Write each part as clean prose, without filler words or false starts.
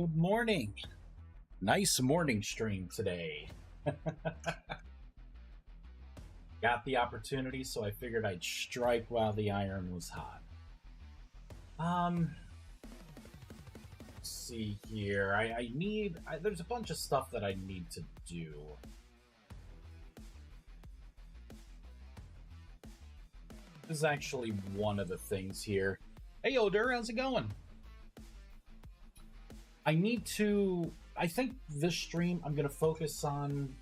Good morning. Nice morning stream today. Got the opportunity, so I figured I'd strike while the iron was hot. Let's see here. There's a bunch of stuff that I need to do. This is actually one of the things here. Hey, Oder, how's it going? I think this stream I'm going to focus on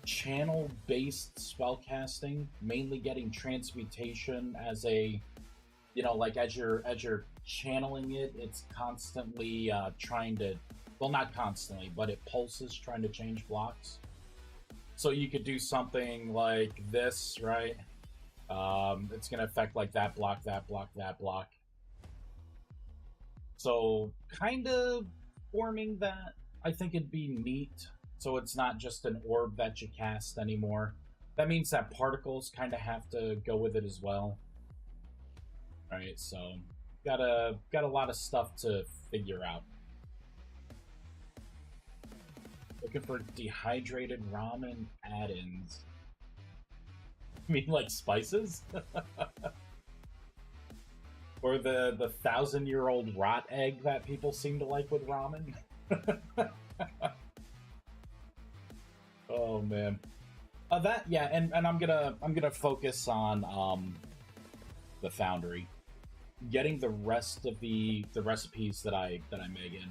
channel-based spellcasting, mainly getting transmutation as a, like as you're channeling it, it's constantly trying to, well, not constantly, but it pulses trying to change blocks. So you could do something like this, right? It's going to affect like that block, that block, that block. So kind of forming that, I think it'd be neat. So it's not just an orb that you cast anymore. That means that particles kind of have to go with it as well. All right, so got a lot of stuff to figure out. Looking for dehydrated ramen add-ins. You mean like spices? Or the 1,000-year-old rot egg that people seem to like with ramen. Oh man, and I'm gonna focus on the foundry, getting the rest of the recipes that I make in.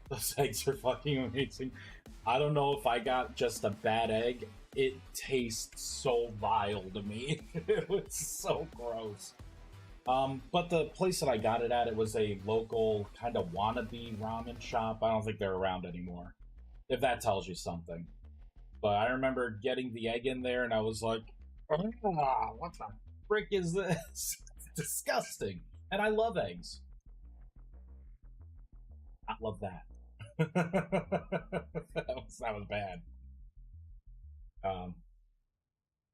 Those eggs are fucking amazing. I don't know if I got just a bad egg. It tastes so vile to me. It was so gross. But the place that I got it at, it was a local kind of wannabe ramen shop. I don't think they're around anymore, if that tells you something. But I remember getting the egg in there, and I was like, oh, what the frick is this? It's disgusting. And I love eggs. I love that. that was bad.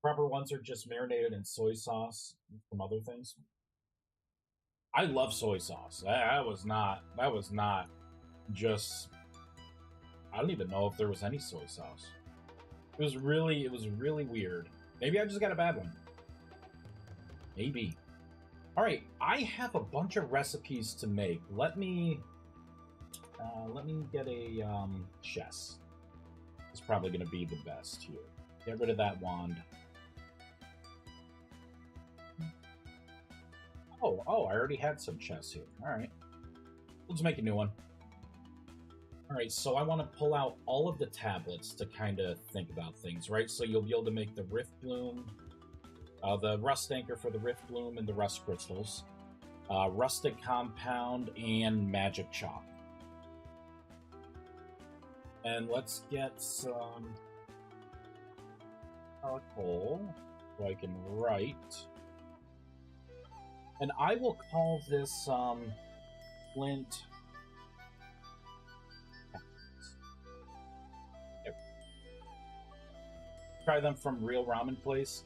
Proper ones are just marinated in soy sauce and some other things. I love soy sauce. That was not just. I don't even know if there was any soy sauce. It was really weird. Maybe I just got a bad one. Maybe. All right, I have a bunch of recipes to make. Let me get a chest. It's probably going to be the best here. Get rid of that wand. Oh, I already had some chests here. All right. Let's make a new one. All right, so I want to pull out all of the tablets to kind of think about things, right? So you'll be able to make the Rift Bloom, the Rust Anchor for the Rift Bloom and the Rust Crystals, Rustic Compound, and Magic Chalk. And let's get some charcoal so I can write. And I will call this Flint. Try them from real ramen place.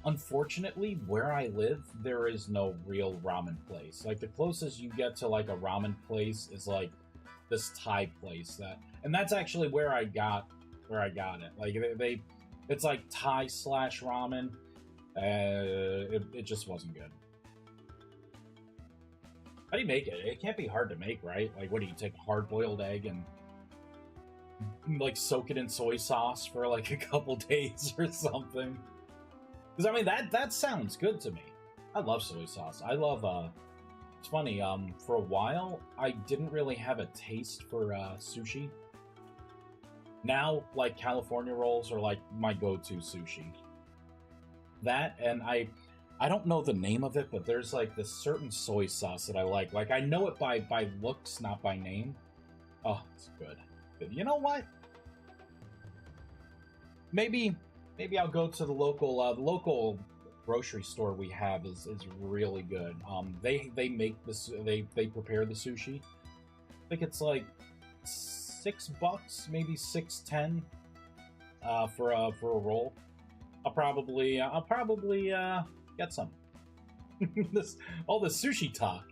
Unfortunately, where I live, there is no real ramen place. Like the closest you get to like a ramen place is like this Thai place and that's actually where I got it. Like it's like Thai / ramen. It just wasn't good. How do you make it? It can't be hard to make, right? Like, what do you take a hard-boiled egg and like soak it in soy sauce for like a couple days or something? Because I mean that sounds good to me. I love soy sauce. I love it's funny, for a while I didn't really have a taste for sushi. Now like California rolls are like my go-to sushi. That, and I don't know the name of it, but there's like this certain soy sauce that I like. Like I know it by looks, not by name. Oh, it's good. You know what? Maybe I'll go to the local grocery store we have is really good. They make this, they prepare the sushi. I think it's like $6, maybe $6.10 for a roll. I'll probably get some. All the sushi talk.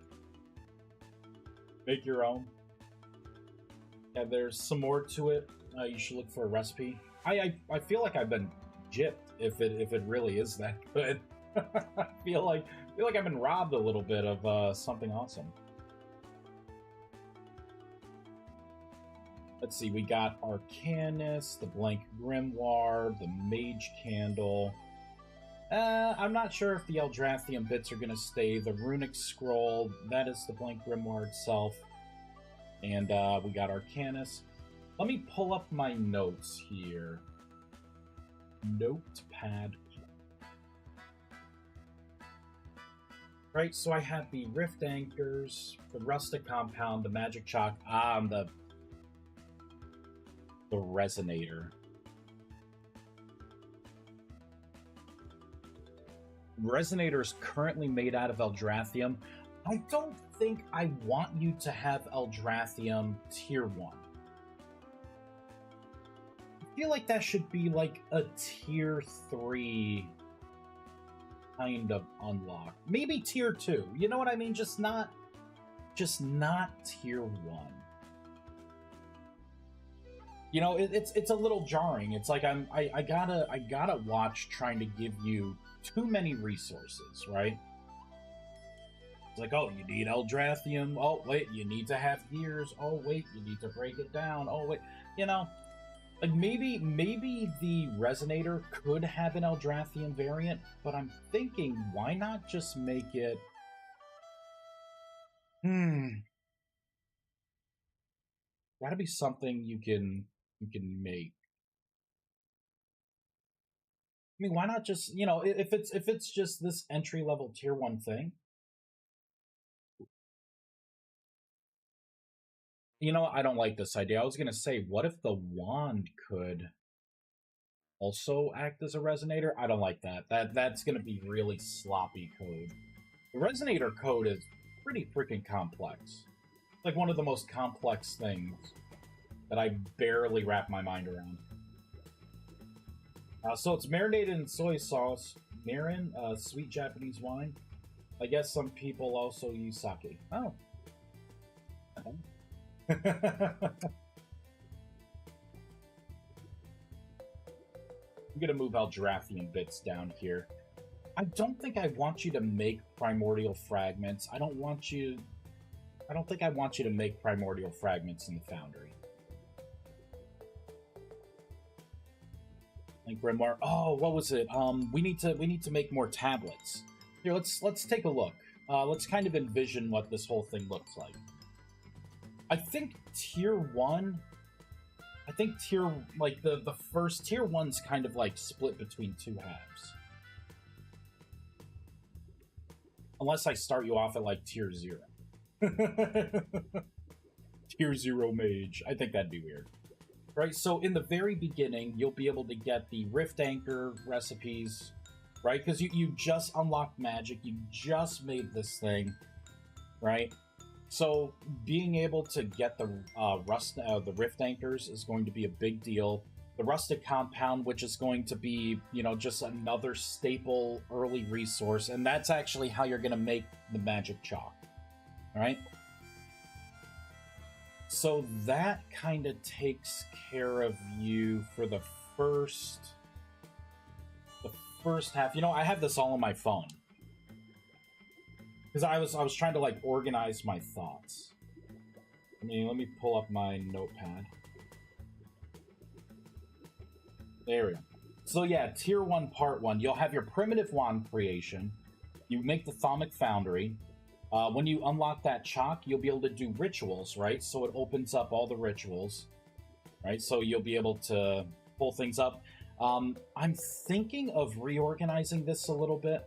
Make your own. Yeah, there's some more to it. You should look for a recipe. I feel like I've been gypped if it really is that good. I feel like I've been robbed a little bit of something awesome. Let's see, we got Arcanus, the Blank Grimoire, the Mage Candle. I'm not sure if the Eldrathrium bits are going to stay. The Runic Scroll, that is the Blank Grimoire itself. And we got Arcanus. Let me pull up my notes here. Notepad. Right, so I have the Rift Anchors, the Rustic Compound, the Magic Chalk, and the Resonator. Resonator is currently made out of Eldrathrium. I don't think I want you to have Eldrathrium tier 1. I feel like that should be like a tier 3 kind of unlock. Maybe tier 2. You know what I mean? Just not tier 1. You know, it's a little jarring. It's like I gotta watch trying to give you too many resources, right? It's like, oh, you need Eldrathrium. Oh, wait, you need to have gears. Oh, wait, you need to break it down. Oh, wait, you know, like maybe the Resonator could have an Eldrathrium variant, but I'm thinking, why not just make it? Gotta be something you can make. I mean, why not just, you know, if it's just this entry level tier 1 thing? You know, I don't like this idea. I was gonna say, what if the wand could also act as a resonator? I don't like that. That's gonna be really sloppy code. The resonator code is pretty freaking complex. Like one of the most complex things that I barely wrap my mind around. So it's marinated in soy sauce, mirin, sweet Japanese wine. I guess some people also use sake. Oh. I'm gonna move Eldrathrium bits down here. I don't think I want you to make primordial fragments. I don't think I want you to make primordial fragments in the foundry. Like Grimoire. Oh, what was it? We need to make more tablets. Here, let's take a look. Let's kind of envision what this whole thing looks like. I think tier 1. I think the first tier 1's kind of like split between two halves. Unless I start you off at like tier 0. Tier 0 mage. I think that'd be weird. Right, so in the very beginning, you'll be able to get the Rift Anchor recipes, right? Because you just unlocked magic, you just made this thing, right? So being able to get the Rift Anchors is going to be a big deal. The Rustic Compound, which is going to be, you know, just another staple early resource, and that's actually how you're going to make the magic chalk, all right? So that kind of takes care of you for the first half. You know, I have this all on my phone because I was trying to like organize my thoughts. I mean, let me pull up my notepad. There we go. So yeah, tier 1, part 1. You'll have your primitive wand creation. You make the thaumic foundry. When you unlock that chalk, you'll be able to do rituals, right? So it opens up all the rituals, right? So you'll be able to pull things up. I'm thinking of reorganizing this a little bit.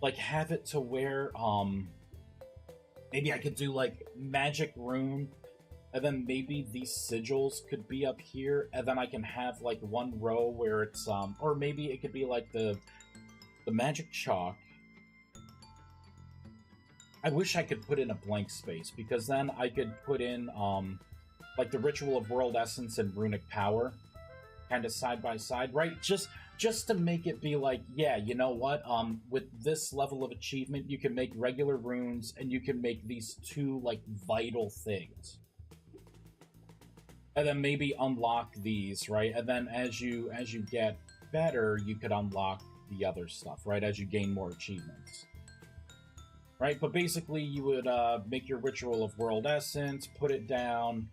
Like, have it to where, maybe I could do, like, magic rune, and then maybe these sigils could be up here, and then I can have, like, one row where it's, or maybe it could be, like, the magic chalk. I wish I could put in a blank space, because then I could put in, like, the Ritual of World Essence and Runic Power, kind of side by side, right? Just just to make it be like, yeah, you know what? With this level of achievement, you can make regular runes, and you can make these two like vital things, and then maybe unlock these, right? And then as you get better, you could unlock the other stuff, right? As you gain more achievements, right? But basically, you would make your ritual of world essence, put it down,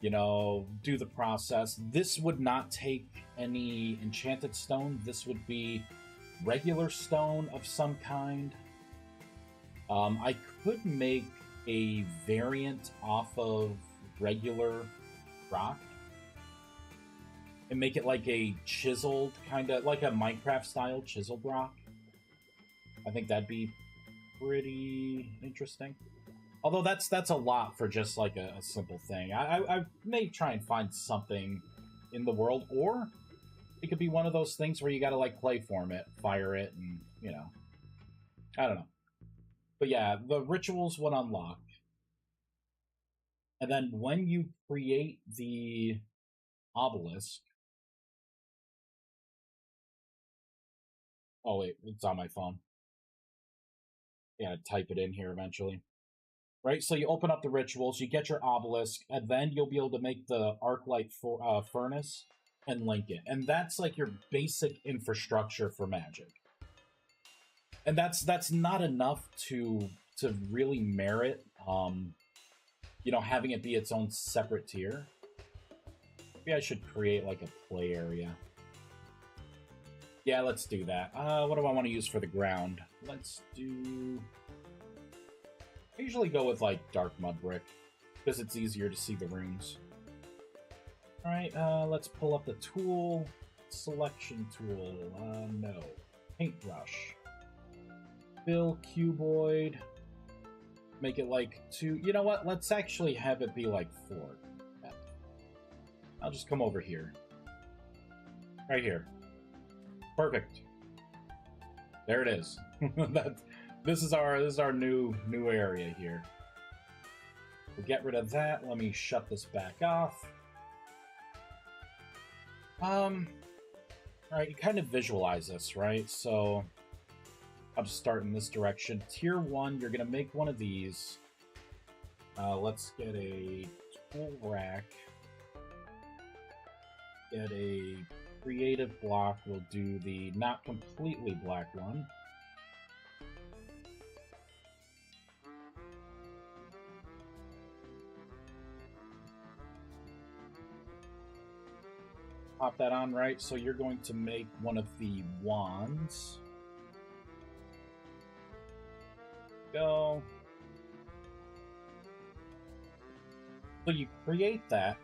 you know, do the process. This would not take any enchanted stone. This would be regular stone of some kind. I could make a variant off of regular rock and make it like a chiseled, kind of like a Minecraft style chiseled rock. I think that'd be pretty interesting. Although that's a lot for just like a simple thing. I may try and find something in the world, or it could be one of those things where you gotta like clay form it, fire it, and you know, I don't know. But yeah, the rituals would unlock, and then when you create the obelisk. Oh wait, it's on my phone. Yeah, type it in here eventually. Right, so you open up the rituals, you get your obelisk, and then you'll be able to make the arclight furnace and link it. And that's like your basic infrastructure for magic. And that's not enough to really merit, you know, having it be its own separate tier. Maybe I should create like a play area. Yeah, let's do that. What do I want to use for the ground? Let's do... I usually go with, like, dark mud brick, because it's easier to see the runes. Alright, let's pull up the tool. Selection tool. No. Paintbrush. Fill cuboid. Make it, like, 2... You know what? Let's actually have it be, like, 4. Yeah. I'll just come over here. Right here. Perfect. There it is. This is our new area here. We'll get rid of that. Let me shut this back off. Alright, you kind of visualize this, right? So I'll just start in this direction. Tier 1, you're gonna make one of these. Let's get a tool rack. Get a creative block. We'll do the not completely black one. Pop that on, right? So you're going to make one of the wands. Go. So you create that,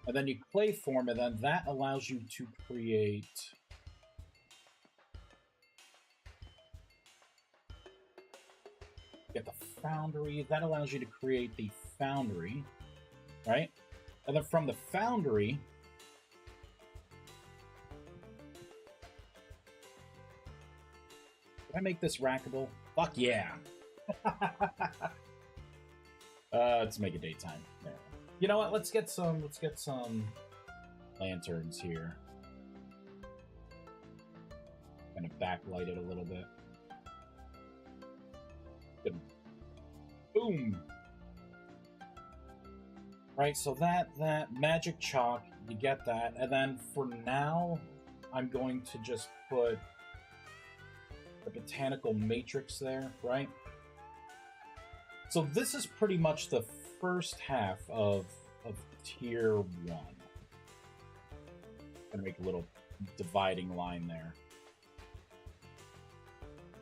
and then you clay form, and then that allows you to create... Get the foundry. That allows you to create the foundry, right? And then from the foundry... Can I make this rackable? Fuck yeah! Let's make it daytime. There. You know what? Let's get some lanterns here. Kind of backlight it a little bit. Good. Boom. Right. So that magic chalk, you get that, and then for now, I'm going to just put the botanical matrix there, right? So this is pretty much the first half of tier 1. Gonna make a little dividing line there.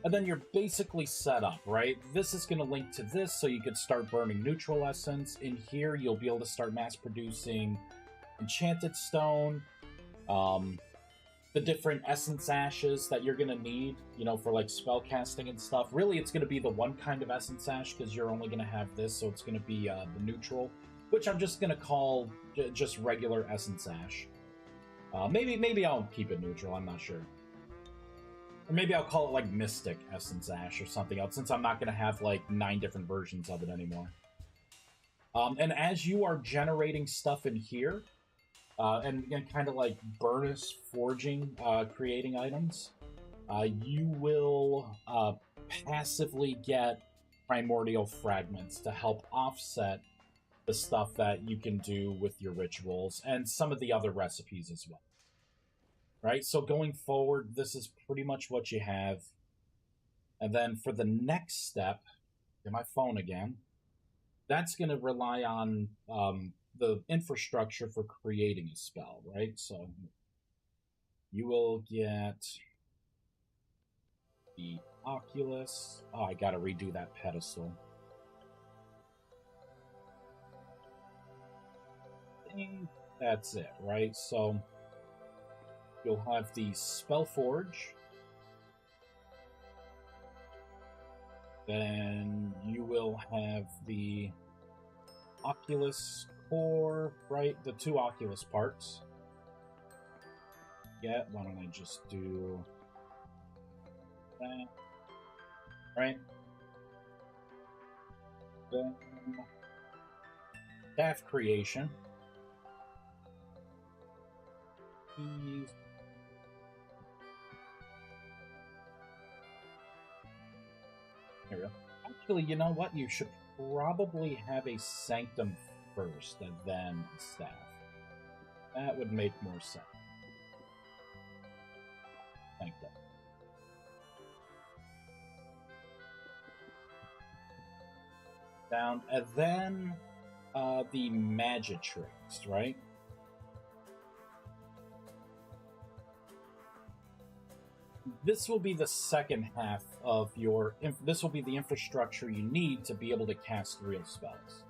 And then you're basically set up, right? This is gonna link to this, so you can start burning neutral essence. In here, you'll be able to start mass producing enchanted stone, the different essence ashes that you're gonna need, you know, for like spell casting and stuff. Really, it's gonna be the one kind of essence ash because you're only gonna have this, so it's gonna be the neutral, which I'm just gonna call just regular essence ash. Maybe I'll keep it neutral. I'm not sure, or maybe I'll call it like mystic essence ash or something else, since I'm not gonna have like 9 different versions of it anymore. And as you are generating stuff in here, and kind of like Burnus forging, creating items, you will passively get primordial fragments to help offset the stuff that you can do with your rituals and some of the other recipes as well. Right? So going forward, this is pretty much what you have. And then for the next step, get my phone again, that's going to rely on the infrastructure for creating a spell, right? So you will get the Oculus. Oh, I got to redo that pedestal. I think that's it, right? So you'll have the Spellforge. Then you will have the Oculus core, right? The two Oculus parts. Yeah, why don't I just do that, right? Then staff creation. These. There we go. Actually, you know what? You should probably have a sanctum first and then staff. That would make more sense. Sanctum. Down, and then the Magitrix, right? This will be the second half of your... This will be the infrastructure you need to be able to cast real spells.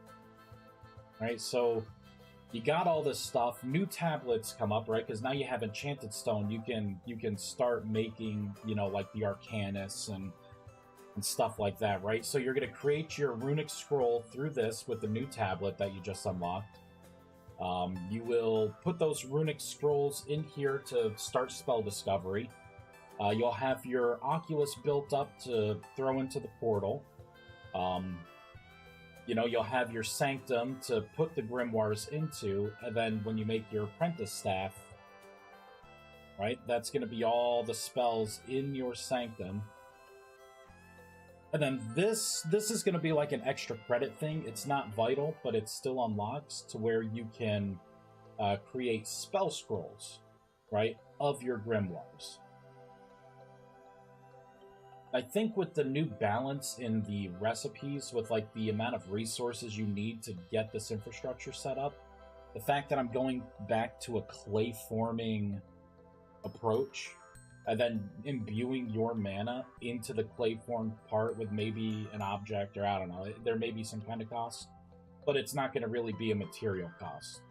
Right, so you got all this stuff. New tablets come up, right? Because now you have Enchanted Stone. You can start making, you know, like the Arcanus and stuff like that, right? So you're going to create your runic scroll through this with the new tablet that you just unlocked. You will put those runic scrolls in here to start spell discovery. You'll have your Oculus built up to throw into the portal. You know, you'll have your Sanctum to put the grimoires into, and then when you make your Apprentice Staff, right, that's going to be all the spells in your Sanctum. And then this is going to be like an extra credit thing. It's not vital, but it still unlocks to where you can create spell scrolls, right, of your grimoires. I think with the new balance in the recipes, with like the amount of resources you need to get this infrastructure set up, the fact that I'm going back to a clay forming approach, and then imbuing your mana into the clay formed part with maybe an object, or I don't know, there may be some kind of cost, but it's not going to really be a material cost,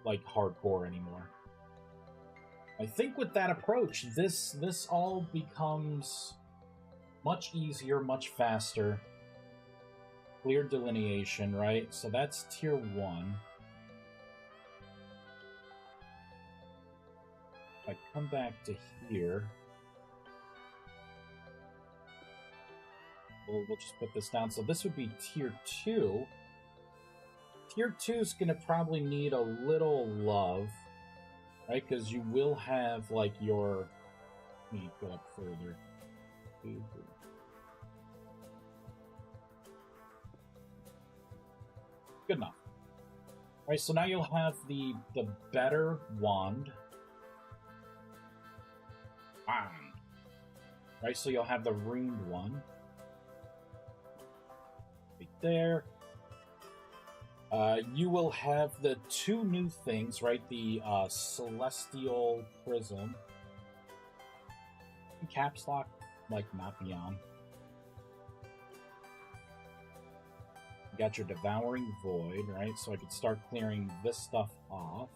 like hardcore anymore. I think with that approach, this all becomes much easier, much faster. Clear delineation, right? So that's tier 1. If I come back to here, we'll just put this down. So this would be tier 2. Tier 2 is going to probably need a little love, right? Because you will have, like, your... Let me go up further. Good enough. Alright, so now you'll have the better wand. Right, so you'll have the runed one. Right there. You will have the 2 new things, right? The Celestial Prism. Caps lock might not be on. You got your Devouring Void, right? So I could start clearing this stuff off.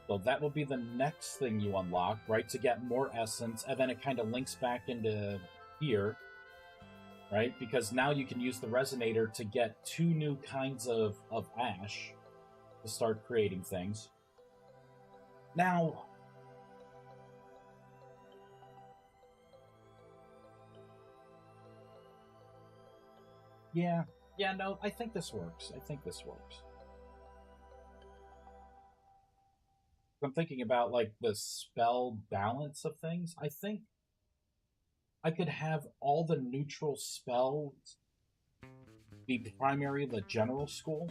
So that will be the next thing you unlock, right? To get more essence, and then it kind of links back into here, right? Because now you can use the Resonator to get 2 new kinds of ash to start creating things. Now, Yeah. Yeah, no, I think this works. I think this works. I'm thinking about, like, the spell balance of things. I think I could have all the neutral spells be primary the general school.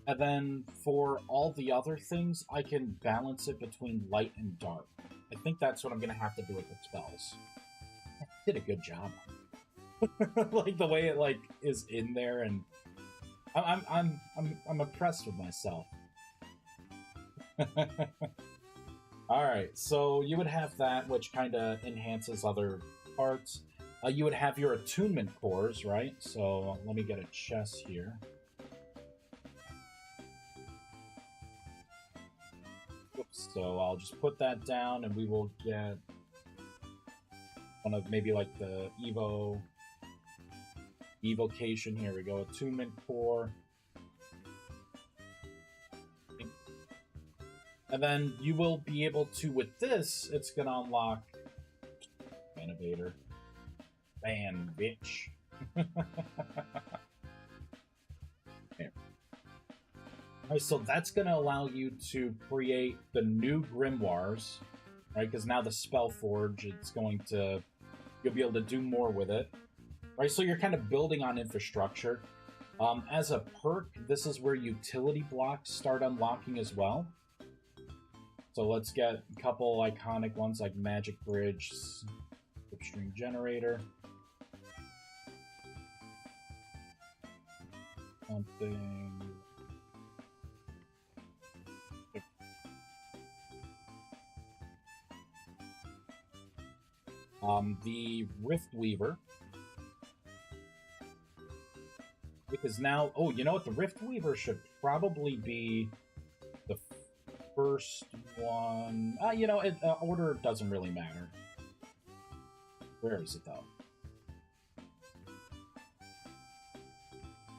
And then for all the other things, I can balance it between light and dark. I think that's what I'm going to have to do with the spells. I did a good job. Like the way it like is in there, and I'm impressed with myself. All right, so you would have that, which kind of enhances other parts. You would have your attunement cores, right? So let me get a chest here. Oops, so I'll just put that down, and we will get one of maybe like the evocation. Here we go, attunement core. And then you will be able to, with this, it's going to unlock Innovator. Man, bitch. Here. Alright, so that's going to allow you to create the new grimoires, right? Because now the Spellforge, it's going to, you'll be able to do more with it. Right, so you're kind of building on infrastructure. As a perk, this is where utility blocks start unlocking as well. So let's get a couple iconic ones like Magic Bridge, Slipstream Generator. Something... The Rift Weaver. Because now... Oh, you know what? The Rift Weaver should probably be the first one... you know, order doesn't really matter. Where is it, though?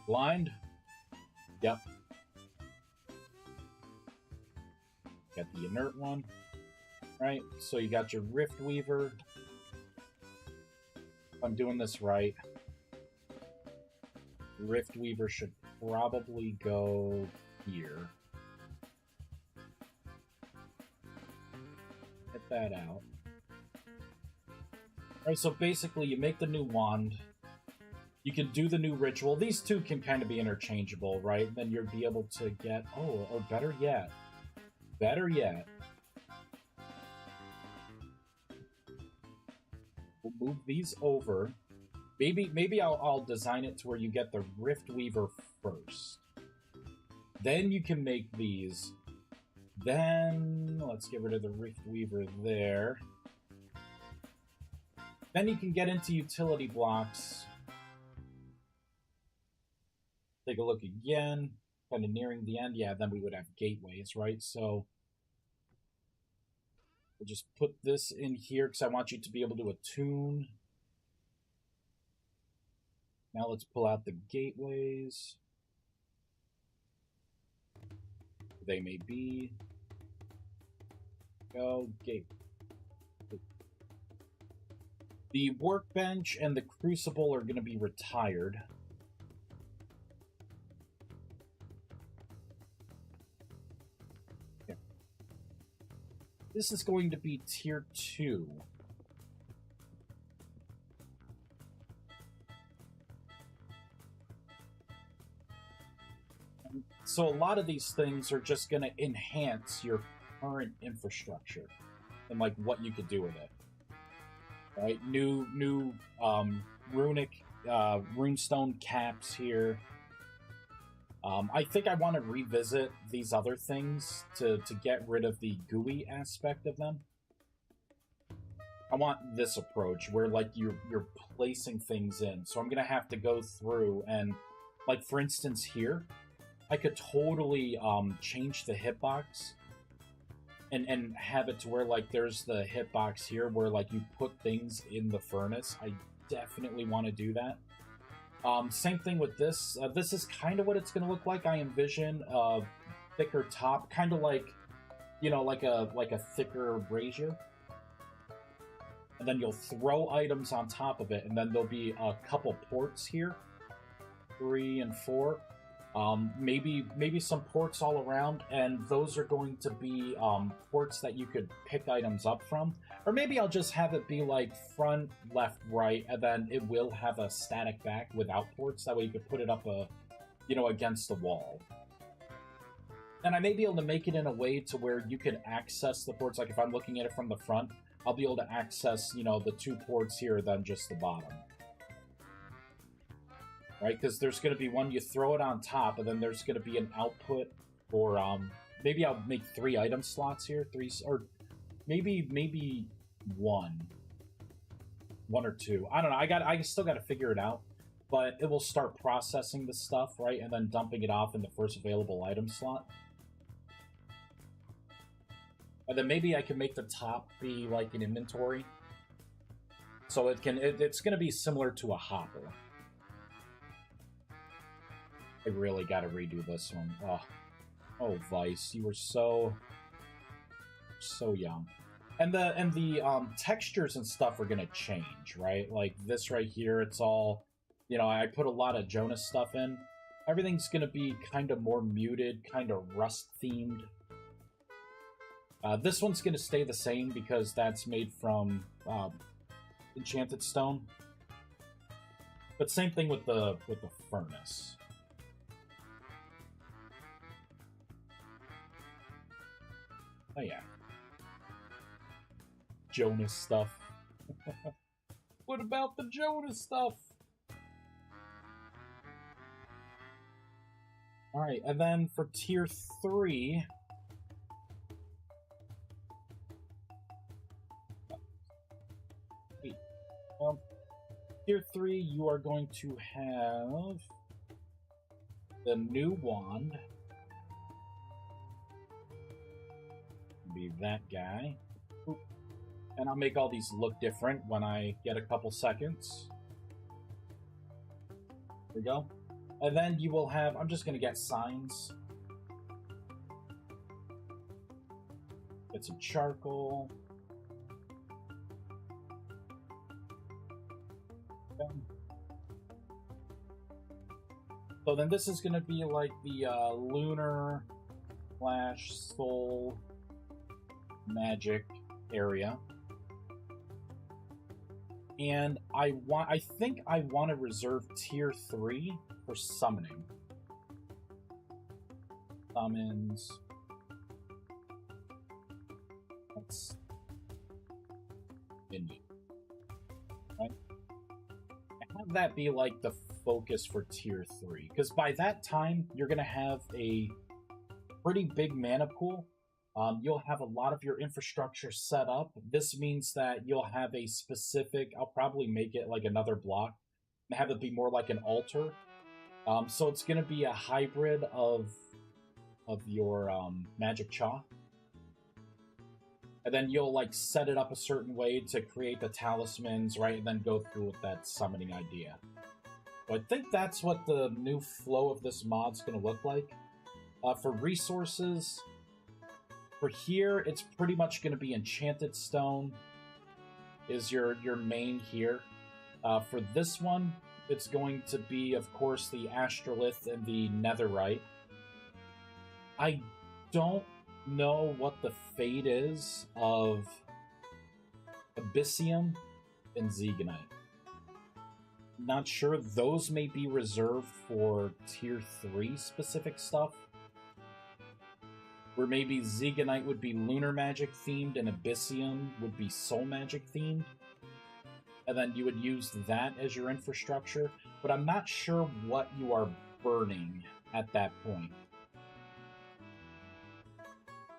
Blind? Yep. Got the inert one. Right? So you got your Rift Weaver. If I'm doing this right, Rift Weaver should probably go here. Get that out. Alright, so basically you make the new wand. You can do the new ritual. These two can kind of be interchangeable, right? Then you'll be able to get... Oh, or better yet. Better yet. We'll move these over. Maybe I'll design it to where you get the Rift Weaver first. Then you can make these. Then let's get rid of the Rift Weaver there. Then you can get into utility blocks. Take a look again. Kind of nearing the end. Yeah, then we would have gateways, right? So we'll just put this in here because I want you to be able to attune. Now let's pull out the gateways. They may be. Go, gate. The workbench and the crucible are going to be retired. Okay. This is going to be tier 2. So a lot of these things are just going to enhance your current infrastructure and like what you could do with it. Right? New runic runestone caps here. I think I want to revisit these other things to get rid of the GUI aspect of them. I want this approach where like you're placing things in. So I'm gonna have to go through and, like, for instance here, I could totally change the hitbox and have it to where, like, there's the hitbox here where, like, you put things in the furnace. I definitely want to do that. Same thing with this. This is kind of what it's going to look like. I envision a thicker top, kind of like, you know, like a thicker brazier. And then you'll throw items on top of it, and then there'll be a couple ports here 3 and 4. Maybe some ports all around, and those are going to be ports that you could pick items up from. Or maybe I'll just have it be like front, left, right, and then it will have a static back without ports. That way you could put it up against the wall. And I may be able to make it in a way to where you can access the ports. Like if I'm looking at it from the front, I'll be able to access, the 2 ports here than just the bottom. Right? Because there's going to be one, you throw it on top, and then there's going to be an output for, maybe I'll make 3 item slots here. 3, or maybe 1. 1 or 2. I don't know. I still got to figure it out. But it will start processing the stuff, right? And then dumping it off in the first available item slot. And then maybe I can make the top be like an inventory. So it's going to be similar to a hopper. I really got to redo this one. Oh, Vice, you were so young. And the textures and stuff are going to change, right? Like this right here, it's all, I put a lot of Jonas stuff in. Everything's going to be kind of more muted, kind of rust-themed. This one's going to stay the same because that's made from enchanted stone. But same thing with the furnace. Oh yeah. Jonas stuff. What about the Jonas stuff? Alright, and then for tier 3... tier 3, you are going to have the new wand. Be that guy. Oop. And I'll make all these look different when I get a couple seconds. There we go. And then you will have, I'm just going to get signs. Get some charcoal. Okay. So then this is going to be like the lunar / soul magic area. And I think I want to reserve tier 3 for summoning. Summons. That's Indian. Right? Have that be like the focus for tier 3. Because by that time, you're going to have a pretty big mana pool. You'll have a lot of your infrastructure set up. This means that you'll have a specific, I'll probably make it like another block, and have it be more like an altar. So it's going to be a hybrid of your magic chalk. And then you'll like set it up a certain way to create the talismans, right? And then go through with that summoning idea. So I think that's what the new flow of this mod's going to look like. For resources... For here, it's pretty much going to be enchanted stone is your main here. For this one, it's going to be, of course, the astrolith and the netherite. I don't know what the fate is of abyssium and zeganite. Not sure. Those may be reserved for tier 3 specific stuff. Where maybe zeganite would be lunar magic themed and abyssium would be soul magic themed. And then you would use that as your infrastructure. But I'm not sure what you are burning at that point.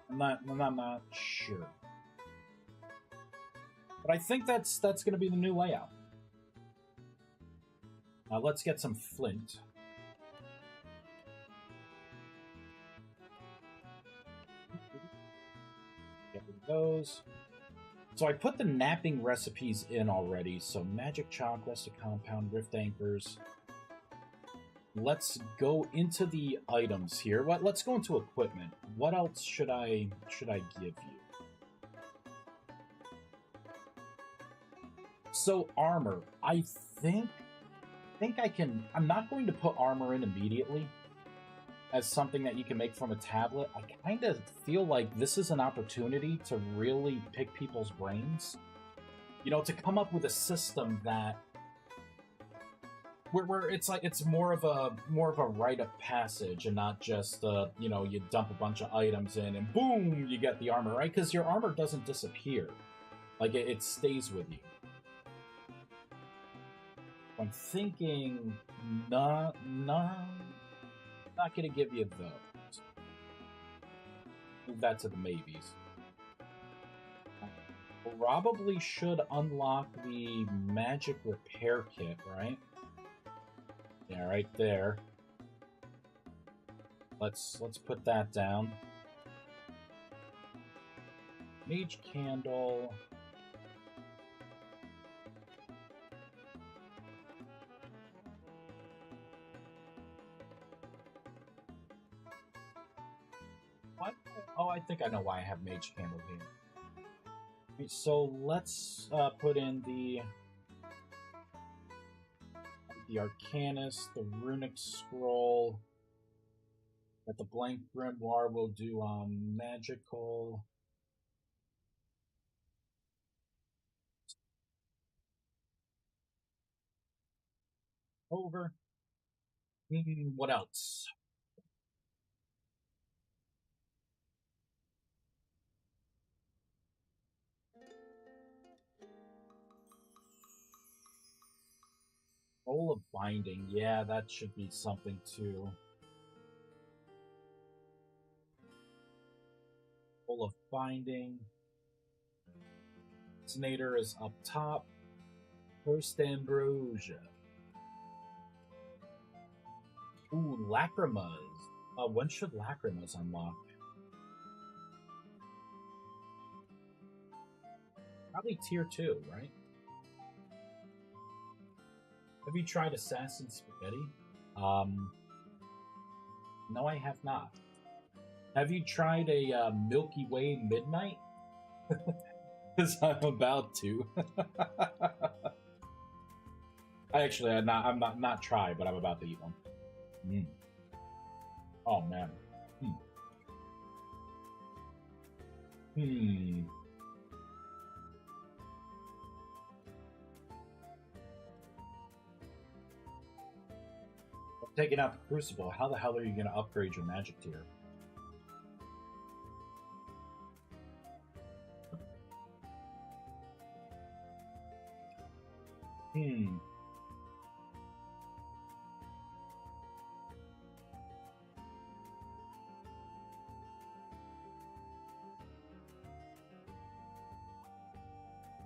I'm not sure. But I think that's going to be the new layout. Now let's get some flint. Get rid of those. So I put the napping recipes in already. So magic chalk, rusted compound, rift anchors. Let's go into the items here. Let's go into equipment. What else should I give you? So armor. I think think I can... I'm not going to put armor in immediately as something that you can make from a tablet. I kind of feel like this is an opportunity to really pick people's brains. You know, to come up with a system that... Where it's like it's more of a rite of passage and not just you know, you dump a bunch of items in and boom, you get the armor, right? Because your armor doesn't disappear, like it stays with you. I'm thinking not gonna give you those. Move that to the maybes. Probably should unlock the magic repair kit, right? Yeah, right there. Let's put that down. Mage candle. What? Oh, I think I know why I have mage candle here. So let's put in the Arcanist, the Runic Scroll. At the Blank Grimoire, we'll do Magical. Over. What else? Roll of Binding. Yeah, that should be something too. Roll of Binding. Snader is up top. First Ambrosia. Ooh, Lacrimas. When should Lacrimas unlock? Probably tier 2, right? Have you tried Assassin Spaghetti? No, I have not. Have you tried a Milky Way Midnight? Because I'm about to. I'm not tried, but I'm about to eat one. Oh man. Taking out the Crucible, how the hell are you going to upgrade your magic tier?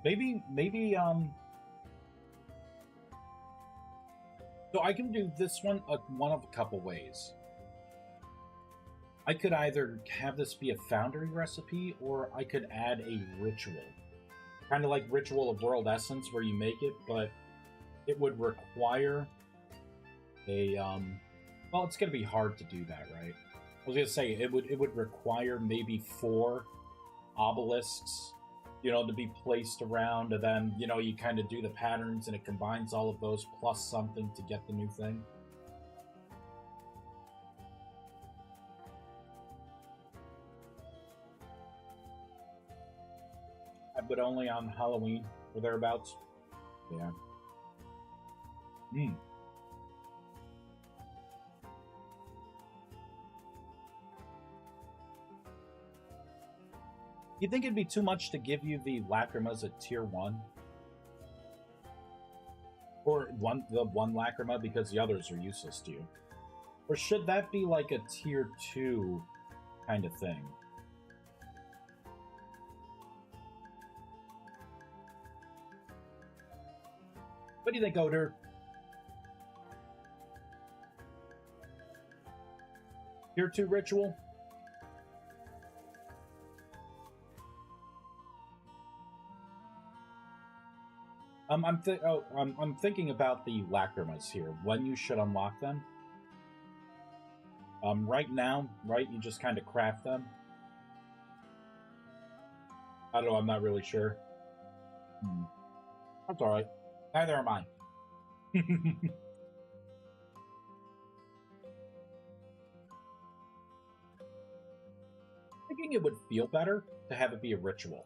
Maybe, so I can do this one one of a couple ways. I could either have this be a foundry recipe, or I could add a ritual. Kind of like Ritual of World Essence, where you make it, but it would require a, well, it's going to be hard to do that, right? I was going to say, it would require maybe 4 obelisks, you know, to be placed around, and then, you know, you kind of do the patterns, and it combines all of those plus something to get the new thing. But only on Halloween or thereabouts. Yeah. You think it'd be too much to give you the Lacrimas at tier 1? Or the one Lacrima because the others are useless to you? Or should that be like a tier 2 kind of thing? What do you think, Oder? Tier 2 ritual? I'm thinking about the Lacrimas here. When you should unlock them? Right now, right? You just kind of craft them. I don't know. I'm not really sure. That's all right. Neither am I. thinking it would feel better to have it be a ritual.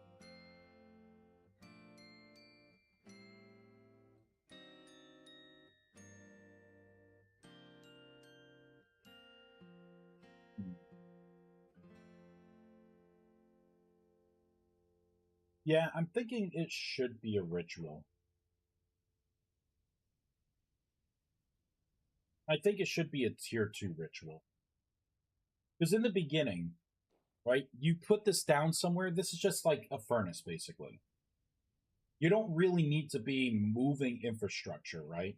Yeah, I'm thinking it should be a ritual. I think it should be a tier 2 ritual. Because in the beginning, right, you put this down somewhere, this is just like a furnace, basically. You don't really need to be moving infrastructure, right?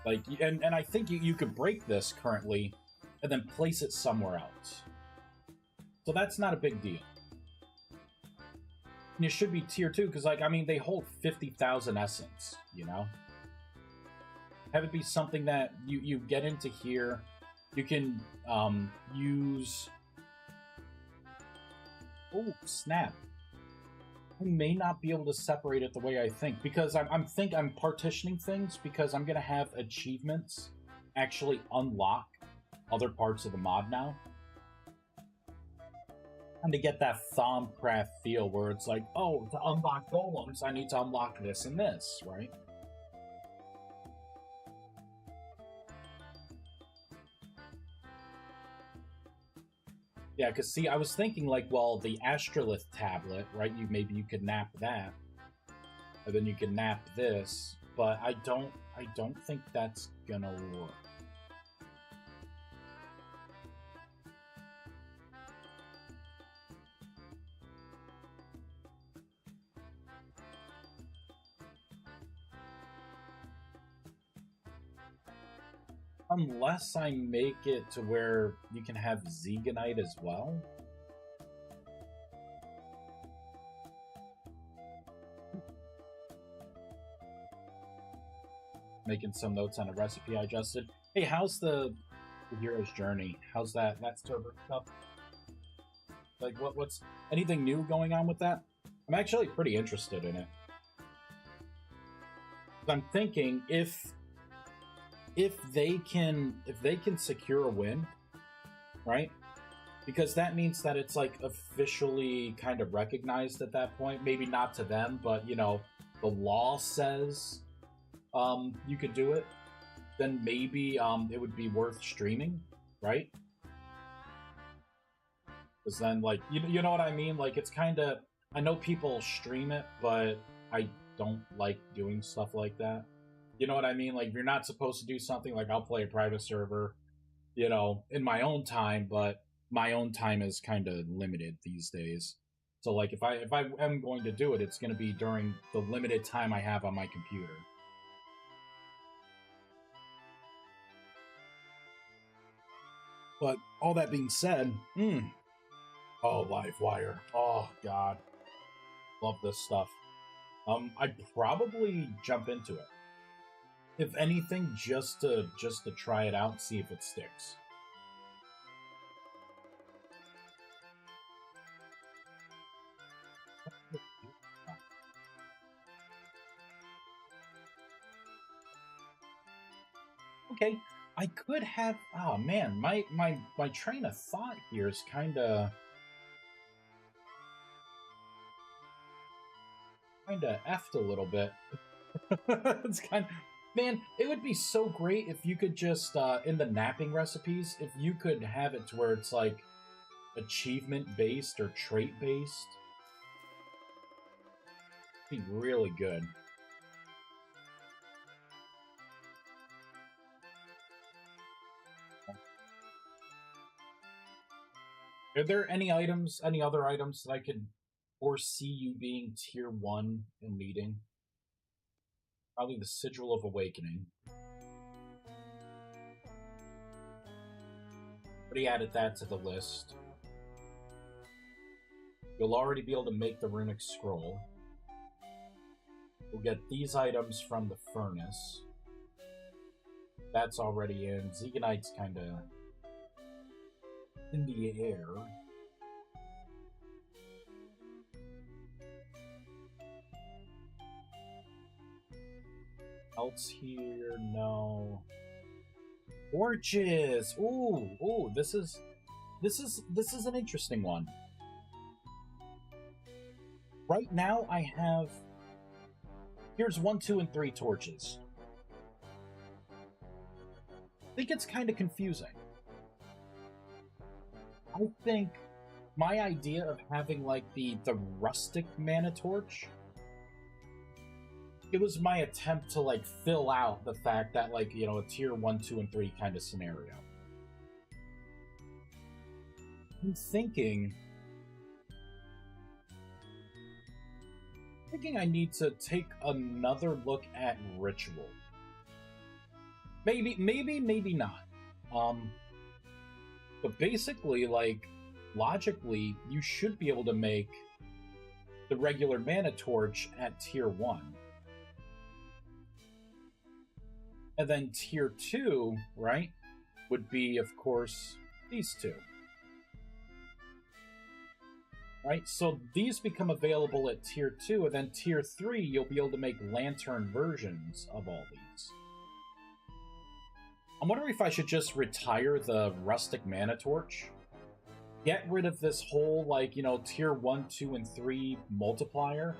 Like, and I think you could break this currently and then place it somewhere else. So that's not a big deal. And it should be tier 2, because, like, I mean, they hold 50,000 essence, you know? Have it be something that you get into here. You can use... Oh, snap. I may not be able to separate it the way I think, because I'm partitioning things, because I'm going to have achievements actually unlock other parts of the mod now. And to get that Thaumcraft feel where it's like, oh, to unlock golems, I need to unlock this and this, right? Yeah, because see, I was thinking like, well, the Astrolith tablet, right? Maybe you could nap that, and then you can nap this, but I don't think that's gonna work. Unless I make it to where you can have Zeganite as well. Making some notes on a recipe I adjusted. Hey, how's the hero's journey? How's that server stuff? Like, what's anything new going on with that? I'm actually pretty interested in it. I'm thinking if they can secure a win, right? Because that means that it's like officially kind of recognized at that point. Maybe not to them, but you know, the law says you could do it. Then maybe it would be worth streaming, right? Because then, like, you know what I mean? Like, it's kind of, I know people stream it, but I don't like doing stuff like that. You know what I mean? Like, if you're not supposed to do something, like, I'll play a private server, you know, in my own time, but my own time is kind of limited these days. So, like, if I am going to do it, it's going to be during the limited time I have on my computer. But all that being said, oh, Livewire. Oh, God. Love this stuff. I'd probably jump into it. If anything, just to try it out, see if it sticks. Okay, I could have. Oh man, my train of thought here is kind of effed a little bit. It's kind of, man, it would be so great if you could just in the napping recipes, if you could have it to where it's like achievement based or trait based. It'd be really good. Are there any items, any other items that I could foresee you being tier 1 and needing? Probably the Sigil of Awakening. Already added that to the list. You'll already be able to make the runic scroll. We'll get these items from the furnace. That's already in. Zeganite's kind of in the air. Else here? No. Torches! Ooh, this is this is an interesting one. Right now, I have... Here's 1, 2, and 3 torches. I think it's kind of confusing. I think my idea of having, like, the rustic mana torch, it was my attempt to, like, fill out the fact that, like, you know, a tier 1, 2, and 3 kind of scenario. I'm thinking I need to take another look at ritual. Maybe not. But basically, like, logically, you should be able to make the regular mana torch at tier 1. And then tier 2, right, would be, of course, these two. Right, so these become available at tier 2, and then tier 3, you'll be able to make lantern versions of all these. I'm wondering if I should just retire the rustic mana torch, get rid of this whole, like, you know, tier 1, 2, and 3 multiplier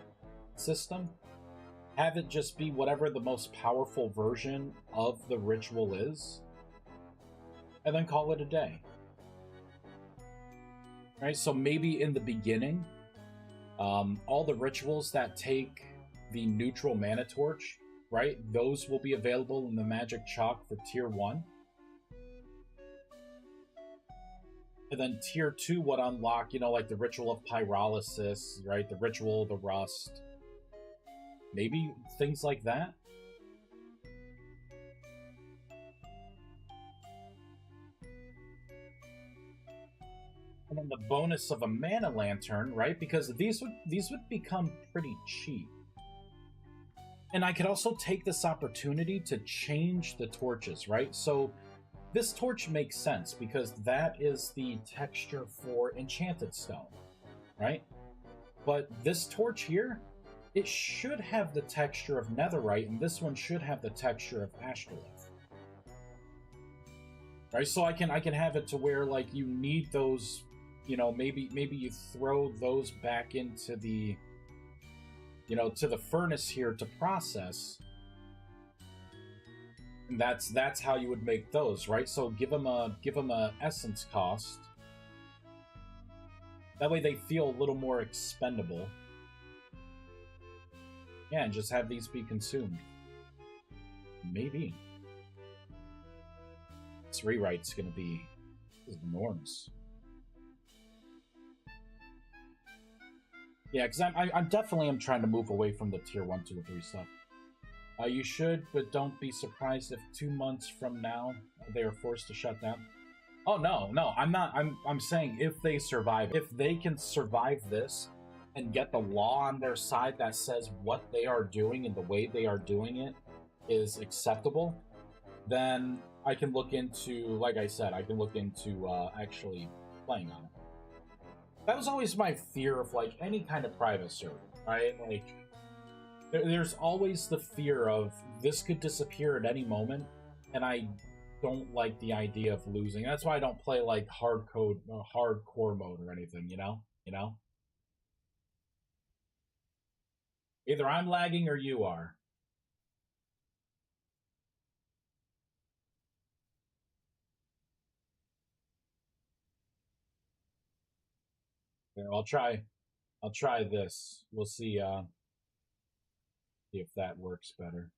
system, have it just be whatever the most powerful version of the ritual is, and then call it a day. Right, so maybe in the beginning, all the rituals that take the neutral mana torch, right, those will be available in the magic chalk for tier 1. And then tier 2 would unlock, you know, like the ritual of pyrolysis, right, the ritual of the rust. Maybe things like that. And then the bonus of a mana lantern, right? Because these would become pretty cheap. And I could also take this opportunity to change the torches, right? So this torch makes sense because that is the texture for enchanted stone, right? But this torch here, it should have the texture of netherite, and this one should have the texture of astrolith. Right? So I can have it to where, like, you need those. You know, maybe you throw those back into the, you know, to the furnace here to process. And that's how you would make those, right? So give them a essence cost. That way they feel a little more expendable. Yeah, and just have these be consumed. Maybe. This rewrite's gonna be enormous. Yeah, because I'm definitely trying to move away from the tier 1, 2, and 3 stuff. You should, but don't be surprised if 2 months from now they are forced to shut down. Oh no, I'm not. I'm saying if they survive, if they can survive this and get the law on their side that says what they are doing and the way they are doing it is acceptable, then I can look into, like I said, I can look into actually playing on it. That was always my fear of, like, any kind of private server, right? Like, there's always the fear of this could disappear at any moment, and I don't like the idea of losing. That's why I don't play, like, hardcore mode or anything, you know? Either I'm lagging or you are. Here, I'll try this. We'll see if that works better.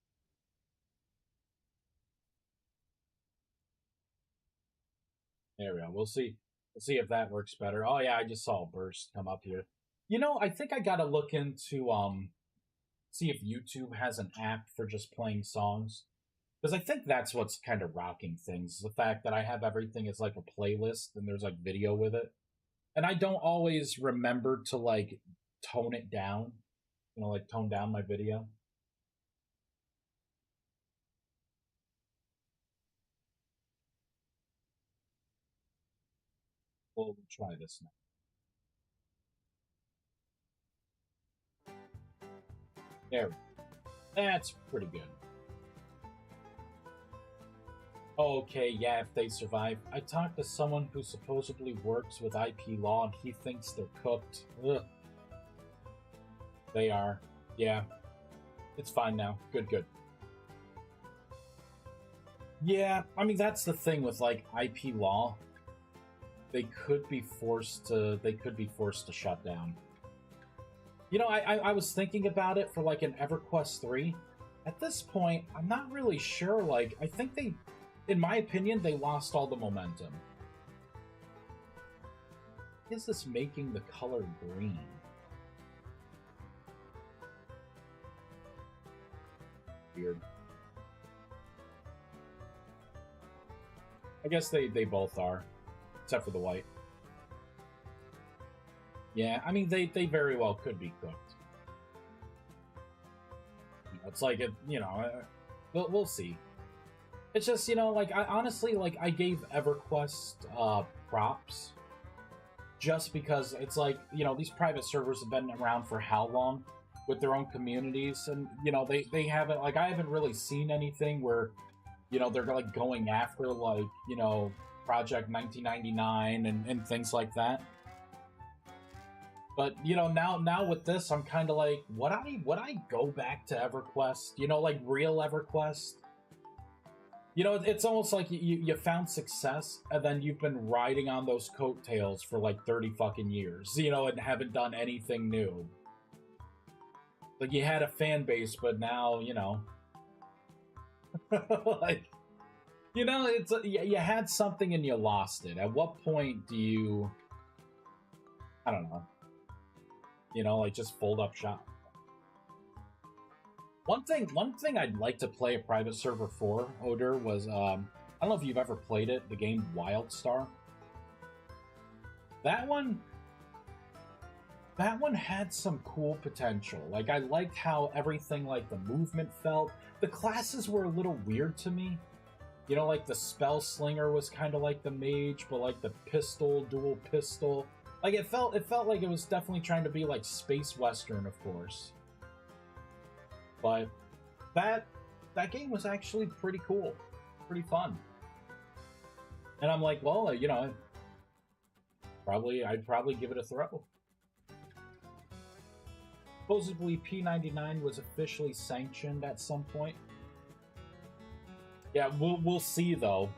There we go. We'll see if that works better. Oh yeah, I just saw a burst come up here. You know, I think I gotta look into see if YouTube has an app for just playing songs. Because I think that's what's kind of rocking things. The fact that I have everything as like a playlist and there's like video with it. And I don't always remember to like tone it down. You know, like tone down my video. We'll try this now. There. That's pretty good. Okay, yeah, if they survive. I talked to someone who supposedly works with IP law and he thinks they're cooked. Ugh. They are. Yeah. It's fine now. Good, good. Yeah, I mean that's the thing with like IP law. They could be forced to shut down. You know, I was thinking about it for like an EverQuest 3. At this point, I'm not really sure. Like, I think they, in my opinion, they lost all the momentum. Is this making the color green? Weird. I guess they both are, except for the white. Yeah, I mean, they very well could be cooked. It's like, we'll see. It's just, like, I honestly, like, I gave EverQuest props just because it's like, these private servers have been around for how long with their own communities, and, they haven't, like, I haven't really seen anything where, they're, like, going after, like, Project 1999 and things like that. But now with this, I'm kind of like, would I go back to EverQuest? Like real EverQuest. It's almost like you found success, and then you've been riding on those coattails for like 30 fucking years, and haven't done anything new. Like you had a fan base, but now like it's you had something and you lost it. At what point do you? I don't know. Like just fold up shop. One thing I'd like to play a private server for, Oder, was I don't know if you've ever played it, the game WildStar. That one had some cool potential. Like I liked how everything, like the movement felt. The classes were a little weird to me. Like the spell slinger was kind of like the mage, but like the dual pistol. Like it felt like it was definitely trying to be like space western, of course. But that game was actually pretty cool, pretty fun. And I'm like, well, I'd probably give it a throw. Supposedly P99 was officially sanctioned at some point. Yeah, we'll see though.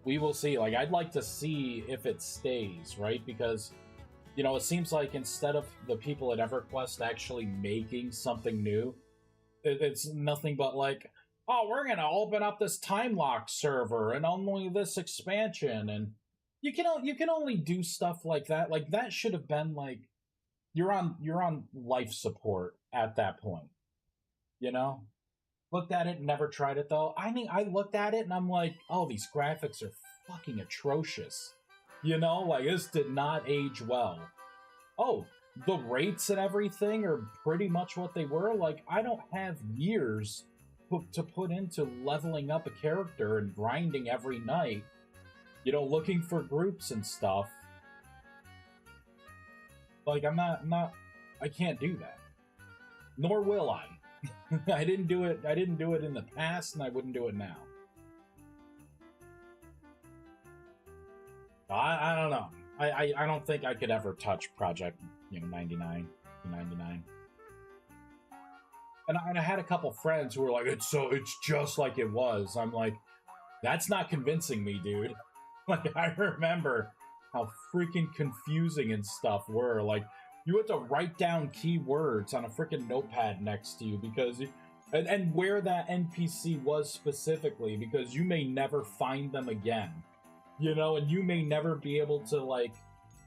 We will see. Like I'd like to see if it stays, right? Because it seems like instead of the people at EverQuest actually making something new, it's nothing but like, oh, we're gonna open up this time lock server and only this expansion, and you can only do stuff like that. Like that should have been like you're on life support at that point. Looked at it, never tried it though. I mean, I looked at it and I'm like, oh, these graphics are fucking atrocious. Like this did not age well. Oh, the rates and everything are pretty much what they were. Like, I don't have years to put into leveling up a character and grinding every night, looking for groups and stuff. Like, I can't do that. Nor will I. I didn't do it in the past, and I wouldn't do it now. I don't know. I don't think I could ever touch Project 99. And I had a couple friends who were like, it's just like it was. I'm like, that's not convincing me, dude. Like I remember how freaking confusing and stuff were. Like you had to write down keywords on a freaking notepad next to you because and where that NPC was specifically, because you may never find them again. And you may never be able to, like,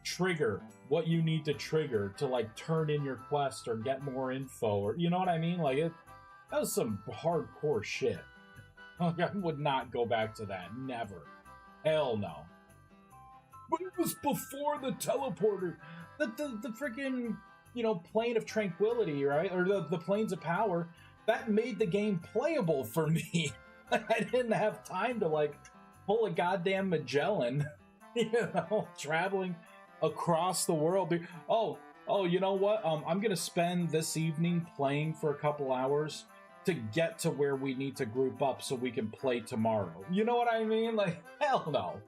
trigger what you need to trigger to, like, turn in your quest or get more info, or, you know what I mean? Like, that was some hardcore shit. Like, I would not go back to that. Never. Hell no. But it was before the teleporter. The freaking, Plane of Tranquility, right? Or the Planes of Power. That made the game playable for me. I didn't have time to, like, pull a goddamn Magellan, traveling across the world. Oh, you know what? I'm gonna spend this evening playing for a couple hours to get to where we need to group up so we can play tomorrow. You know what I mean? Like, hell no.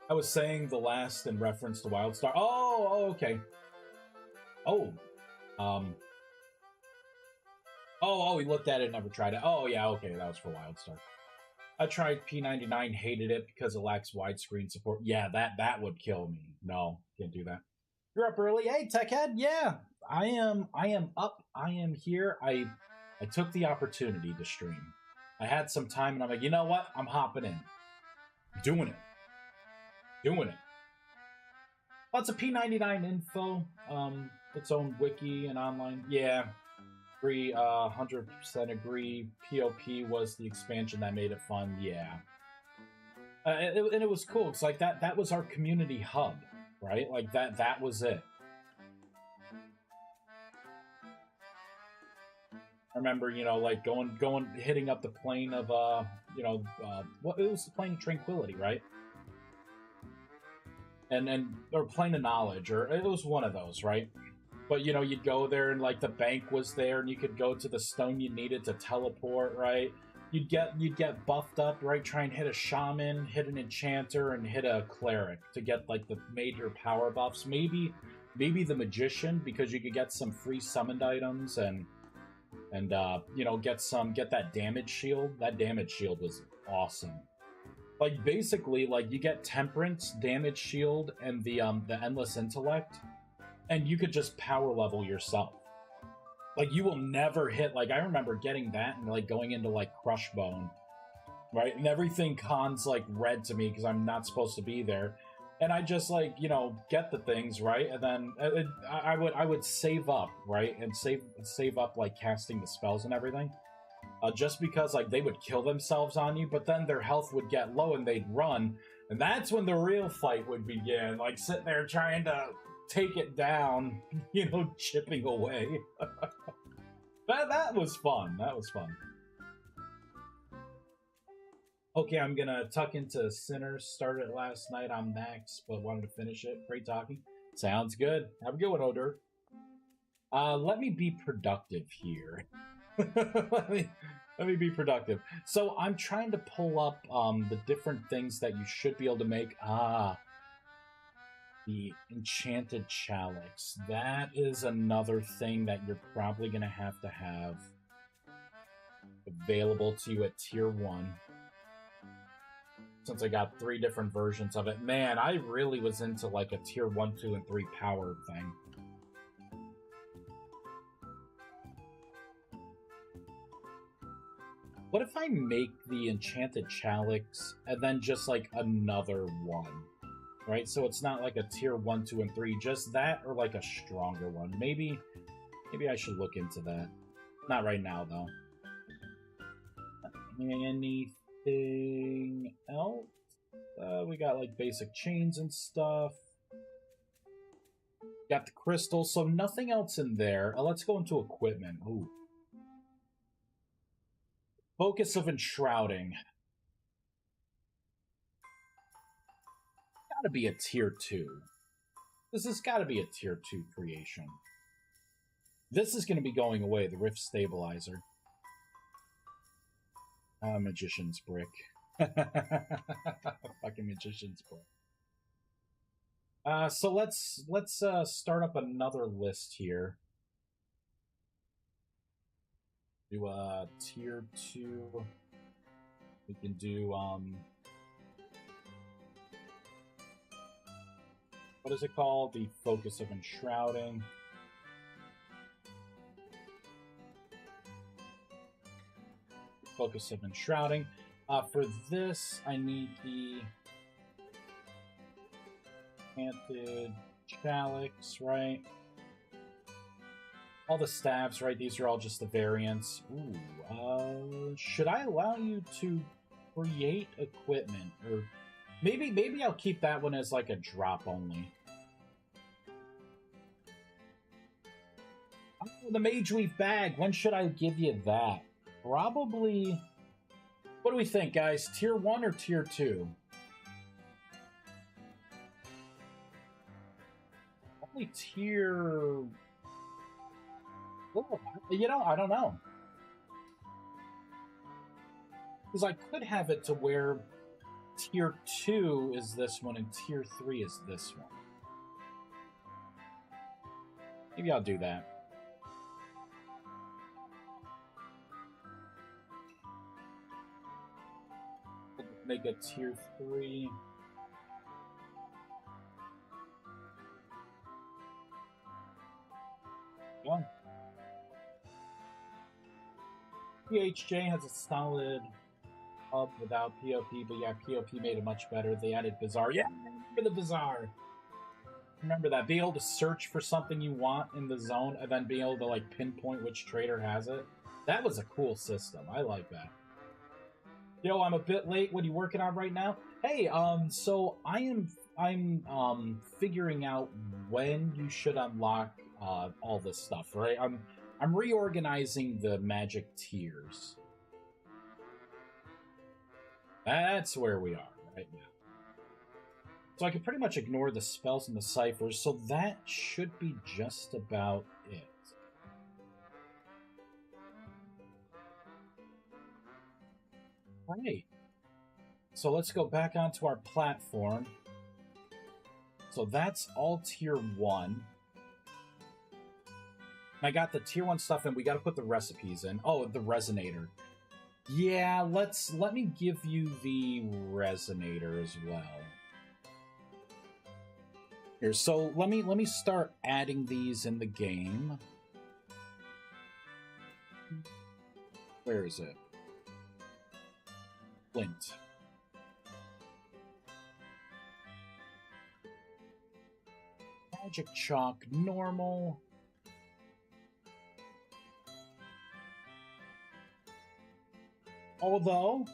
I was saying the last in reference to WildStar. Oh, okay. Oh. Oh, we looked at it, never tried it. Oh, yeah, okay, that was for WildStar. I tried P99, hated it because it lacks widescreen support. Yeah, that would kill me. No, can't do that. You're up early. Hey, Techhead. Yeah, I am up. I am here. I took the opportunity to stream. I had some time, and I'm like, you know what? I'm hopping in. Doing it. Lots of P99 info. Its own wiki and online. Yeah. Agree, 100% agree. POP was the expansion that made it fun. Yeah. And it was cool. It's like that was our community hub, right? Like that was it. I remember, you know, like going hitting up the plane of what it was, the plane of tranquility, right? And or plane of knowledge, or it was one of those, right? But, you know, you'd go there and, like, the bank was there and you could go to the stone you needed to teleport, right? You'd get buffed up, right? Try and hit a shaman, hit an enchanter, and hit a cleric to get, like, the major power buffs. Maybe the magician, because you could get some free summoned items and you know, get that damage shield. That damage shield was awesome. Like, basically, like, you get temperance, damage shield, and the endless intellect. And you could just power level yourself. Like, you will never hit... Like, I remember getting that and, like, going into, like, Crush Bone. Right? And everything cons, like, red to me because I'm not supposed to be there. And I just, like, you know, get the things, right? And then I would save up, right? And save up, like, casting the spells and everything. Just because, like, they would kill themselves on you, but then their health would get low and they'd run. And that's when the real fight would begin. Like, sitting there trying to... take it down, you know, chipping away. that was fun. That was fun. Okay, I'm gonna tuck into Sinners. Started it last night on Max, but wanted to finish it. Great talking. Sounds good. Have a good one, Odor. Let me be productive here. let me be productive. So I'm trying to pull up the different things that you should be able to make. The Enchanted Chalice. That is another thing that you're probably going to have available to you at Tier 1. Since I got 3 different versions of it. Man, I really was into like a Tier 1, 2, and 3 power thing. What if I make the Enchanted Chalice and then just like another one? Right, so it's not like a Tier 1, 2, and 3, just that or like a stronger one. Maybe I should look into that. Not right now, though. Anything else? We got like basic chains and stuff. Got the crystals, so nothing else in there. Let's go into equipment. Ooh. Focus of Enshrouding. Gotta be a Tier 2. This has gotta be a Tier 2 creation. This is gonna be going away, the Rift Stabilizer. Magician's Brick. Fucking Magician's Brick. So let's start up another list here. Do Tier 2. We can do what is it called? The Focus of Enshrouding. Focus of Enshrouding. For this, I need the Enchanted Chalice, right? All the staves, right? These are all just the variants. Ooh, should I allow you to create equipment? Or maybe I'll keep that one as like a drop only. Oh, the Mage Weave bag. When should I give you that? Probably... What do we think, guys? Tier 1 or Tier 2? Probably tier... Oh, you know, I don't know. Because I could have it to where tier 2 is this one and tier 3 is this one. Maybe I'll do that. Make a tier 3. Well, PHJ has a solid hub without POP, but yeah, POP made it much better. They added Bazaar. Yeah, remember the Bazaar. Remember that. Being able to search for something you want in the zone and then being able to like pinpoint which trader has it. That was a cool system. I like that. Yo, I'm a bit late. What are you working on right now? Hey, so I'm figuring out when you should unlock all this stuff, right? I'm reorganizing the magic tiers. That's where we are right now. So I can pretty much ignore the spells and the ciphers, so that should be just about it. Right. So let's go back onto our platform. So that's all tier 1. I got the tier 1 stuff, and we got to put the recipes in. Oh, the resonator. Yeah, let me give you the resonator as well. Here, so let me start adding these in the game. Where is it? Flint. Magic chalk, normal. Although,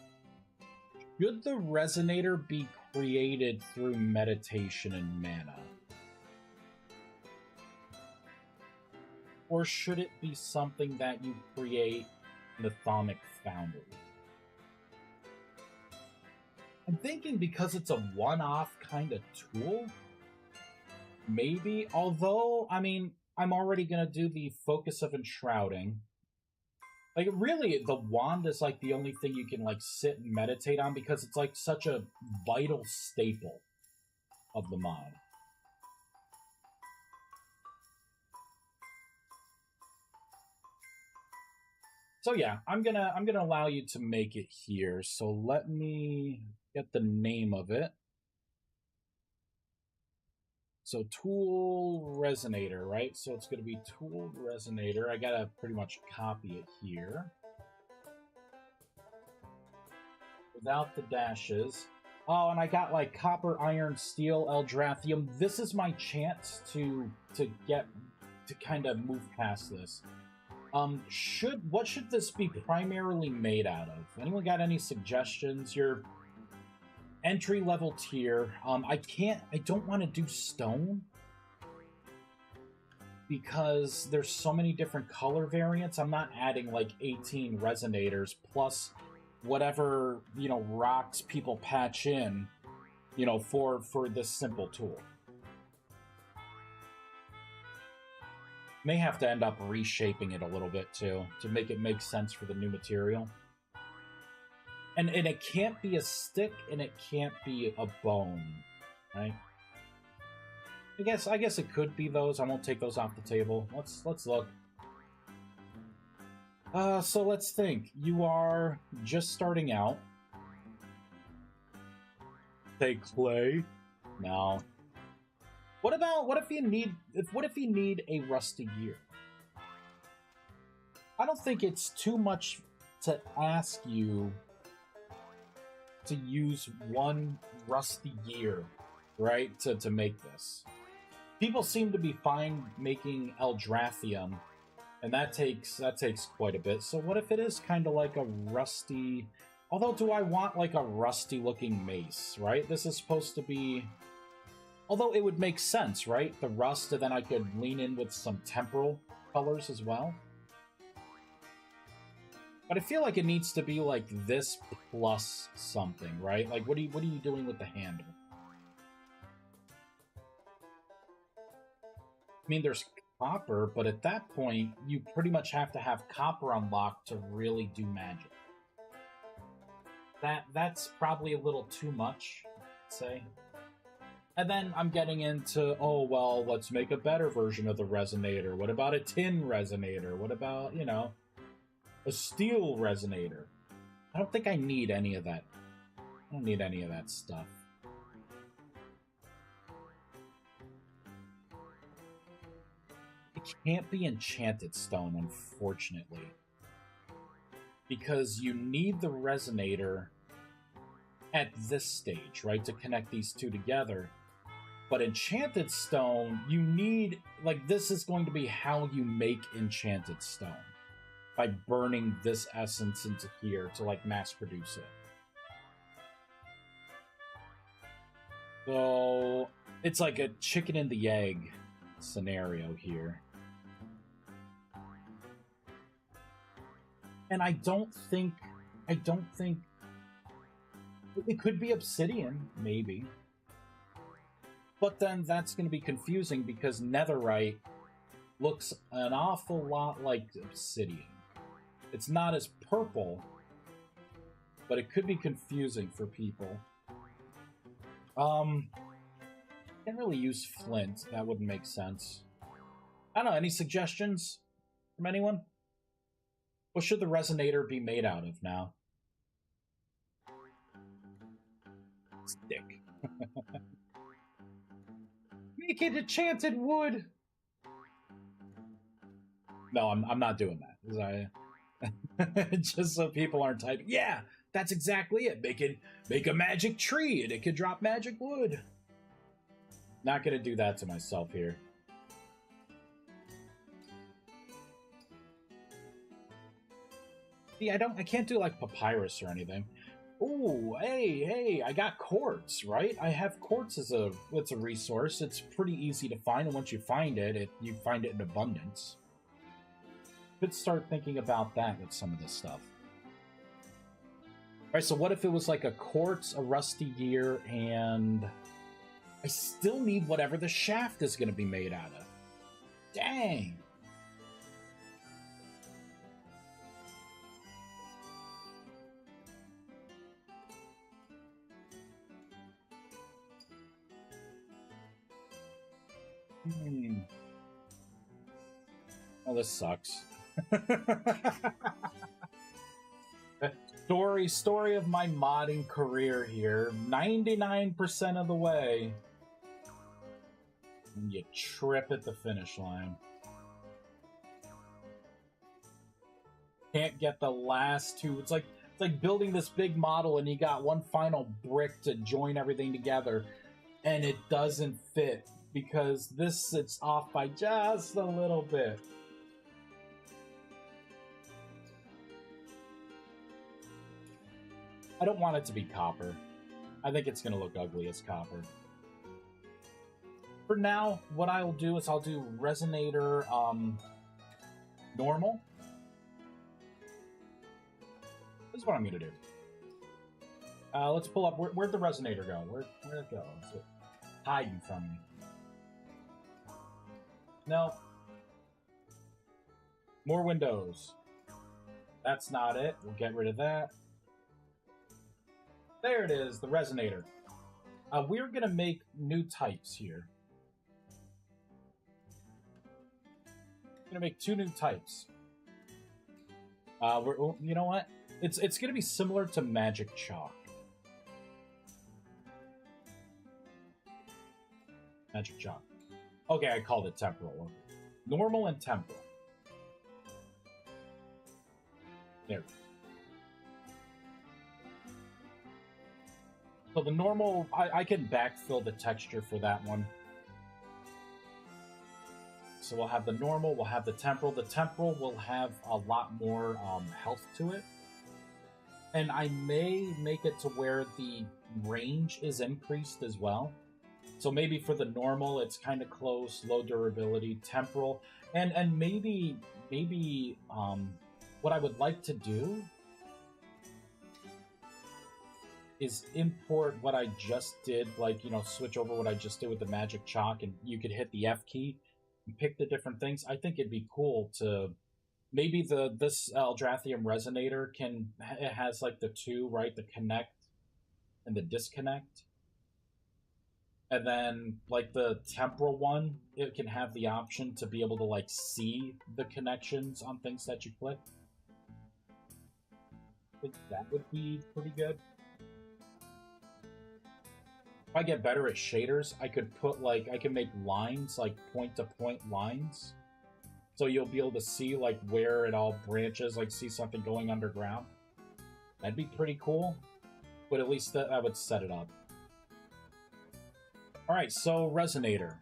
should the resonator be created through meditation and mana? Or should it be something that you create in the thaumic foundry? I'm thinking because it's a one-off kind of tool, maybe. Although, I mean, I'm already going to do the focus of enshrouding. Like, really, the wand is, like, the only thing you can, like, sit and meditate on because it's, like, such a vital staple of the mod. So, yeah, I'm gonna allow you to make it here. So let me get the name of it. So tool resonator, right? So it's going to be tool resonator. I got to pretty much copy it here. Without the dashes. Oh, and I got like copper, iron, steel, Eldrathium. This is my chance to kind of move past this. What should this be primarily made out of? Anyone got any suggestions? Your entry-level tier. I don't want to do stone because there's so many different color variants. I'm not adding like 18 resonators plus whatever, you know, rocks people patch in, you know, for this simple tool. May have to end up reshaping it a little bit too to make it make sense for the new material. And it can't be a stick, and it can't be a bone, right? I guess it could be those. I won't take those off the table. Let's look. So let's think. You are just starting out. Say clay. No. What if you need a rusty gear? I don't think it's too much to ask you to use one rusty gear, right, to make this. People seem to be fine making Eldrathium, and that takes quite a bit. So what if it is kind of like a rusty... Although, do I want like a rusty-looking mace, right? This is supposed to be... Although it would make sense, right? The rust, and then I could lean in with some temporal colors as well. But I feel like it needs to be like this plus something, right? Like, what are you doing with the handle? I mean, there's copper, but at that point, you pretty much have to have copper unlocked to really do magic. That's probably a little too much, I'd say. And then I'm getting into, oh, well, let's make a better version of the resonator. What about a tin resonator? What about, you know, a steel resonator? I don't think I need any of that. I don't need any of that stuff. It can't be enchanted stone, unfortunately. Because you need the resonator at this stage, right, to connect these two together. But enchanted stone, you need, like, this is going to be how you make enchanted stone. By burning this essence into here to, like, mass produce it. So, it's like a chicken and the egg scenario here. And I don't think it could be obsidian, maybe. But then that's going to be confusing because netherite looks an awful lot like obsidian. It's not as purple, but it could be confusing for people. Can't really use flint. That wouldn't make sense. I don't know. Any suggestions from anyone? What should the resonator be made out of now? Stick. Make it enchanted wood. No, I'm not doing that. Just so people aren't typing. Yeah, that's exactly it. Make a magic tree and it could drop magic wood. Not gonna do that to myself here. See, I can't do like papyrus or anything. Ooh, hey, I got quartz, right? I have quartz it's a resource. It's pretty easy to find, and once you find it, you find it in abundance. Could start thinking about that with some of this stuff. Alright, so what if it was like a quartz, a rusty gear, and I still need whatever the shaft is going to be made out of. Dang! Oh, this sucks. Story of my modding career here. 99% of the way. And you trip at the finish line. Can't get the last two. It's like building this big model and you got one final brick to join everything together. And it doesn't fit. Because this sits off by just a little bit. I don't want it to be copper. I think it's going to look ugly as copper. For now, what I'll do is I'll do resonator normal. This is what I'm going to do. Let's pull up. Where'd the resonator go? Where'd it go? Is it hiding from me? No. More windows. That's not it. We'll get rid of that. There it is, the resonator. We're going to make new types here. We're going to make 2 new types. You know what? It's going to be similar to magic chalk. Magic chalk. Okay, I called it temporal. Normal and temporal. There. So the normal, I can backfill the texture for that one. So we'll have the normal, we'll have the temporal. The temporal will have a lot more health to it. And I may make it to where the range is increased as well. So maybe for the normal, it's kind of close, low durability, temporal. And maybe what I would like to do is import what I just did, like, you know, switch over what I just did with the magic chalk, and you could hit the F key and pick the different things. I think it'd be cool to maybe this Eldrathrium resonator it has like the two, right, the connect and the disconnect, and then like the temporal one, it can have the option to be able to like see the connections on things that you click. I think that would be pretty good. If I get better at shaders, I could put like, I can make lines, like point-to-point lines. So you'll be able to see like where it all branches, like see something going underground. That'd be pretty cool. But at least that would set it up. Alright, so Resonator.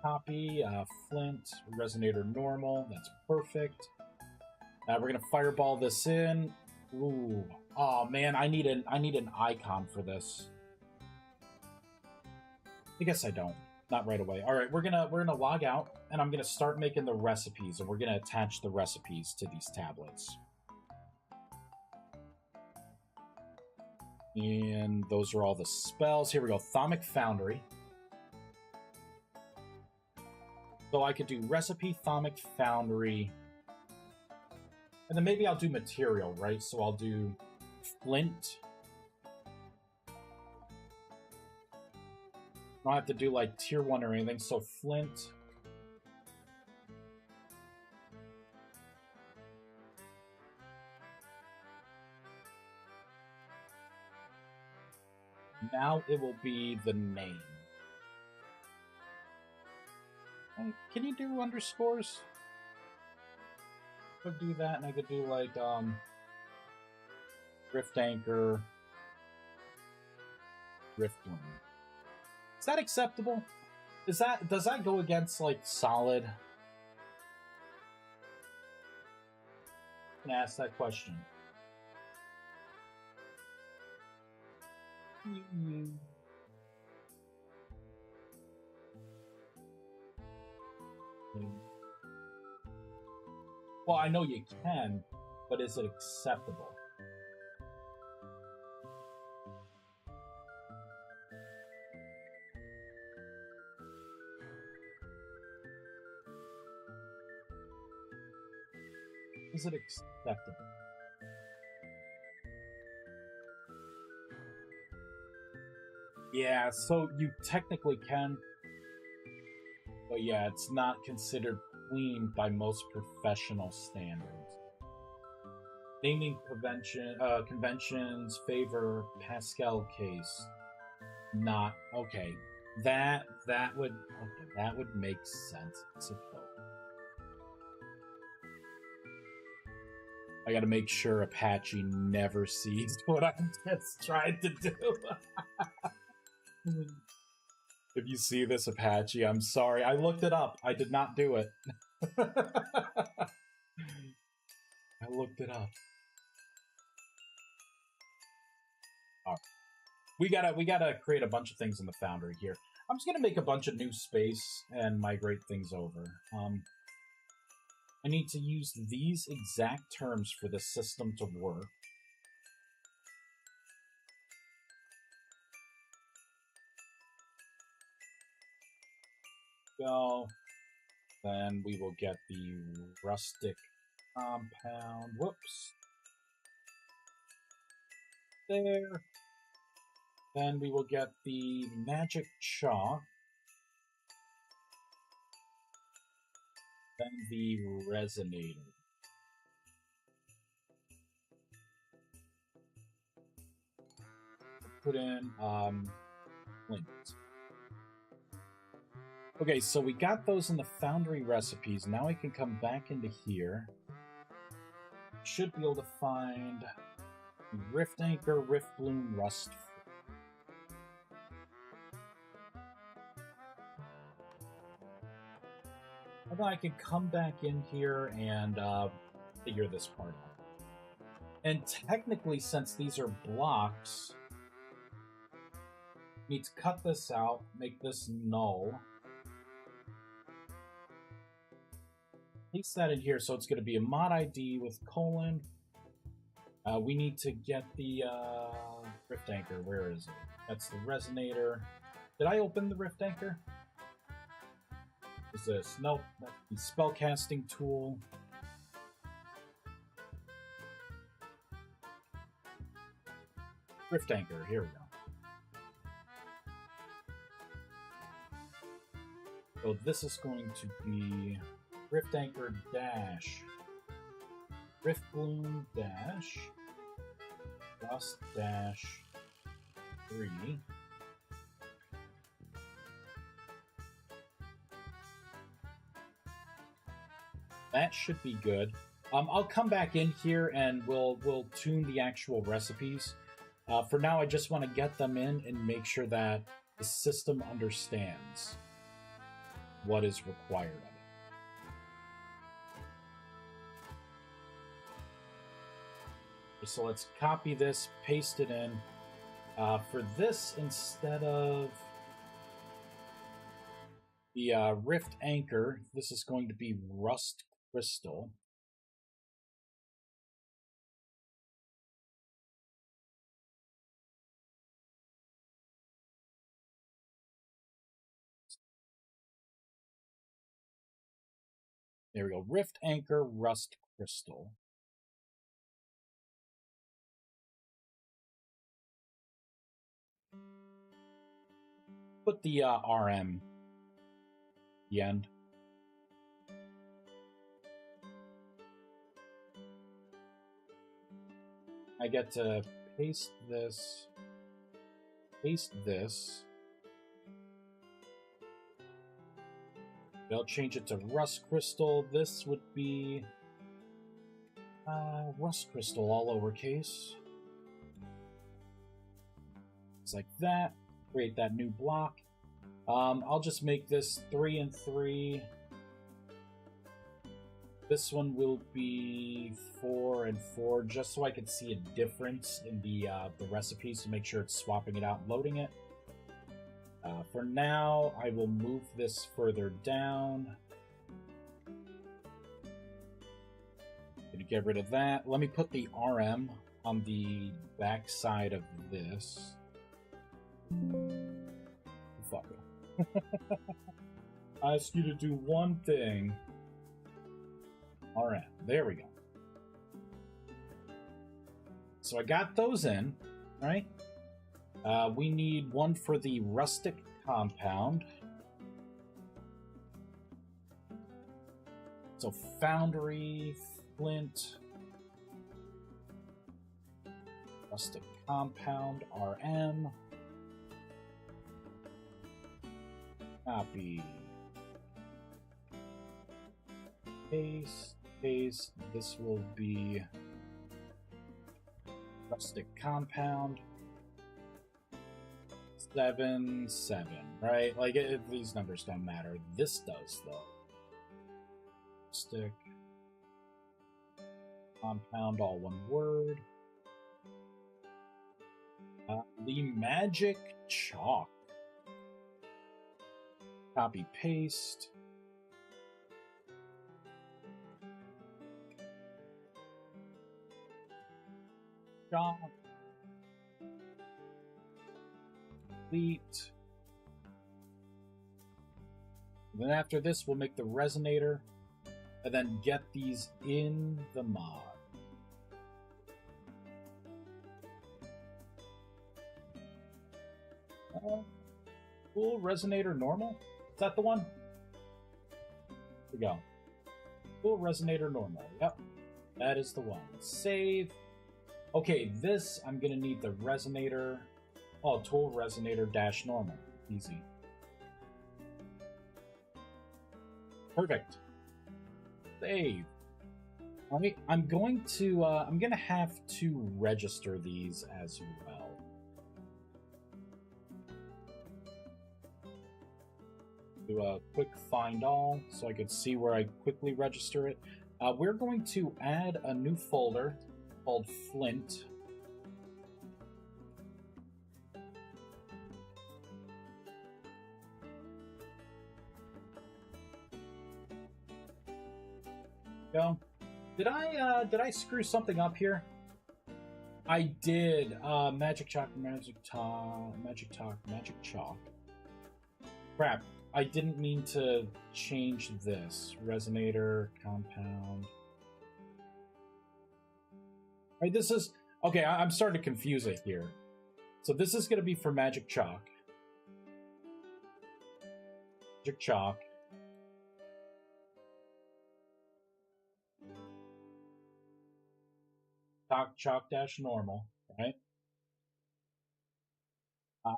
Copy, Flint, Resonator normal, that's perfect. We're gonna fireball this in. Ooh. Oh man, I need an icon for this. I guess I don't. Not right away. All right, we're gonna log out, and I'm gonna start making the recipes, and we're gonna attach the recipes to these tablets. And those are all the spells. Here we go. Thaumic Foundry. So I could do recipe, Thaumic Foundry, and then maybe I'll do material, right? So I'll do flint. I don't have to do like tier 1 or anything, so flint. Now it will be the name. Can you do underscores? I could do that, and I could do like Rift Anchor, Rift Bloom. Is that acceptable? Does that go against like solid? I'm gonna ask that question. Well, I know you can, but is it acceptable? Is it acceptable? Yeah, so you technically can, but yeah, it's not considered clean by most professional standards. Naming conventions favor Pascal case. Not okay. That would make sense. I gotta make sure Apache never sees what I'm just trying to do. If you see this, Apache, I'm sorry. I looked it up. I did not do it. I looked it up. All right. We gotta create a bunch of things in the Foundry here. I'm just gonna make a bunch of new space and migrate things over. I need to use these exact terms for the system to work. Go. Then we will get the rustic compound. Whoops. There. Then we will get the magic chalk. Then the resonator. Put in flint. Okay, so we got those in the Foundry recipes. Now I can come back into here. Should be able to find Rift Anchor, Rift Bloom, Rust. And then I can come back in here and figure this part out. And technically, since these are blocks, I need to cut this out, make this null. Paste that in here, so it's going to be a mod ID with colon. We need to get the Rift Anchor. Where is it? That's the resonator. Did I open the Rift Anchor? use this. Nope, that's the spellcasting tool. Rift Anchor, here we go. So this is going to be Rift Anchor dash Rift Bloom dash Rust dash 3. That should be good. I'll come back in here and we'll tune the actual recipes. For now, I just want to get them in and make sure that the system understands what is required of it. So let's copy this, paste it in. For this, instead of the Rift Anchor, this is going to be Rust Crystal. There we go. Rift Anchor, Rust Crystal. Put the RM at the end. I get to paste this. I'll change it to Rust Crystal. This would be Rust Crystal, all lowercase. It's like that. Create that new block. I'll just make this 3 and 3. This one will be 4 and 4, just so I can see a difference in the recipes to make sure it's swapping it out and loading it. For now, I will move this further down. Gonna get rid of that. Let me put the RM on the back side of this. Fuck it. I ask you to do one thing. RM. There we go. So I got those in, right? We need one for the rustic compound. So foundry, flint, rustic compound, RM. Copy. Paste. This will be rustic compound. 7, 7, right? Like, these numbers don't matter. This does, though. Stick. Compound, all one word. The magic chalk. Copy, paste. Chalk. Complete. And then after this, we'll make the resonator, and then get these in the mod. Cool, resonator normal? Is that the one? Here we go. Cool, resonator normal. Yep, that is the one. Save. Okay, this, I'm gonna need the resonator. Oh, tool resonator dash normal. Easy. Perfect. Save. Alright, I'm gonna have to register these as well. Do a quick find all so I could see where I quickly register it. We're going to add a new folder called Flint. Go. Did I screw something up here? I did. Magic chalk, magic chalk. Crap. I didn't mean to change this. Resonator, compound. Right, this is... Okay, I'm starting to confuse it here. So this is going to be for Magic Chalk. Magic Chalk. Chalk dash normal, right?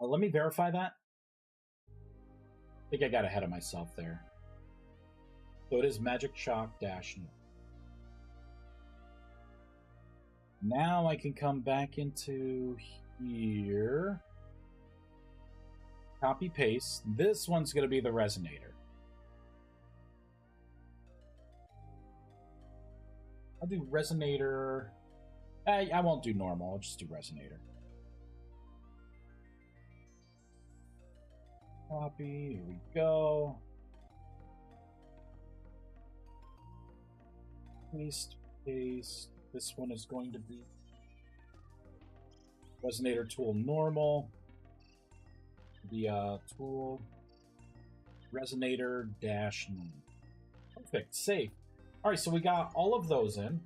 Let me verify that. I think I got ahead of myself there. So it is Magic Chalk dash normal. Now I can come back into here. Copy paste. This one's going to be the resonator. I'll do resonator. I won't do normal. I'll just do resonator. Copy. Here we go. Paste. Paste. This one is going to be resonator tool normal. The tool resonator dash normal. Perfect. Save. All right, so we got all of those in.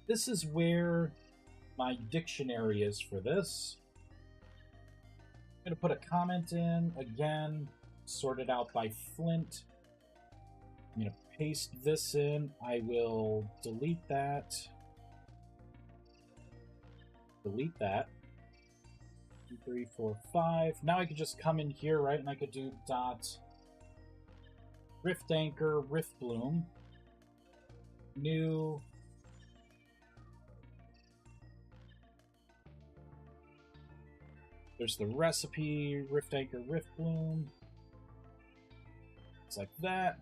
This is where my dictionary is for this. I'm going to put a comment in, again, sort it out by Flint. I'm going to paste this in. I will delete that. Delete that. 2, 3, 4, 5. Now I could just come in here, right, and I could do dot rift anchor, rift bloom, new. There's the recipe, rift anchor, rift bloom. It's like that.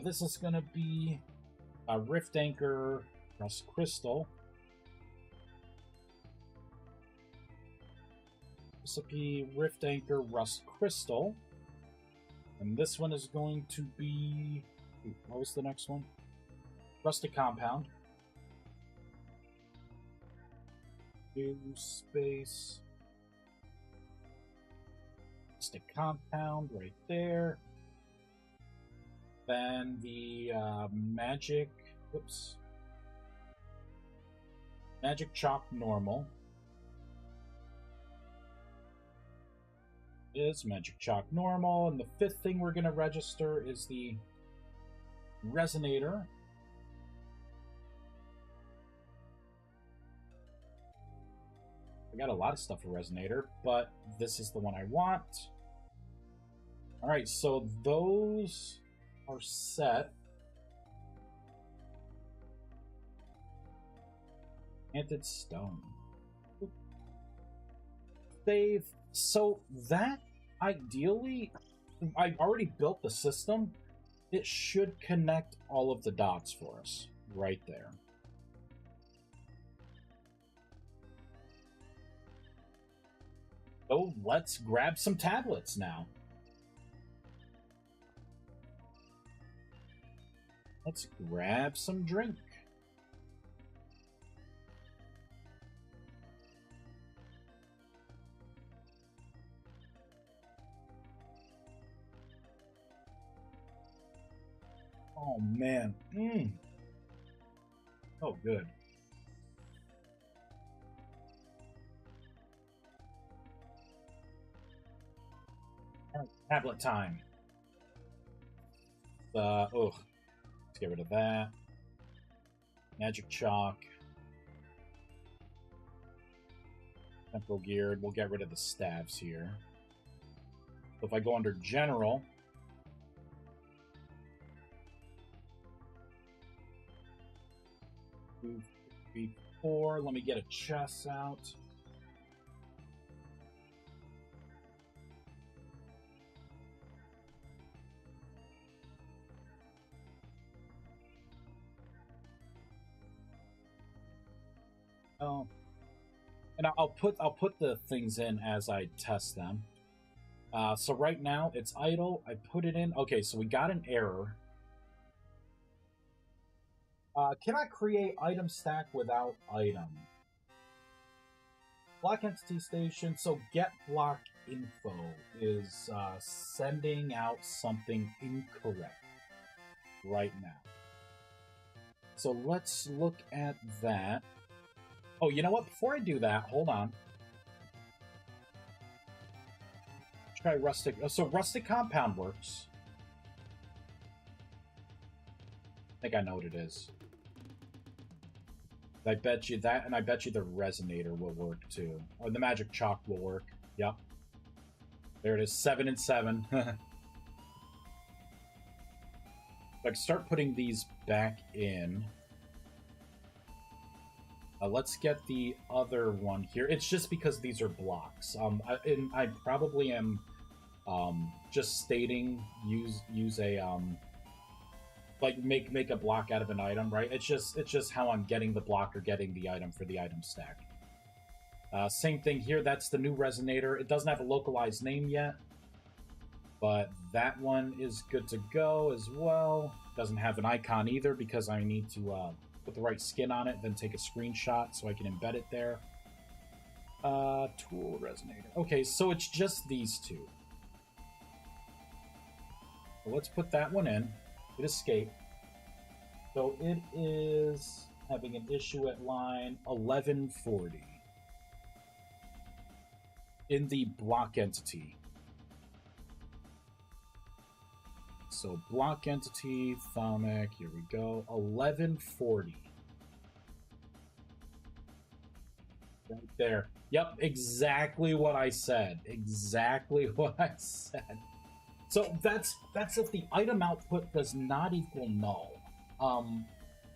This is going to be a rift anchor rust crystal. Recipe, rift anchor, rust crystal. And this one is going to be... What was the next one? Rustic compound. New space. Rustic compound right there. Then the magic... Whoops. Magic chalk normal. Is magic chalk normal, and the fifth thing we're going to register is the resonator. I got a lot of stuff for resonator, but this is the one I want. All right, so those are set. Enchanted stone. Save. So that, ideally, I already built the system. It should connect all of the dots for us right there. So let's grab some tablets now. Let's grab some drink. Oh man, oh good. All right, tablet time. Let's get rid of that. Magic chalk. Temporal geared. We'll get rid of the staves here. So if I go under general. 2, 3, 4. Let me get a chess out. Oh, and I'll put the things in as I test them. So right now it's idle. I put it in. Okay, so we got an error. Can I create item stack without item? Block entity station. So get block info is sending out something incorrect right now. So let's look at that. Oh, you know what? Before I do that, hold on. Try rustic. So rustic compound works. I think I know what it is. I bet you that, and I bet you the resonator will work too. Or the magic chalk will work. Yep. There it is, 7 and 7. Like, start putting these back in. Let's get the other one here. It's just because these are blocks. I probably am just stating use a like make a block out of an item, right? It's just how I'm getting the block or getting the item for the item stack. Same thing here. That's the new resonator. It doesn't have a localized name yet, but that one is good to go as well. Doesn't have an icon either because I need to put the right skin on it, then take a screenshot so I can embed it there. Tool resonator. Okay, so it's just these two. So let's put that one in. It escaped. So it is having an issue at line 1140 in the block entity. So block entity, thaumic, here we go, 1140. Right there. Yep, exactly what I said. Exactly what I said. So that's if the item output does not equal null.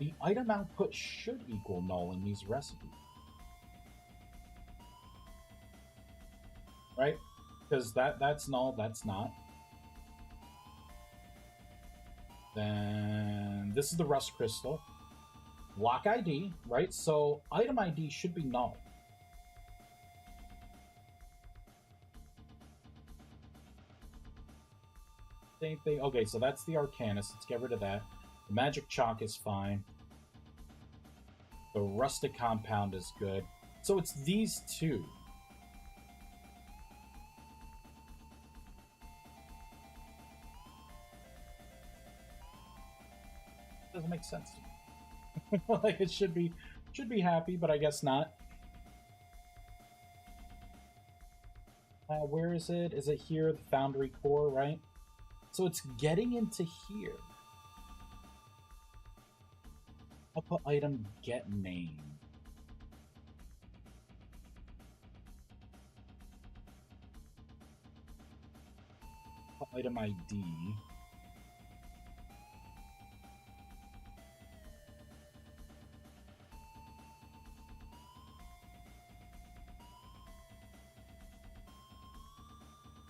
The item output should equal null in these recipes. Right? Because that's null, that's not. Then this is the rust crystal. Block ID, right? So item ID should be null. Same thing. Okay, so that's the Arcanus. Let's get rid of that. The magic chalk is fine. The rustic compound is good. So it's these two. Doesn't make sense to me. Like it should be happy, but I guess not. Where is it? Is it here? The foundry core, right? So it's getting into here. Output item get name. Output item ID.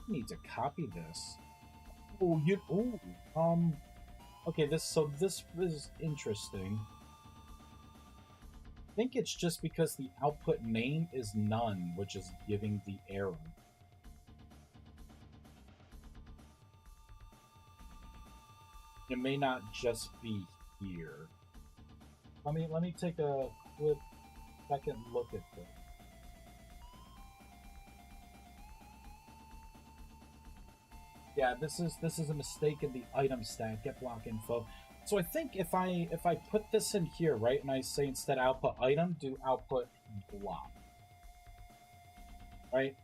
I need to copy this. Oh, okay, this is interesting. I think it's just because the output name is none, which is giving the error. It may not just be here. Let me take a quick second look at this. Yeah, this is a mistake in the item stack. Get block info. So I think if I put this in here, right, and I say instead output item, do output block, right?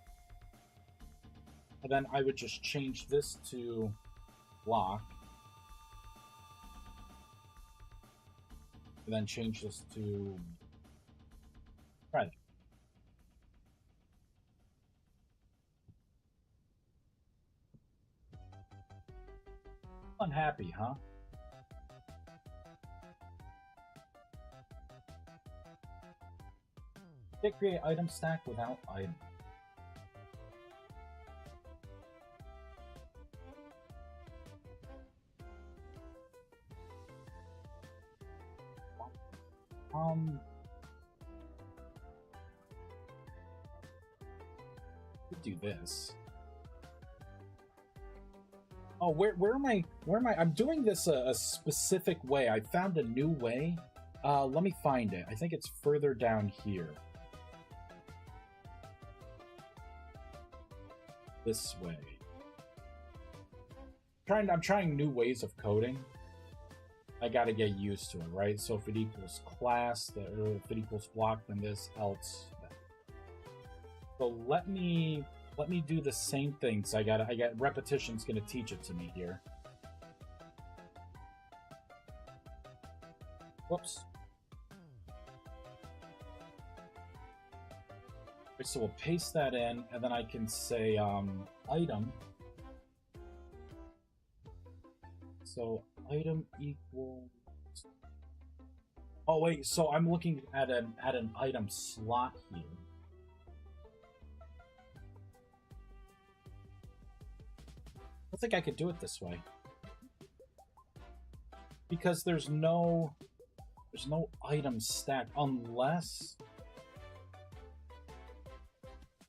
And then I would just change this to block, and then change this to right. Unhappy, huh? Did create item stack without item. Do this. Oh, where am I? I'm doing this a specific way. I found a new way. Let me find it. I think it's further down here. this way. I'm trying new ways of coding. I gotta get used to it, right? So if it equals class, or if it equals block, then this, else that. So let me do the same thing. So I got repetition's gonna teach it to me here. Whoops. Okay, so we'll paste that in, and then I can say item. So item equals. Oh wait, so I'm looking at an item slot here. I think I could do it this way because there's no item stack unless.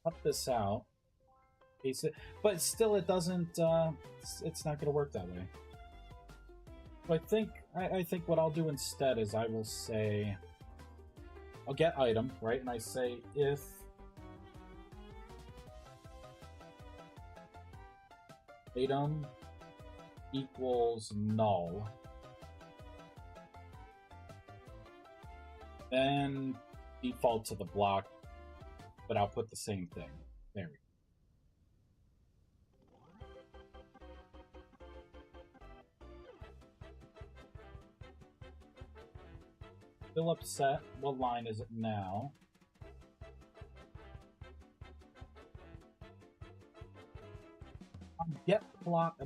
Cut this out, paste it, but still it doesn't. It's not going to work that way. So I think what I'll do instead is I will say I'll get item, right, and I say if item equals null, then default to the block, but I'll put the same thing. There we go. Still upset. What line is it now? Get block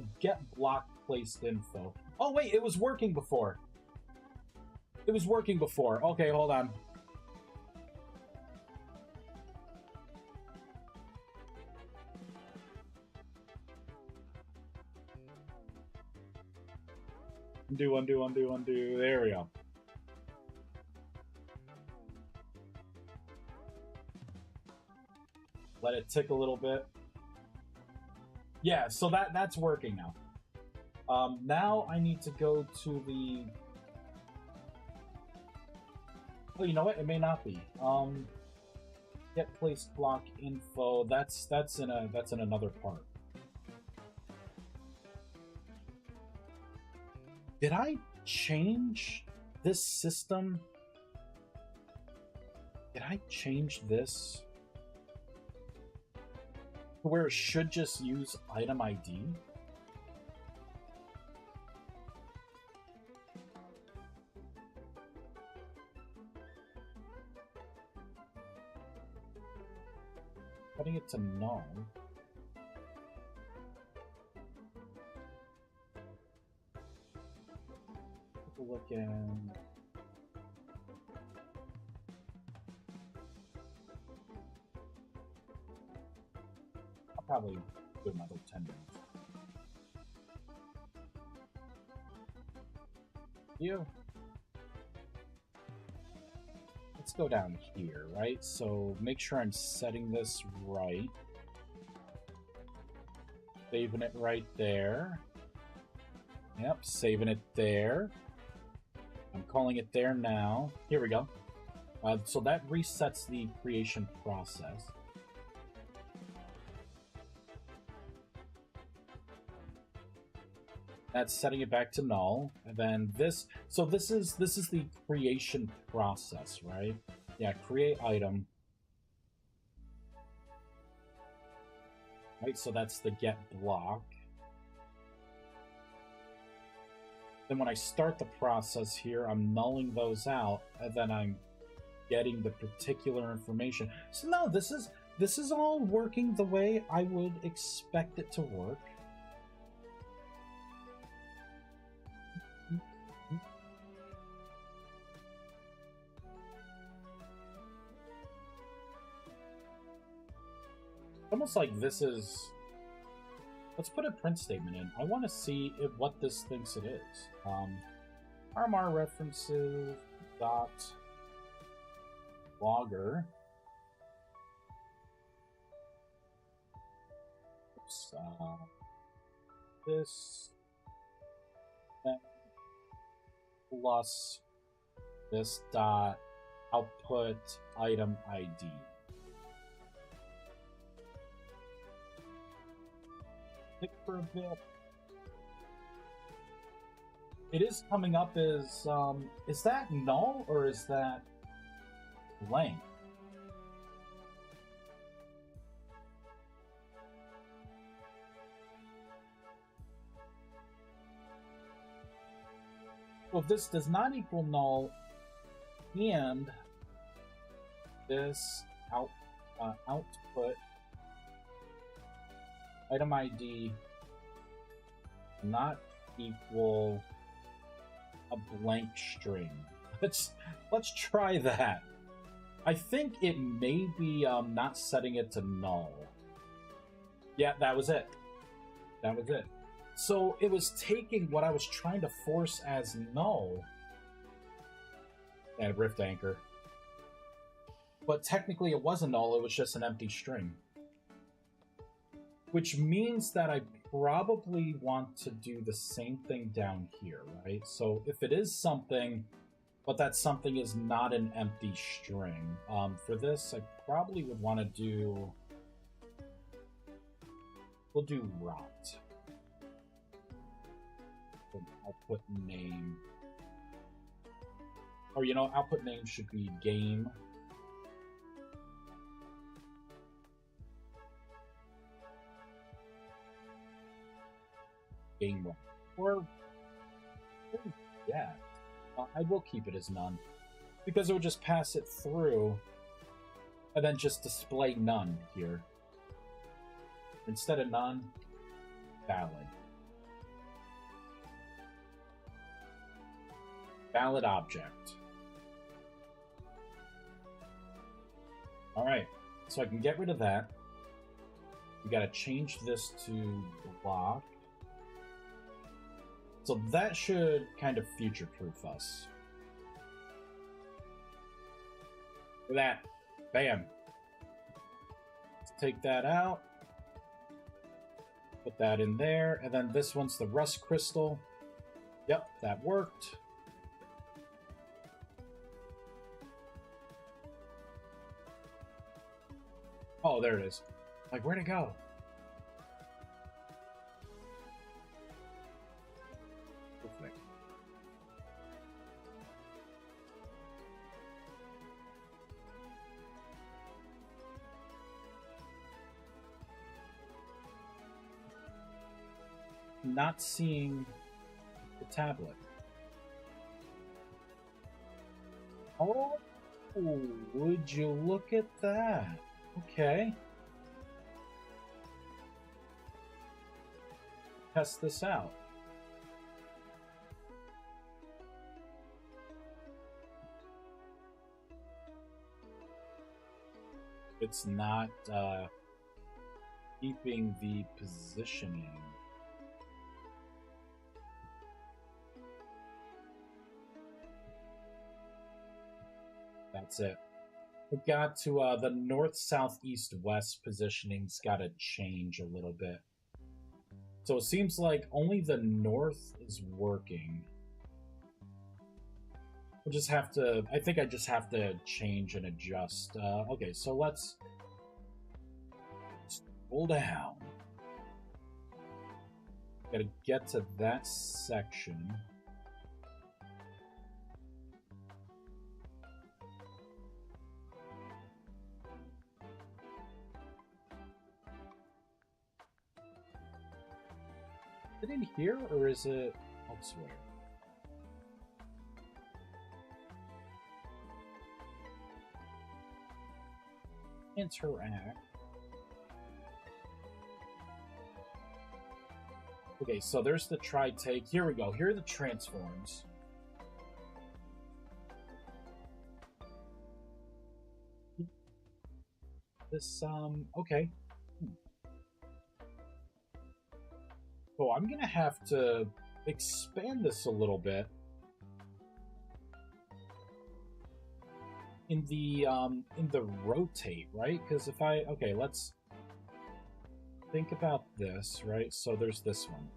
placed info. Oh wait, it was working before. It was working before. Okay, hold on. Undo. There we go. Let it tick a little bit. Yeah, so that's working now. Now I need to go to the. Oh, you know what? It may not be. Get placed block info. That's in another part. Did I change this system? Did I change this to where it should just use item ID? Putting it to null. Take a look in. I'll probably do another 10 minutes. Let's go down here, right? So make sure I'm setting this right. Saving it right there. Yep, saving it there. I'm calling it there now. Here we go. So that resets the creation process. That's setting it back to null, and then this. So this is the creation process, right? Yeah, create item. Right, so that's the get block. Then when I start the process here, I'm nulling those out, and then I'm getting the particular information. So no, this is all working the way I would expect it to work. Almost like this is. Let's put a print statement in. I want to see what this thinks it is. RMR references dot logger. Oops, this plus this dot output item ID. stick for a bit. It is coming up as, is that null or is that blank? Well, if this does not equal null, and this output item ID not equal a blank string. Let's try that. I think it may be not setting it to null. Yeah, that was it. That was it. So it was taking what I was trying to force as null and Rift Anchor. But technically it wasn't null, it was just an empty string. Which means that I probably want to do the same thing down here, right? So if it is something, but that something is not an empty string, for this I probably would want to do... We'll do rot. Output name. Or, you know, output name should be game. Game one. Or, yeah. I will keep it as none. Because it would just pass it through and then just display none here. Instead of none, valid. Valid object. Alright, so I can get rid of that. We gotta change this to block. So that should kind of future-proof us. Look at that. Bam. Let's take that out. Put that in there. And then this one's the rust crystal. Yep, that worked. Oh, there it is. Like, where'd it go? Perfect. Not seeing the tablet. Oh, would you look at that? Okay. Test this out. It's not keeping the positioning. That's it. We got to the north, south, east, west positioning's got to change a little bit. So it seems like only the north is working. We'll just have to... I think I just have to change and adjust. Okay, so let's scroll down. Gotta get to that section. Is it in here, or is it elsewhere? Interact. Okay, so there's the try-take. Here we go. Here are the transforms. This, okay. Oh, I'm gonna have to expand this a little bit. In the rotate, right? Because if I... Okay, let's think about this, right? So there's this one.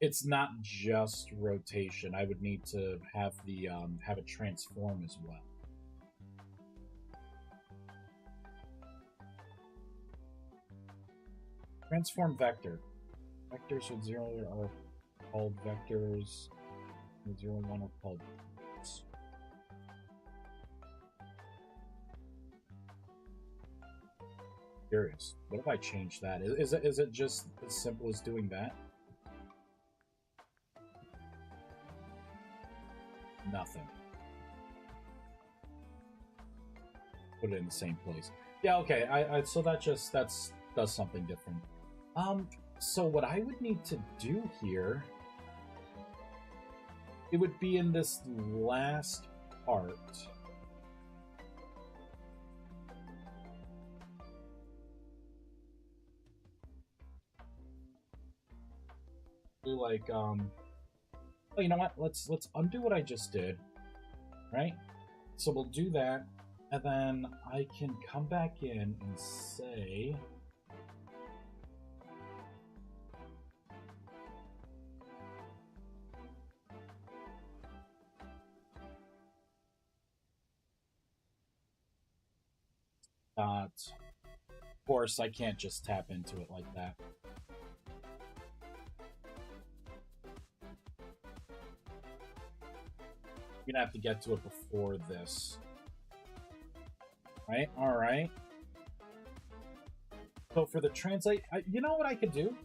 It's not just rotation. I would need to have the have it transform as well. Transform vector. Vectors with 0 are called vectors. With 0 and 1 are called vectors. Curious. What if I change that? Is it just as simple as doing that? Nothing. Put it in the same place. Yeah, okay. So that does something different. So what I would need to do here, it would be in this last part. Do like oh, you know what? Let's undo what I just did. Right? So we'll do that, and then I can come back in and say of course, I can't just tap into it like that. You're gonna have to get to it before this. Right? Alright. So for the translate, you know what I could do?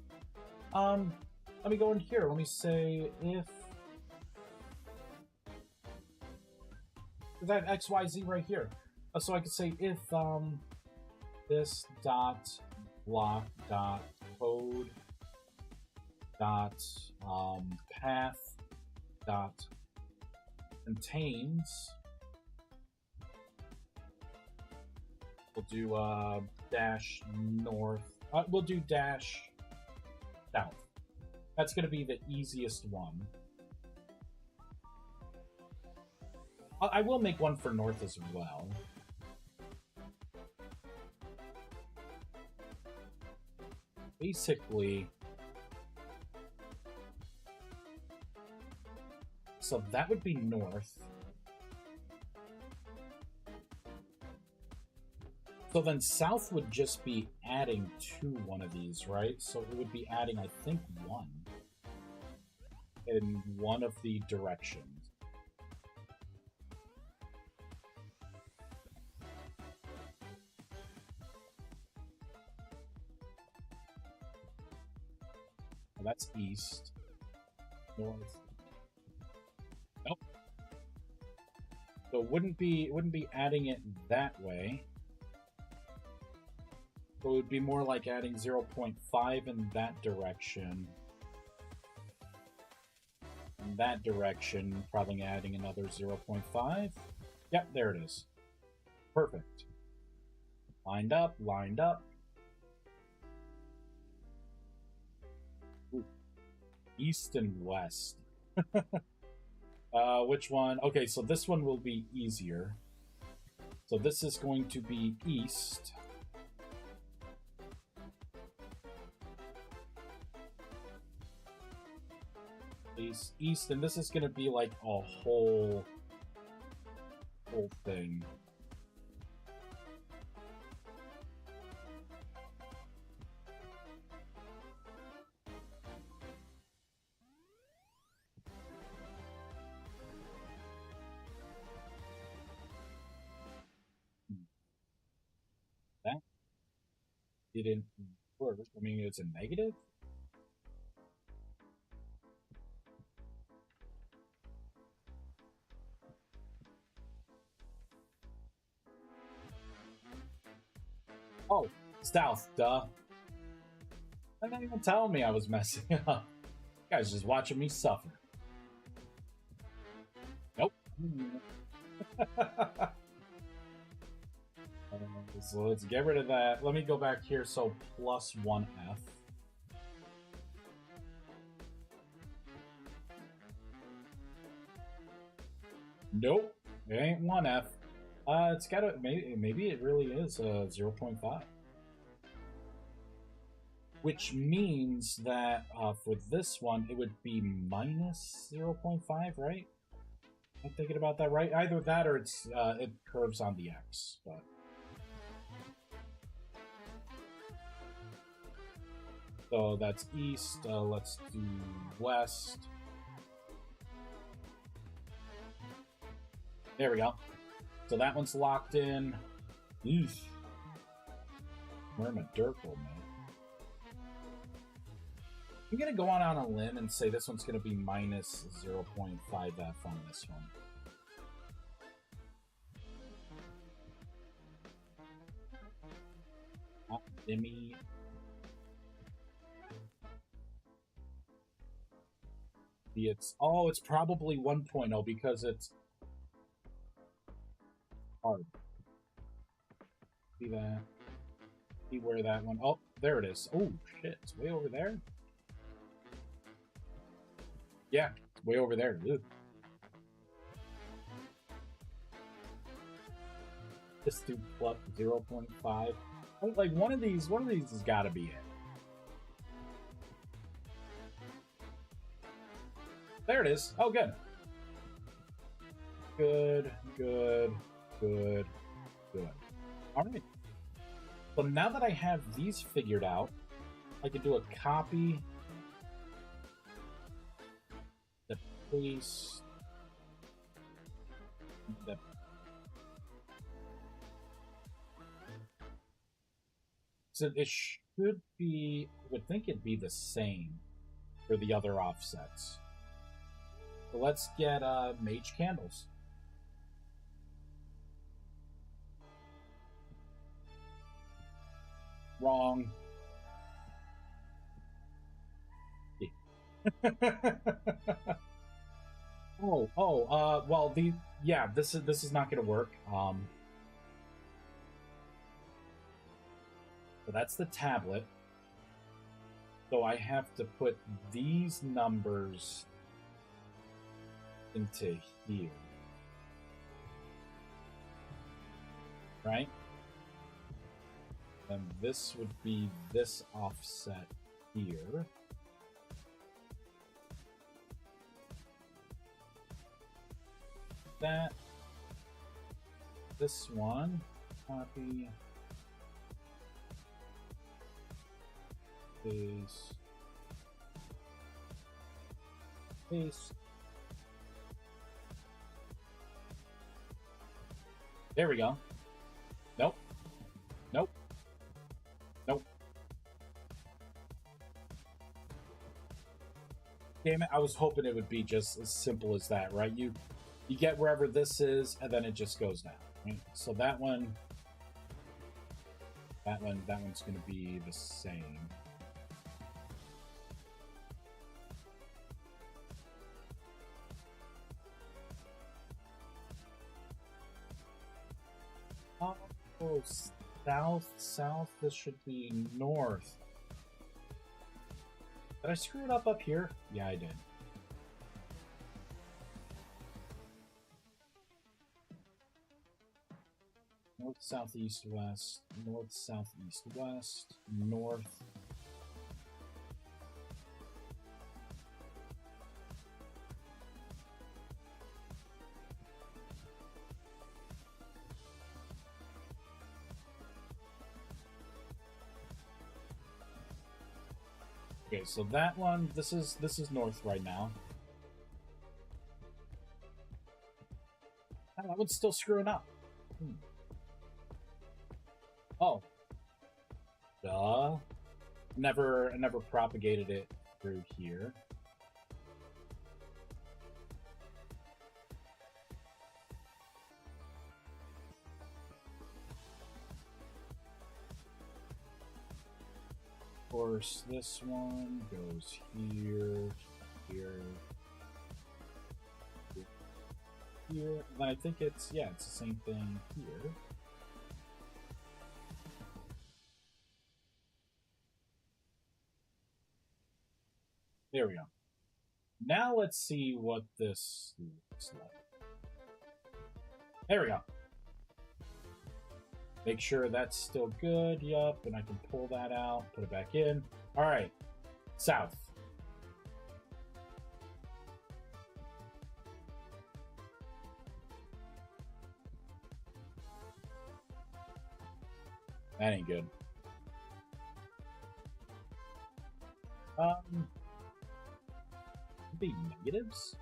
Let me go in here. Let me say if... because I have X, Y, Z right here. So I could say if this dot block dot code dot path dot contains, we'll do dash north, we'll do dash south. That's going to be the easiest one. I will make one for north as well. Basically, so that would be north. So then south would just be adding to one of these, right? So it would be adding, I think, one in one of the directions. That's east. North. Nope. So it wouldn't be adding it that way. So it would be more like adding 0.5 in that direction. In that direction, probably adding another 0.5. Yep, there it is. Perfect. Lined up, lined up. East and west. Which one? Okay, so this one will be easier. So this is going to be east. East, and this is going to be like a whole thing. That didn't work. I mean, it's a negative. Oh, south, duh. They're not even telling me I was messing up. You guys just watching me suffer. Nope. So let's get rid of that. Let me go back here. So plus 1F. Nope. It ain't 1F. It's got a maybe it really is 0.5, which means that for this one it would be minus 0.5, right? I'm thinking about that right. Either that or it's it curves on the X. But So that's east. Let's do west. There we go. So that one's locked in. Eesh. We're in a Durkle, man. I'm going to go on a limb and say this one's going to be minus 0.5F on this one. Dimmy. It's probably 1.0 because it's hard. See that? See where that one... Oh, there it is. Oh, shit. It's way over there? Yeah, it's way over there. Ugh. Just do plus 0.5. Like, one of these has got to be it. There it is. Oh, good. Good, good, good, good. All right. So now that I have these figured out, I can do a copy, the paste, the... So it should be, I would think it'd be the same for the other offsets. So let's get mage candles. Wrong. Well, yeah, this is not gonna work. So that's the tablet. So I have to put these numbers into here. Right? And this would be this offset here. That. This one. Copy. Paste. Paste. There we go. Nope. Nope. Nope. Damn it, I was hoping it would be just as simple as that, right? You get wherever this is, and then it just goes down, right? So that one's going to be the same. Oh, south, this should be north. Did I screw it up here? Yeah, I did. North, south, east, west. North, south, east, west. North. Okay, so that one, this is north right now. Oh, that one's still screwing up. Oh. Duh. I never propagated it through here. Of course, this one goes here, here, here. Then I think it's the same thing here. There we go. Now let's see what this looks like. There we go. Make sure that's still good. Yup, and I can pull that out, put it back in. All right, south. That ain't good. Could be negatives?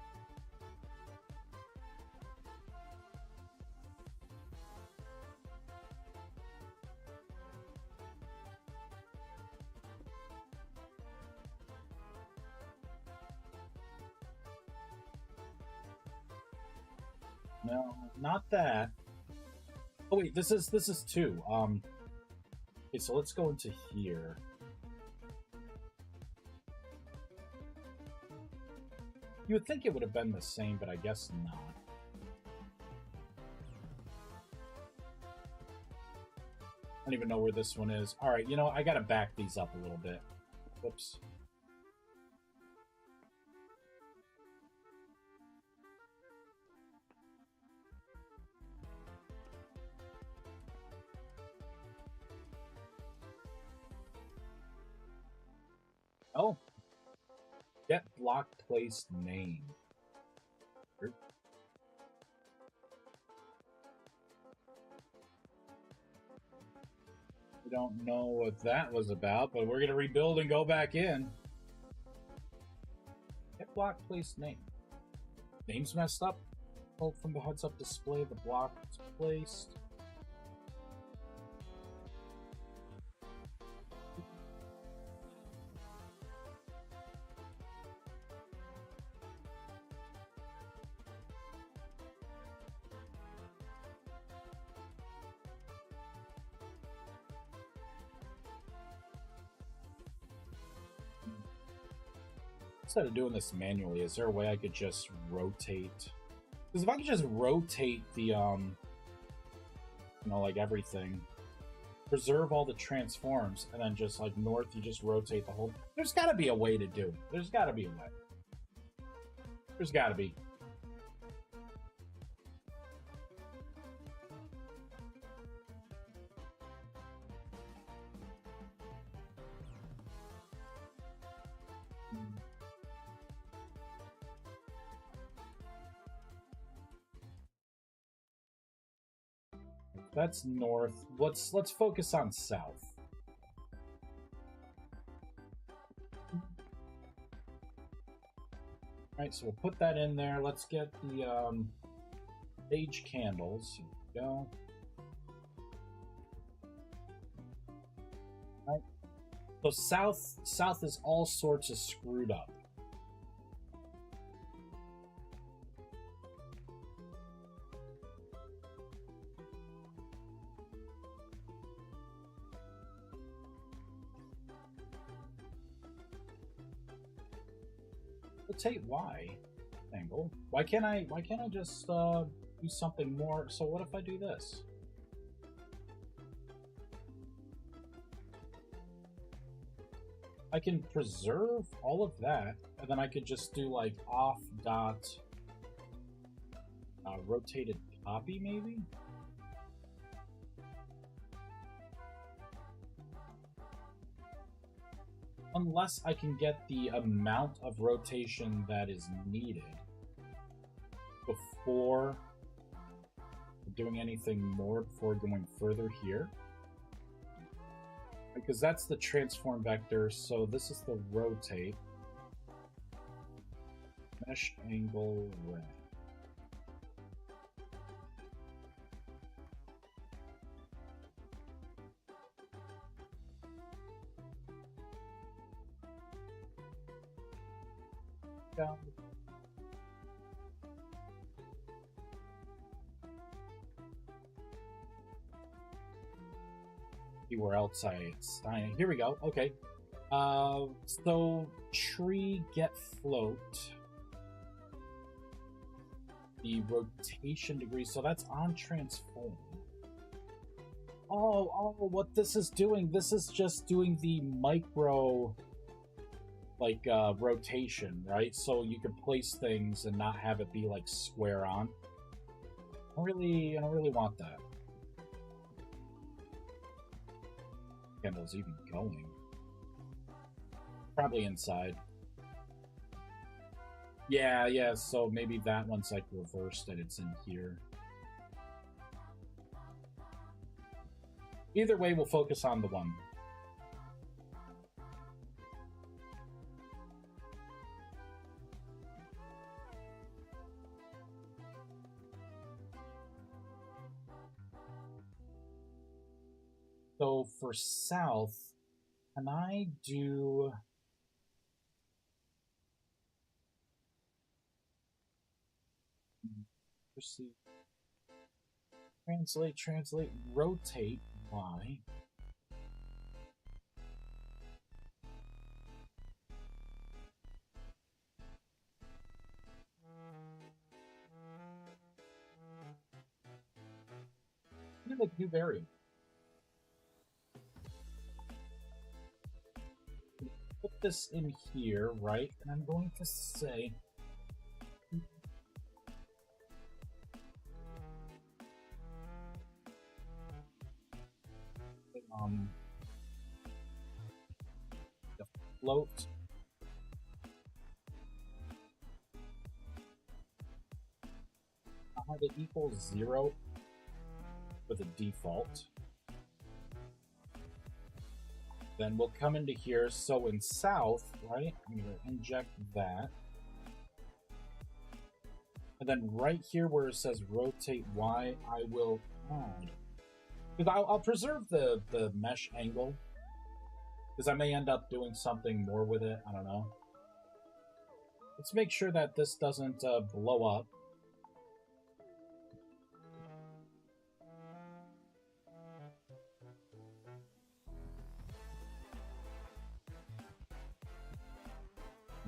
No, not that. Oh wait, this is 2. Okay, so let's go into here. You would think it would have been the same, but I guess not. I don't even know where this one is. All right, you know, I gotta back these up a little bit. Whoops. Oh. Get block place name. We don't know what that was about, but we're going to rebuild and go back in. Get block place name. Name's messed up. Pull from the heads up display, the block is placed. Instead of doing this manually, is there a way I could just rotate? Because if I could just rotate the, you know, like everything, preserve all the transforms, and then just like north, you just rotate the whole. There's got to be a way to do it. There's got to be a way. There's got to be. That's north. Let's focus on south. Alright, so we'll put that in there. Let's get the sage candles. Here we go. Alright. So south is all sorts of screwed up. Rotate Y angle. Why can't I just do something more? So what if I do this? I can preserve all of that, and then I could just do like off dot rotated copy maybe. Unless I can get the amount of rotation that is needed before doing anything more, before going further here. Because that's the transform vector, so this is the rotate. Mesh angle red. Down. See where else here we go. Okay. So tree get float. The rotation degree, so that's on transform. Oh, what this is doing, this is just doing the micro like rotation, right? So you can place things and not have it be like square on. I don't really want that. Candle's even going. Probably inside. Yeah, so maybe that one's like reversed and it's in here. Either way, we'll focus on the one. So for south, can I do... Proceed. Translate, rotate, Y. Look at the new variable. Put this in here, right? And I'm going to say the float I'll have it equal 0 for the default. Then we'll come into here. So in south, right, I'm going to inject that. And then right here where it says rotate Y, I will add. Because I'll preserve the mesh angle. Because I may end up doing something more with it. I don't know. Let's make sure that this doesn't blow up.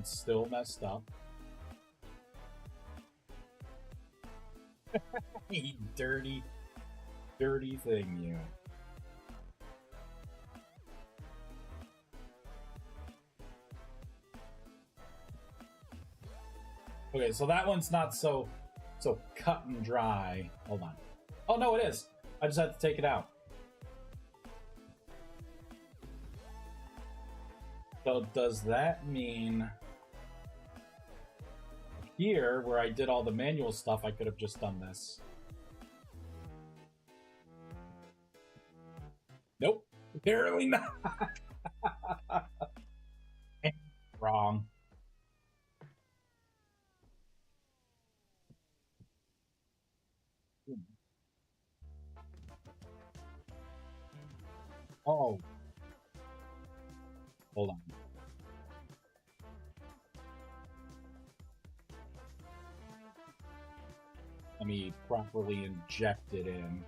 It's still messed up. You dirty, dirty thing, you. Okay, so that one's not so cut and dry. Hold on. Oh, no, it is. I just had to take it out. So does that mean here, where I did all the manual stuff, I could have just done this? Nope. Apparently not. Wrong. Oh. Hold on. Let me properly inject it in.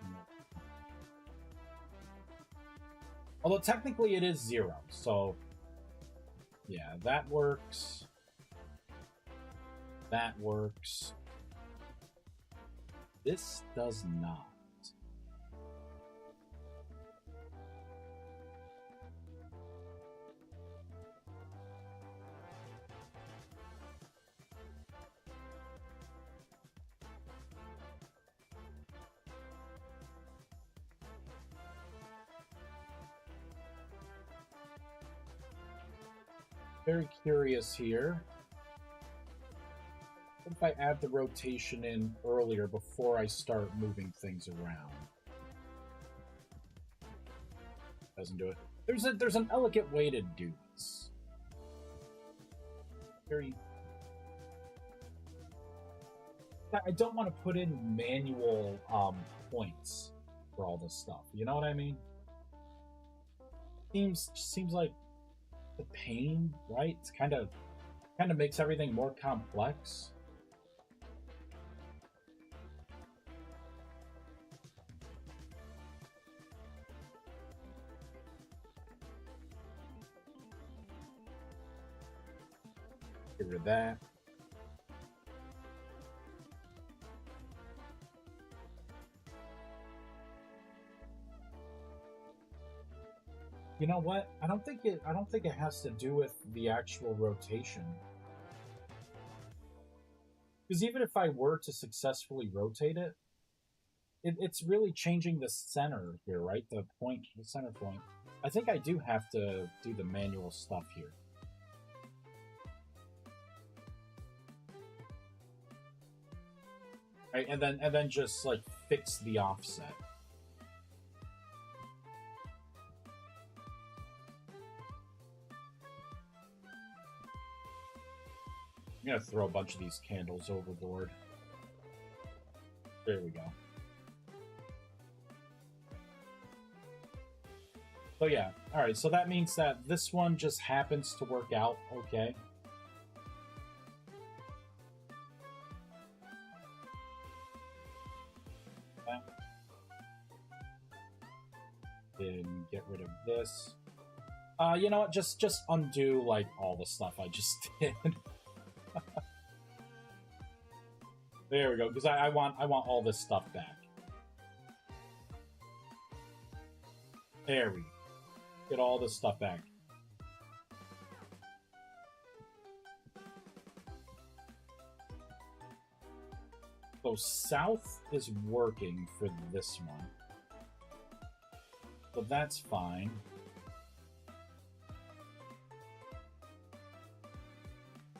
Although technically it is 0, so yeah, that works. That works. This does not. Very curious here. What if I add the rotation in earlier before I start moving things around? Doesn't do it. There's an elegant way to do this. I don't want to put in manual points for all this stuff. You know what I mean? Seems like the pain, right? It's kind of makes everything more complex. Get rid of that. You know what? I don't think it has to do with the actual rotation. Because even if I were to successfully rotate it, it's really changing the center here, right? The center point. I think I do have to do the manual stuff here. Right, and then just like fix the offset. I'm gonna throw a bunch of these candles overboard. There we go. So yeah, all right. So that means that this one just happens to work out okay. Then get rid of this. You know what? Just undo like all the stuff I just did. There we go. Because I want all this stuff back. There we go. Get all this stuff back. So south is working for this one. So that's fine.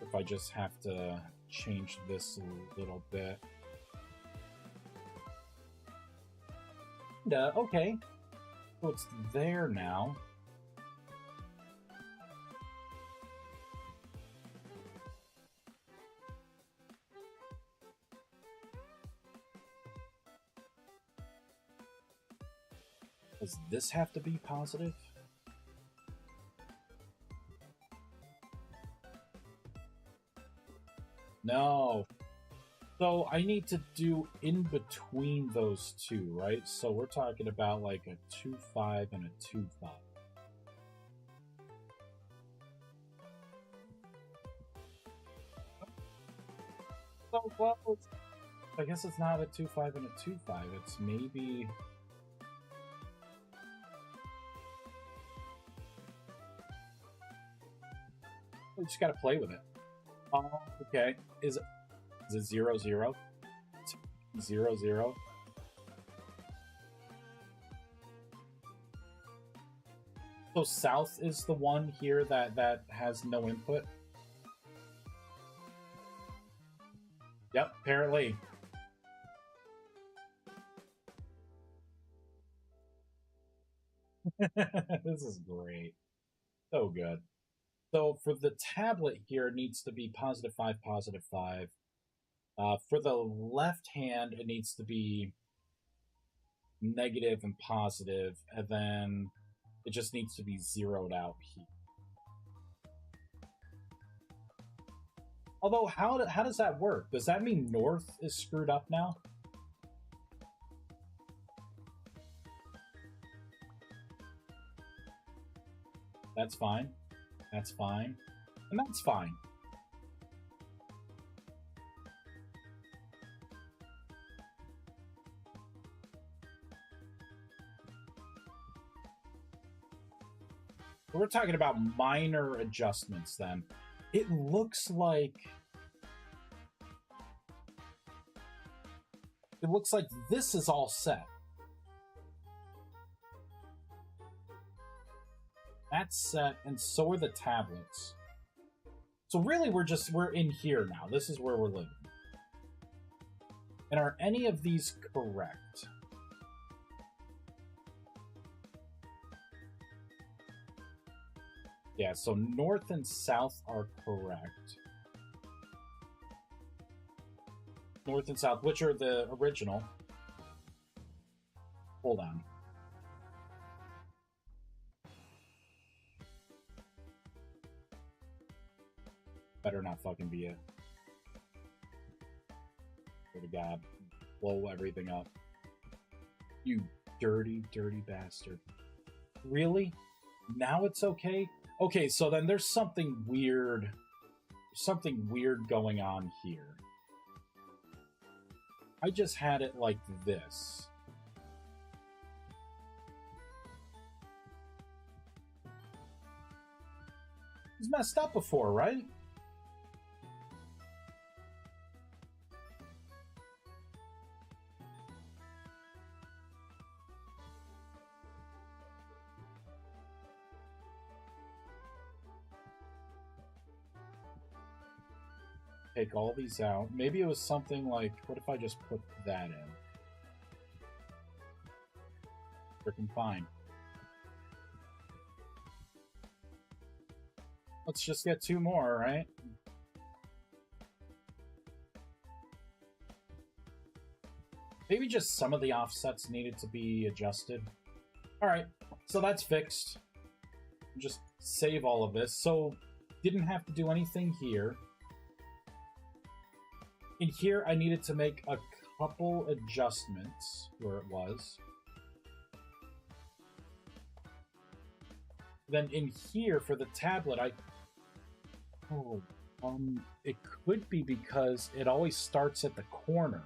If I just have to change this a little bit. Okay. So it's there now. Does this have to be positive? No. So I need to do in between those two, right? So we're talking about like a 2-5 and a 2-5. So, well, I guess it's not a 2-5 and a 2-5. It's maybe... We just gotta play with it. Oh, okay. Is it 0-0? 0-0? So south is the one here that has no input? Yep, apparently. This is great. So good. So for the tablet here, it needs to be +5, +5. For the left hand, it needs to be negative and positive, and then it just needs to be zeroed out here. Although, how does that work? Does that mean north is screwed up now? That's fine. That's fine. And that's fine. We're talking about minor adjustments then. It looks like... It looks like this is all set. That's set, and so are the tablets. So really, we're in here now. This is where we're living. And are any of these correct? Yeah, so north and south are correct. North and south, which are the original. Hold on. Better not fucking be it. Swear to God. Blow everything up. You dirty, dirty bastard. Really? Now it's okay? Okay, so then there's something weird. Something weird going on here. I just had it like this. It's messed up before, right? Take all these out. Maybe it was something like, what if I just put that in? Freaking fine. Let's just get 2 more, right? Maybe just some of the offsets needed to be adjusted. All right. So that's fixed. Just save all of this. So didn't have to do anything here. In here, I needed to make a couple adjustments where it was. Then in here for the tablet, it could be because it always starts at the corner.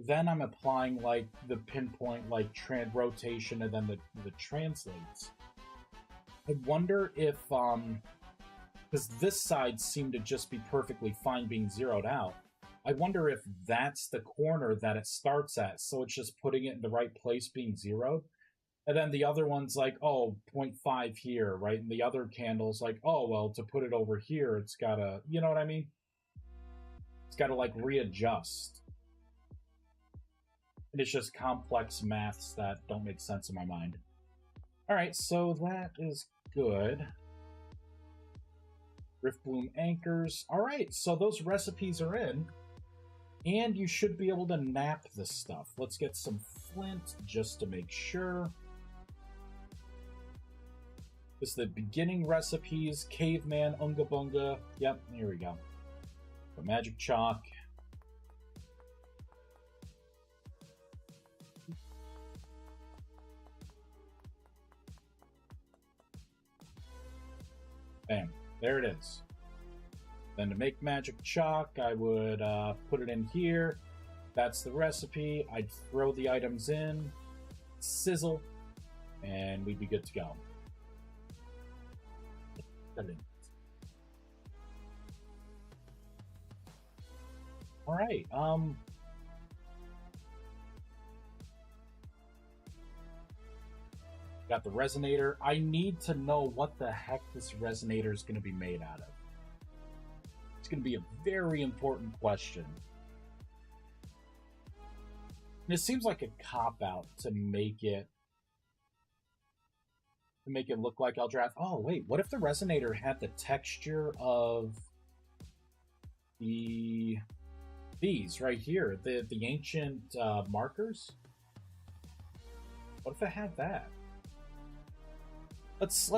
Then I'm applying like the pinpoint, like rotation, and then the translates. I wonder if because this side seemed to just be perfectly fine being zeroed out. I wonder if that's the corner that it starts at, so it's just putting it in the right place being zeroed. And then the other one's like, oh, 0.5 here, right? And the other candle's like, oh, well, to put it over here, it's gotta, you know what I mean? It's gotta, like, readjust. And it's just complex maths that don't make sense in my mind. All right, so that is good. Rift Bloom anchors. All right, so those recipes are in. And you should be able to nap this stuff. Let's get some flint just to make sure. This is the beginning recipes. Caveman, Unga Bunga. Yep, here we go. The magic chalk. Bam. There it is. Then to make magic chalk, I would put it in here. That's the recipe. I'd throw the items in, sizzle, and we'd be good to go. All right. Got the resonator. I need to know what the heck this resonator is going to be made out of. It's going to be a very important question. And it seems like a cop-out to make it look like Eldrath. Oh, wait, what if the resonator had the texture of these right here, the ancient markers? What if it had that? Let's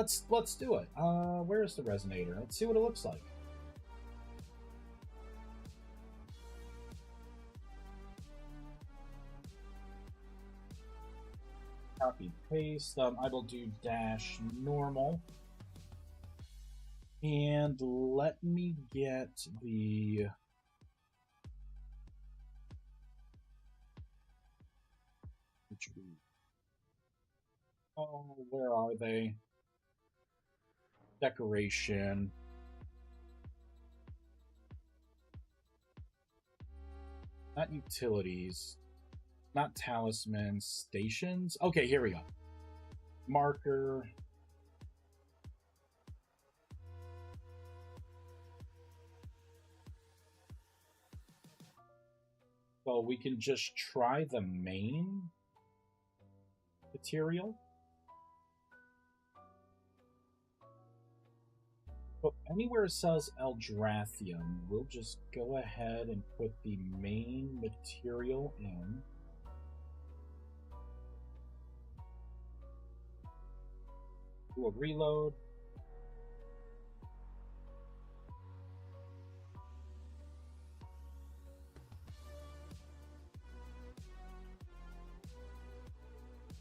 do it. Where is the resonator? Let's see what it looks like. Copy, paste. I will do dash normal. And let me get the... Oh, where are they? Decoration. Not utilities. Not talismans. Stations. Okay, here we go. Marker. So we can just try the main material. But anywhere it says Eldrathnium, we'll just go ahead and put the main material in. Do a reload.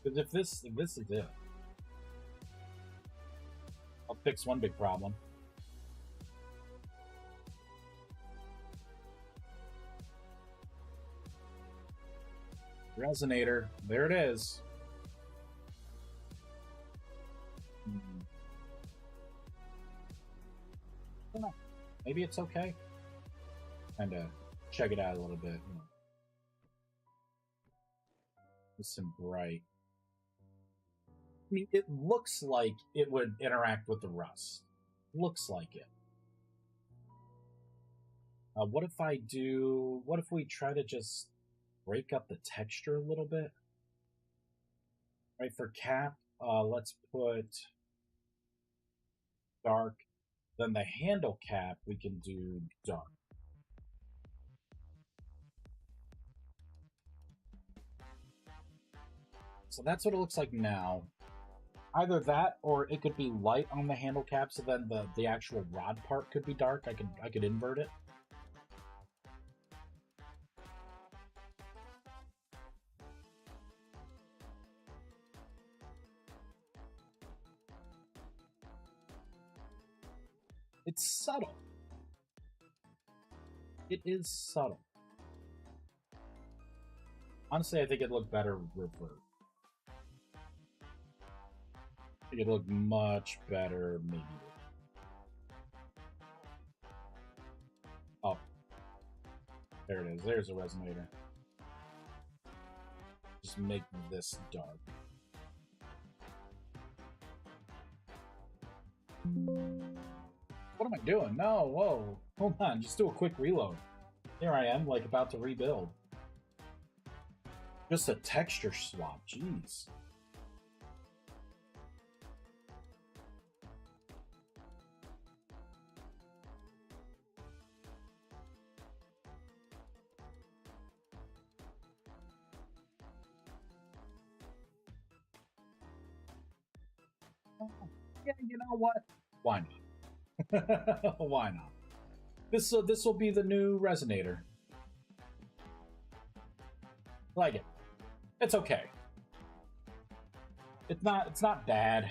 Because if this is it, I'll fix one big problem. Resonator, there it is. I don't know. Maybe it's okay. Kind of check it out a little bit. Some bright. I mean, it looks like it would interact with the rust. Looks like it. What if we try to just break up the texture a little bit? Right, for cap, let's put dark. Then the handle cap, we can do dark. So that's what it looks like now. Either that, or it could be light on the handle cap, so then the actual rod part could be dark. I could invert it. It's subtle. It is subtle. Honestly, I think it'd look better revert. I think it'd look much better, maybe. Oh. There it is. There's a resonator. Just make this dark. What am I doing? No, whoa. Hold on, just do a quick reload. Here I am, like, about to rebuild. Just a texture swap, jeez. Yeah, you know what? Why not? Why not? This will be the new resonator. Like it. It's okay. It's not bad.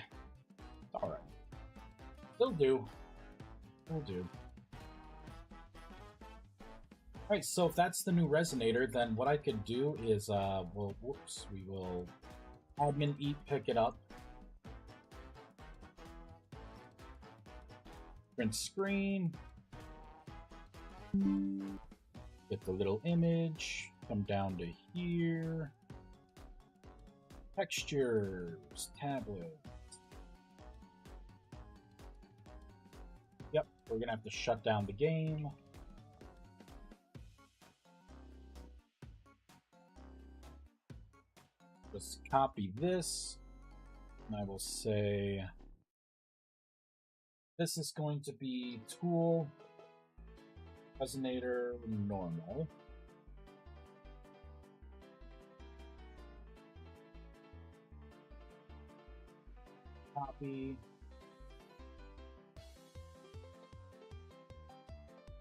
It's all right. It'll do. It'll do. All right. So if that's the new resonator, then what I could do is well, whoops, we will admin eat pick it up. Print screen. Get the little image. Come down to here. Textures. Tablet. Yep, we're gonna have to shut down the game. Just copy this. And I will say this is going to be tool resonator normal. Copy.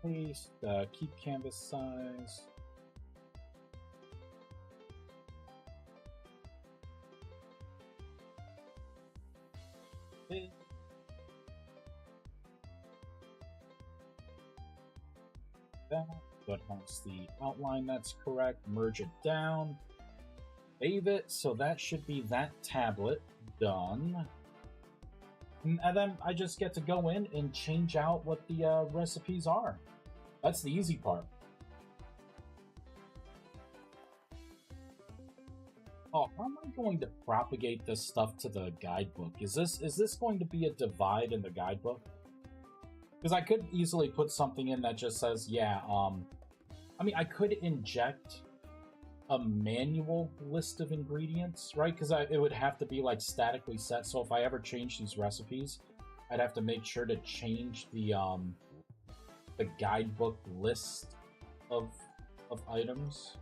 Paste. Keep canvas size. Okay. That has the outline that's correct. Merge it down. Save it. So that should be that tablet done. And then I just get to go in and change out what the recipes are. That's the easy part. Oh, how am I going to propagate this stuff to the guidebook? Is this going to be a divide in the guidebook? Because I could easily put something in that just says, yeah, I mean, I could inject a manual list of ingredients, right? Because it would have to be, like, statically set, so if I ever change these recipes, I'd have to make sure to change the guidebook list of items.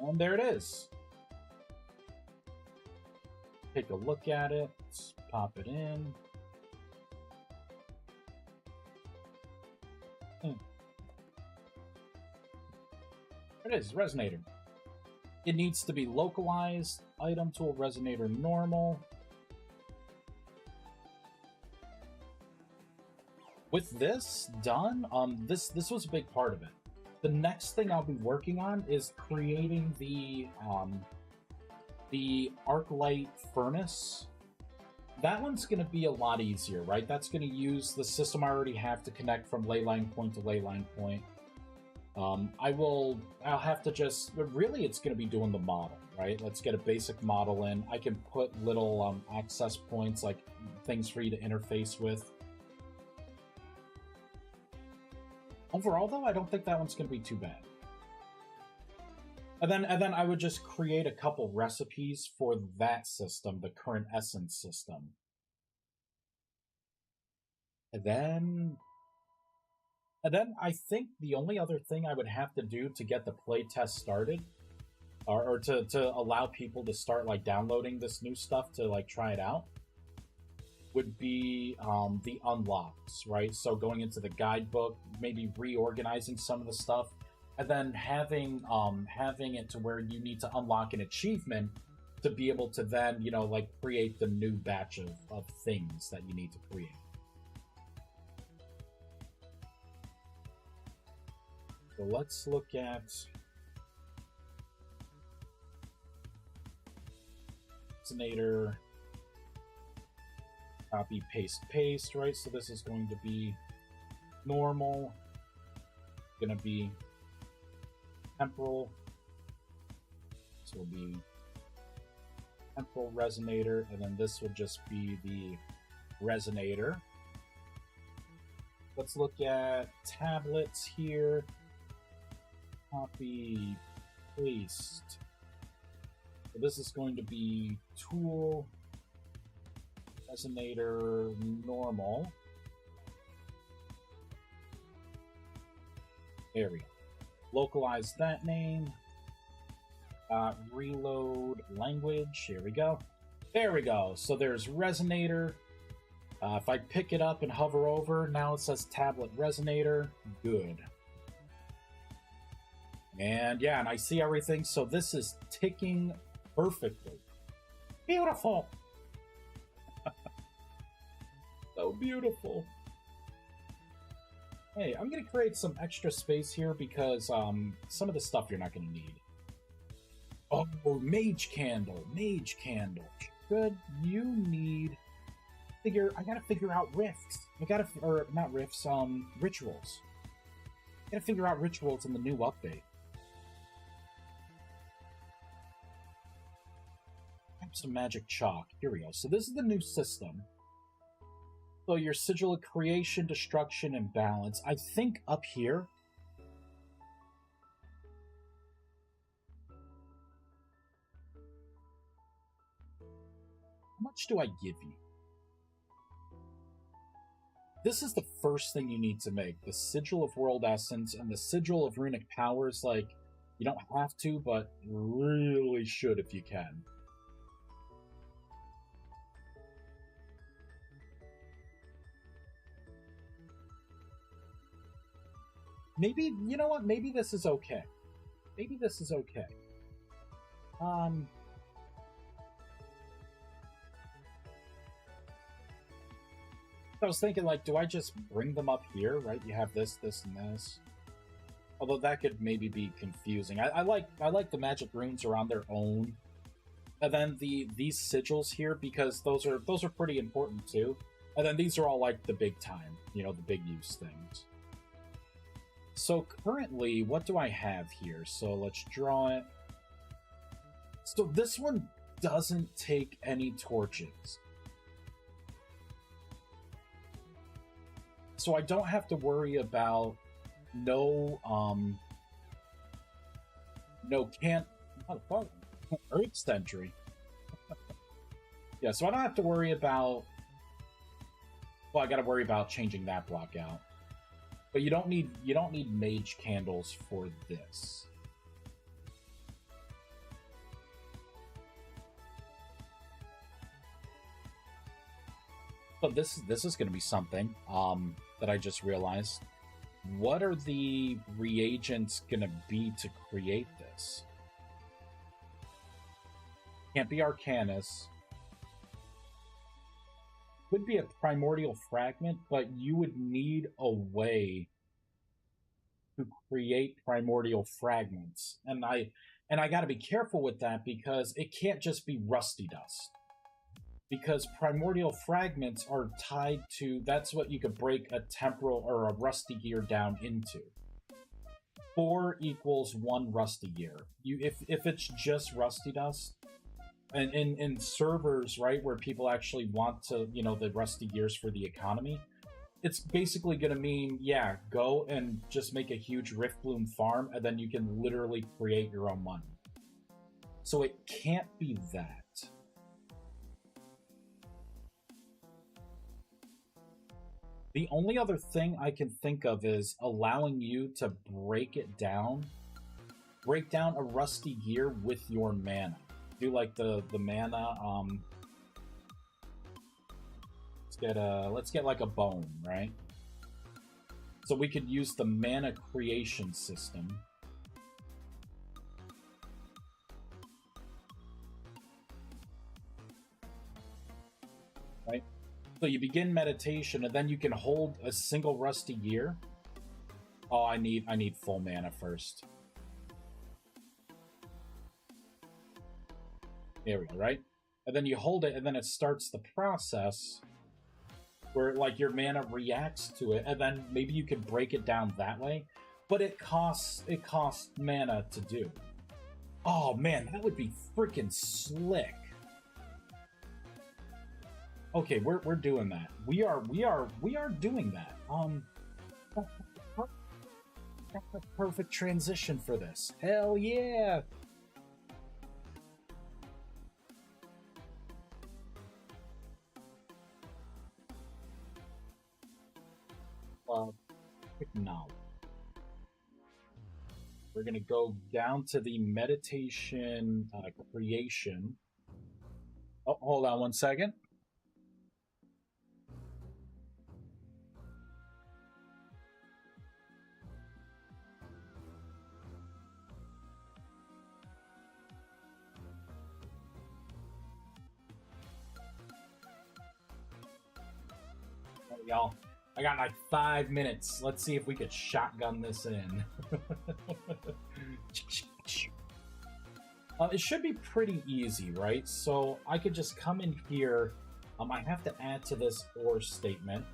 And there it is. Take a look at it. Let's pop it in. There it is, resonator. It needs to be localized. Item tool resonator normal. With this done, this was a big part of it. The next thing I'll be working on is creating the Arclight furnace. That one's going to be a lot easier, right? That's going to use the system I already have to connect from leyline point to leyline point. I'll have to just, really it's going to be doing the model, right? Let's get a basic model in. I can put little access points, like things for you to interface with. Overall, though, I don't think that one's going to be too bad. And then I would just create a couple recipes for that system, the current Essence system. And then And then I think the only other thing I would have to do to get the playtest started, or to allow people to start like downloading this new stuff to like try it out, would be the unlocks, right? So going into the guidebook, maybe reorganizing some of the stuff, and then having it to where you need to unlock an achievement to be able to then, you know, like create the new batch of things that you need to create. So let's look at resonator, copy, paste, paste, right? So this is going to be normal, going to be temporal. This will be temporal resonator, and then this would just be the resonator. Let's look at tablets here. Copy, paste. So this is going to be tool, resonator, normal. There we go. Localize that name. Reload language. Here we go. There we go. So there's resonator. If I pick it up and hover over, now it says tablet resonator. Good. And yeah, and I see everything. So this is ticking perfectly. Beautiful. So beautiful. Hey, I'm going to create some extra space here because some of the stuff you're not going to need. Oh, mage candle. Mage candle. Good. You need... I gotta figure out rifts. Or not rifts, rituals. I gotta figure out rituals in the new update. Have some magic chalk. Here we go. So this is the new system. So your sigil of creation, destruction, and balance. I think up here. How much do I give you? This is the first thing you need to make. The Sigil of World Essence and the Sigil of Runic Powers. Like, you don't have to, but really should if you can. Maybe, you know what? Maybe this is okay. Maybe this is okay. I was thinking, like, do I just bring them up here, right? You have this, this, and this. Although that could maybe be confusing. I like the magic runes are on their own. And then these sigils here, because those are pretty important too. And then these are all like the big time, you know, the big use things. So currently, what do I have here? So let's draw it. So this one doesn't take any torches. So I don't have to worry about no Earth Sentry. Yeah, so I don't have to worry about... Well, I gotta worry about changing that block out. But you don't need mage candles for this. But this is going to be something that I just realized. What are the reagents going to be to create this? Can't be Arcanus. Could be a primordial fragment, but you would need a way to create primordial fragments. And I got to be careful with that because it can't just be rusty dust. Because primordial fragments are tied to... That's what you could break a temporal or a rusty gear down into. 4 equals 1 rusty gear. If it's just rusty dust, and in servers, right, where people actually want to, you know, the rusty gears for the economy, it's basically going to mean, yeah, go and just make a huge Riftbloom farm, and then you can literally create your own money. So it can't be that. The only other thing I can think of is allowing you to break down a rusty gear with your mana. Do like the mana. Let's get like a bone, right? So we could use the mana creation system. Right? So you begin meditation, and then you can hold a single rusty gear. Oh, I need full mana first. There we go, right? And then you hold it, and then it starts the process where like your mana reacts to it, and then maybe you could break it down that way. But it costs mana to do. Oh man, that would be freaking slick. Okay, we're doing that. We are doing that. That's a perfect transition for this. Hell yeah! Quick knowledge. We're gonna go down to the meditation creation. Oh, hold on one second. Y'all, I got like 5 minutes. Let's see if we could shotgun this in. It should be pretty easy, right? So I could just come in here. I have to add to this or statement.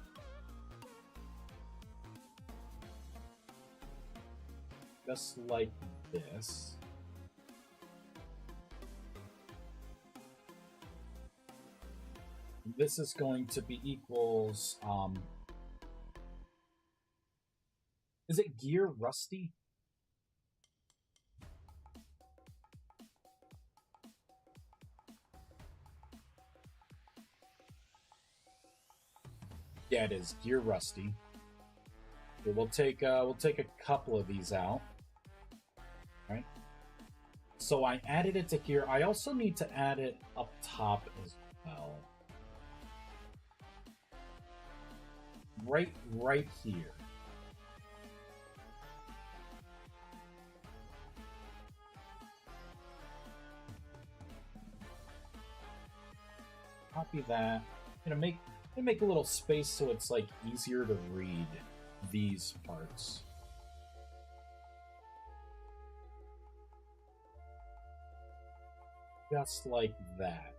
Just like this. This is going to be equals, is it gear rusty? Yeah, it is gear rusty. Okay, we'll take a couple of these out. All right. So I added it to here. I also need to add it up top as well. Right here. Copy that. I'm gonna make a little space so it's like easier to read these parts. Just like that.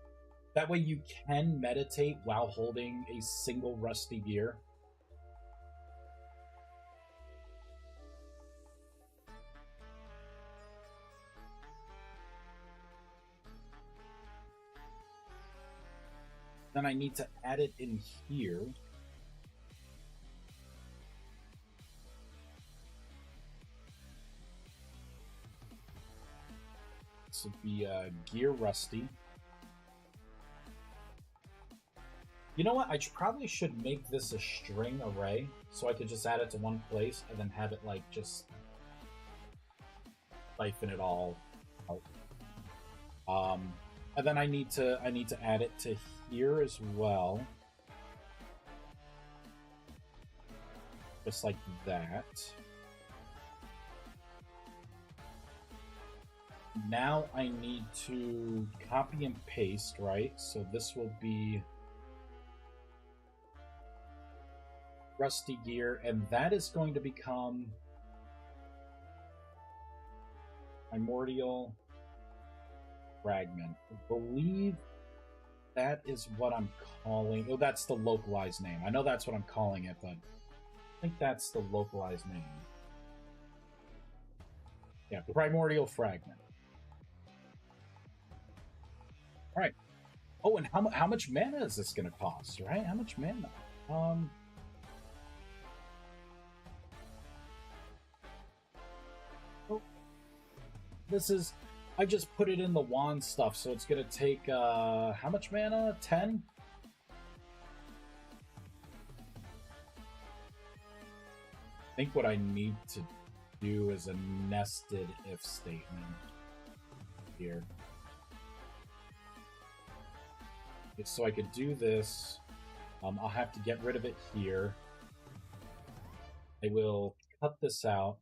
That way you can meditate while holding a single rusty gear. Then I need to add it in here. This would be gear rusty. You know what? I probably should make this a string array so I could just add it to one place and then have it like just siphon it all out. And then I need to add it to here as well. Just like that. Now I need to copy and paste, right? So this will be rusty gear, and that is going to become primordial fragment. I believe that is what I'm calling. Oh, that's the localized name. I know that's what I'm calling it, but I think that's the localized name. Yeah, primordial fragment. All right. Oh, and how much mana is this going to cost? Right? How much mana? Oh, this is. I just put it in the wand stuff, so it's gonna take, how much mana? 10? think what I need to do is a nested if statement here. So I could do this. I'll have to get rid of it here. I will cut this out.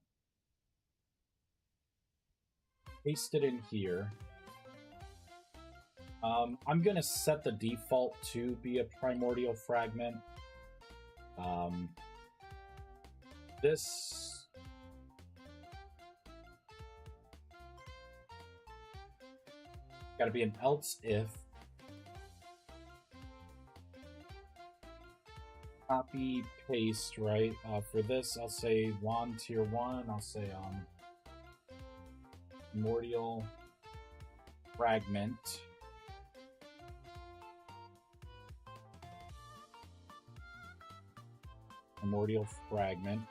Paste it in here. I'm going to set the default to be a primordial fragment. This... got to be an else if. Copy, paste, right? For this, I'll say wand tier 1. I'll say primordial fragment. Primordial fragment.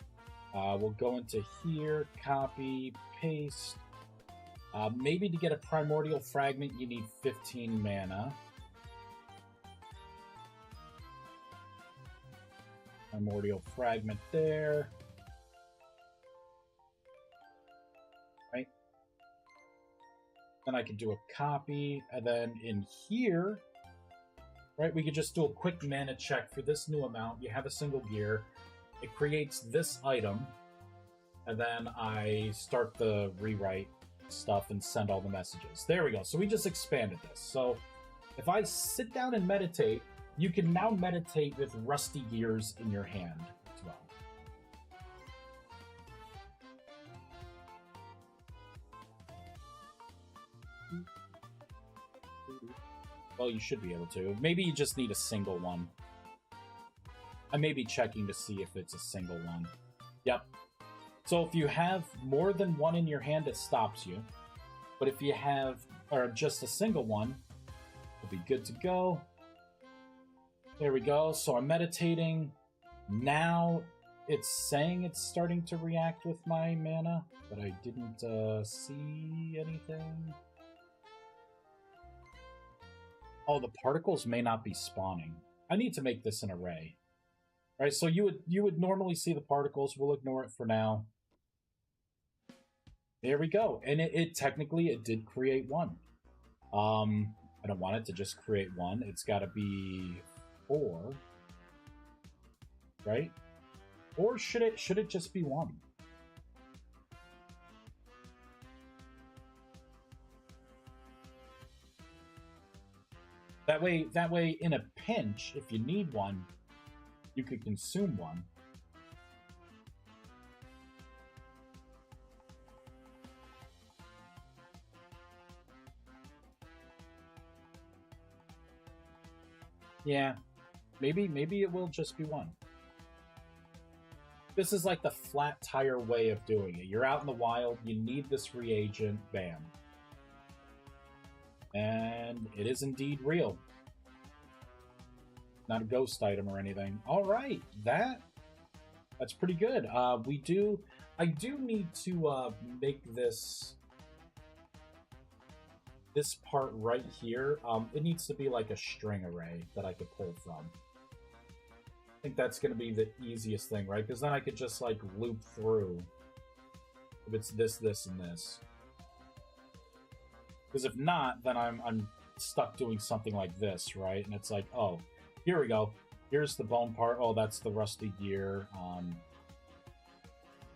We'll go into here, copy, paste. Maybe to get a primordial fragment, you need 15 mana. Primordial fragment there. Right? Then I could do a copy, and then in here, right, we could just do a quick mana check for this new amount. You have a single gear. It creates this item, and then I start the rewrite stuff and send all the messages. There we go. So we just expanded this. So if I sit down and meditate, you can now meditate with rusty gears in your hand as well. Well, you should be able to. Maybe you just need a single one. I may be checking to see if it's a single one. Yep. So if you have more than one in your hand, it stops you. But if you have just a single one, it'll be good to go. There we go. So I'm meditating. Now it's saying it's starting to react with my mana, but I didn't see anything. Oh, the particles may not be spawning. I need to make this an array. All right, so you would normally see the particles. We'll ignore it for now. There we go. And it technically it did create one. I don't want it to just create one. It's got to be 4, right? Or should it just be 1? That way, in a pinch, if you need one, you could consume one. Yeah, maybe it will just be 1. This is like the flat tire way of doing it. You're out in the wild, you need this reagent, bam. And it is indeed real. Not a ghost item or anything. All right, that's pretty good. I do need to make this part right here. It needs to be like a string array that I could pull from. I think that's going to be the easiest thing, right? Because then I could just like loop through if it's this, and this. Because if not, then I'm stuck doing something like this, right? And it's like, oh, here we go. Here's the bone part. Oh, that's the rusty gear.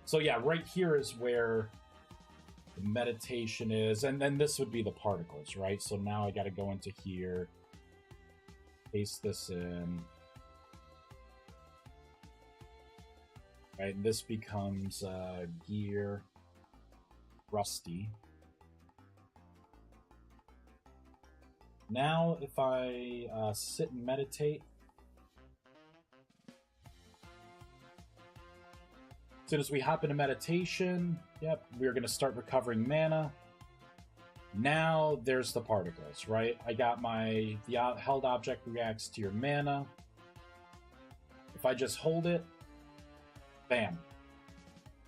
So yeah, right here is where the meditation is, and then this would be the particles, right? So now I got to go into here, paste this in. Right, and this becomes gear rusty. Now, if I sit and meditate, as soon as we hop into meditation, yep, we're going to start recovering mana. Now, there's the particles, right? I got the held object reacts to your mana. If I just hold it, bam.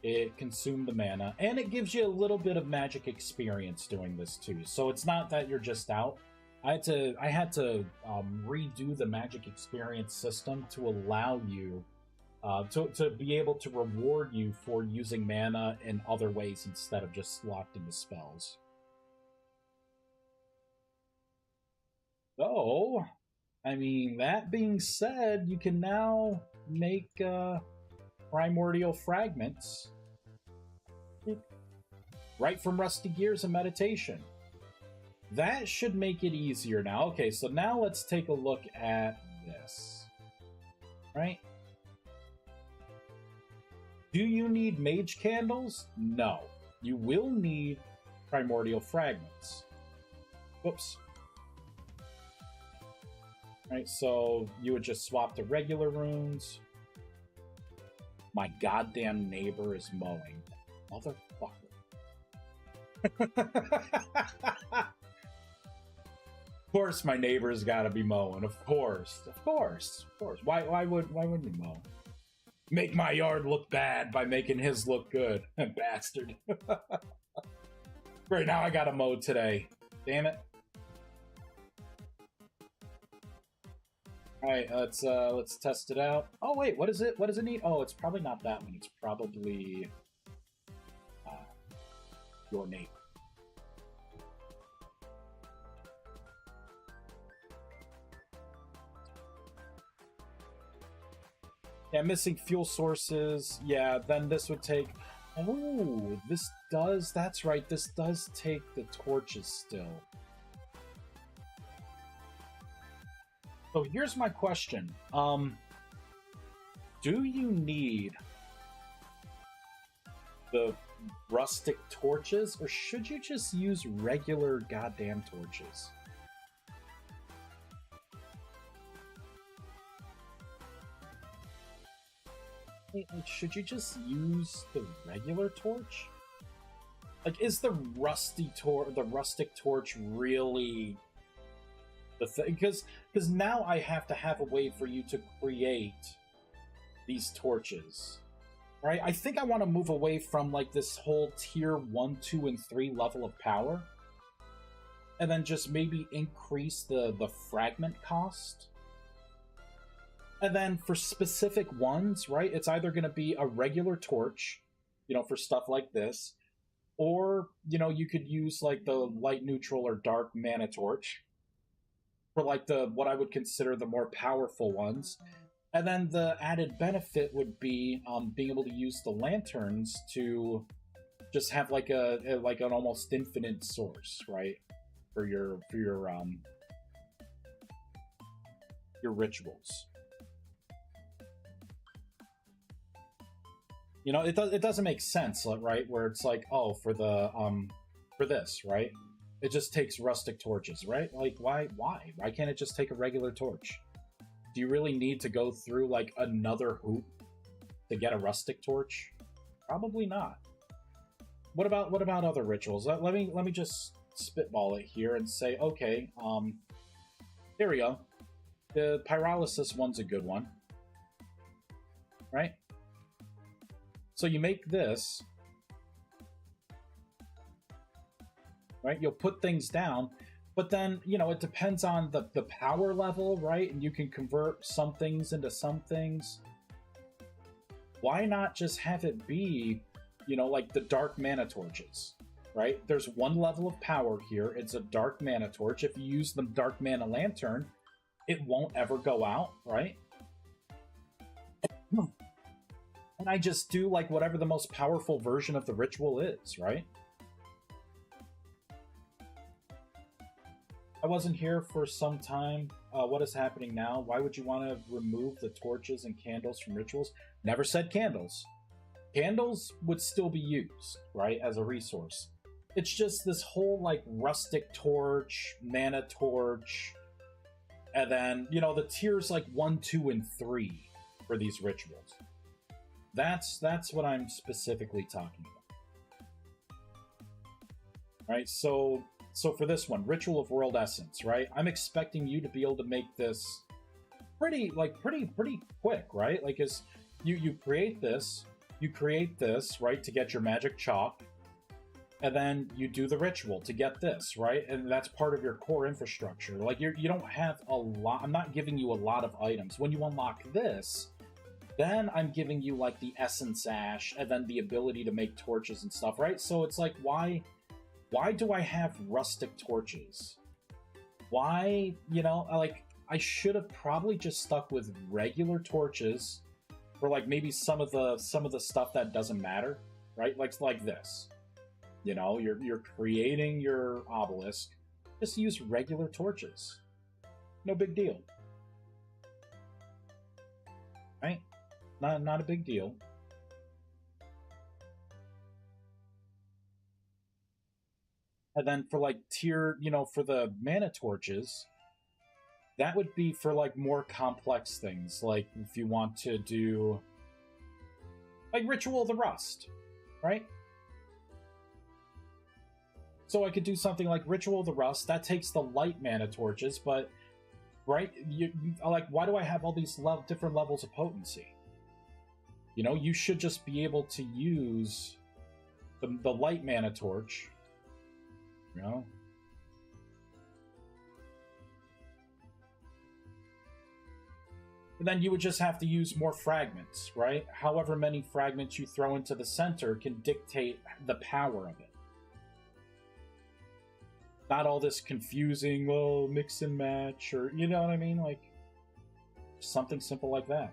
It consumed the mana, and it gives you a little bit of magic experience doing this too. So it's not that you're just out. I had to redo the magic experience system to allow you to be able to reward you for using mana in other ways instead of just locked into spells. So, I mean, that being said, you can now make primordial fragments right from Rusty Gears and Meditation. That should make it easier now. Okay, so now let's take a look at this. Right? Do you need mage candles? No. You will need primordial fragments. Whoops. Right, so you would just swap the regular runes. My goddamn neighbor is mowing. Motherfucker. Of course my neighbor's gotta be mowing. Of course. Of course. Of course. Why wouldn't he mow? Make my yard look bad by making his look good. Bastard. Great, now I gotta mow today. Damn it. Alright, let's test it out. Oh wait, what is it? What does it need? Oh, it's probably not that one. It's probably your neighbor. Yeah, missing fuel sources. Yeah, then this would take... Oh, this does... That's right, this does take the torches still. So here's my question. Do you need the rustic torches, or should you just use regular goddamn torches? Should you just use the regular torch? Like, is the rustic torch really the thing? Because now I have to have a way for you to create these torches, right? I think I want to move away from like this whole tier 1, 2, and 3 level of power, and then just maybe increase the fragment cost. And then for specific ones, right, it's either going to be a regular torch, you know, for stuff like this, or, you know, you could use like the light neutral or dark mana torch for like the what I would consider the more powerful ones. And then the added benefit would be being able to use the lanterns to just have like an almost infinite source, right, for your rituals. You know, it doesn't make sense, right? Where it's like, oh, for the for this, right? It just takes rustic torches, right? Like, why can't it just take a regular torch? Do you really need to go through like another hoop to get a rustic torch? Probably not. What about other rituals? Let me just spitball it here and say, okay, here we go. The pyrolysis one's a good one, right? So you make this, right? You'll put things down, but then, you know, it depends on the power level, right? And you can convert some things into some things. Why not just have it be, you know, like the dark mana torches, right? There's one level of power here. It's a dark mana torch. If you use the dark mana lantern, it won't ever go out, right? And I just do like whatever the most powerful version of the ritual is, right? I wasn't here for some time. What is happening now? Why would you want to remove the torches and candles from rituals? Never said candles. Candles would still be used, right, as a resource. It's just this whole like rustic torch, mana torch, and then, you know, the tiers like 1, 2, and 3 for these rituals. That's what I'm specifically talking about. Right, so for this one, Ritual of World Essence, right? I'm expecting you to be able to make this pretty quick, right? Like, as you create this, right, to get your magic chalk, and then you do the ritual to get this, right? And that's part of your core infrastructure. Like, you don't have a lot. I'm not giving you a lot of items. When you unlock this, Then I'm giving you like the essence ash and then the ability to make torches and stuff, right? So it's like, why do I have rustic torches? Why, you know, like, I should have probably just stuck with regular torches for like maybe some of the stuff that doesn't matter, right? Like this. You know, you're creating your obelisk. Just use regular torches. No big deal. Right? Not a big deal. And then for like tier, you know, for the mana torches, that would be for like more complex things. Like if you want to do like Ritual of the Rust, right? So I could do something like Ritual of the Rust. That takes the light mana torches, but right, you like, why do I have all these different levels of potency? You know, you should just be able to use the light mana torch. You know? And then you would just have to use more fragments, right? However many fragments you throw into the center can dictate the power of it. Not all this confusing, well, mix and match, or, you know what I mean? Like, something simple like that.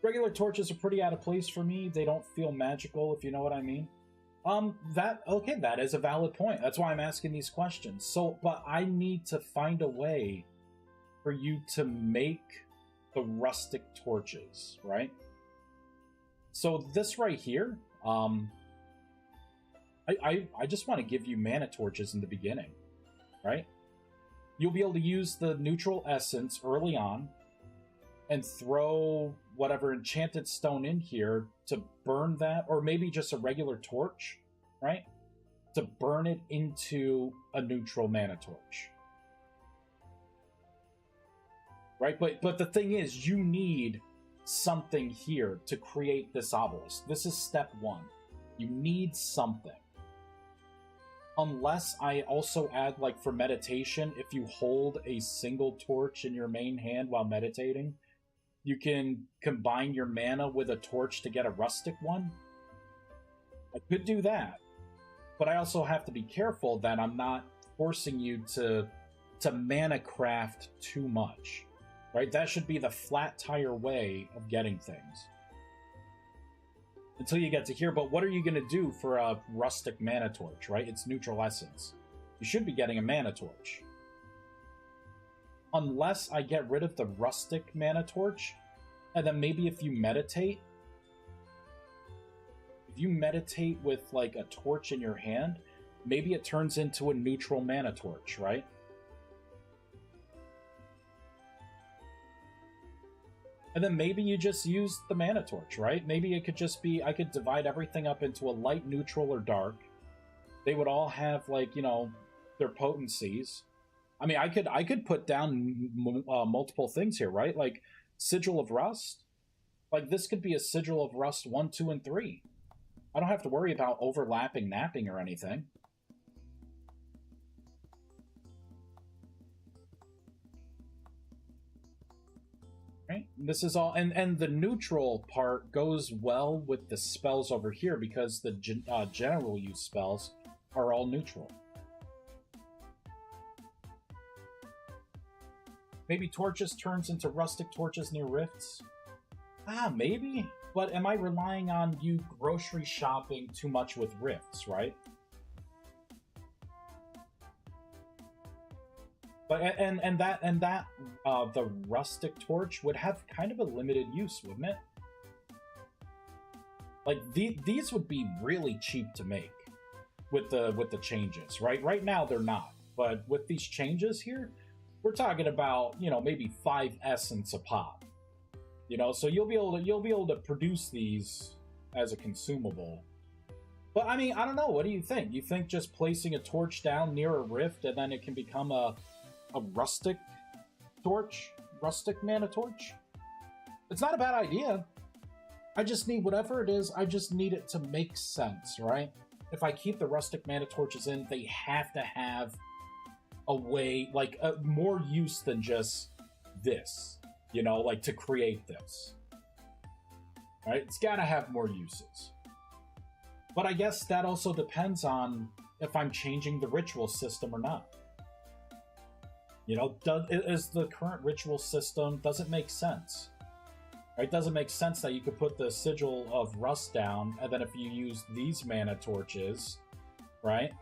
Regular torches are pretty out of place for me. They don't feel magical, if you know what I mean. Okay, that is a valid point. That's why I'm asking these questions. So, but I need to find a way for you to make the rustic torches, right? So this right here, I just want to give you mana torches in the beginning, right? You'll be able to use the neutral essence early on and throw whatever enchanted stone in here to burn that, or maybe just a regular torch, right? To burn it into a neutral mana torch. Right? But the thing is, you need something here to create this obelisk. This is step one. You need something. Unless I also add, like, for meditation, if you hold a single torch in your main hand while meditating, you can combine your mana with a torch to get a rustic one. I could do that. But I also have to be careful that I'm not forcing you to mana craft too much. Right? That should be the flat tire way of getting things. Until you get to here, but what are you going to do for a rustic mana torch, right? It's neutral essence. You should be getting a mana torch. Unless I get rid of the rustic mana torch, and then maybe if you meditate with, like, a torch in your hand, maybe it turns into a neutral mana torch, right? And then maybe you just use the mana torch, right? Maybe it could just be, I could divide everything up into a light, neutral, or dark. They would all have, like, you know, their potencies. I mean, I could put down multiple things here, right? Like, Sigil of Rust. Like, this could be a Sigil of Rust 1, 2, and 3. I don't have to worry about overlapping napping or anything. Right? This is all, and the neutral part goes well with the spells over here because the general use spells are all neutral. Maybe torches turns into rustic torches near rifts. Maybe. But am I relying on you grocery shopping too much with rifts, right? But and that the rustic torch would have kind of a limited use, wouldn't it? Like these would be really cheap to make with the changes, right? Right now they're not, but with these changes here, we're talking about, you know, maybe 5 essence a pop. You know, so you'll be able to produce these as a consumable. But I mean, I don't know. What do you think? You think just placing a torch down near a rift and then it can become a rustic torch? Rustic mana torch? It's not a bad idea. I just need whatever it is, I just need it to make sense, right? If I keep the rustic mana torches in, they have to have a way, like, more use than just this. you know, like to create this. Right? It's got to have more uses. But I guess that also depends on if I'm changing the ritual system or not. You know, is the current ritual system, does it make sense? Right? Does it make sense that you could put the sigil of rust down, and then if you use these mana torches, right,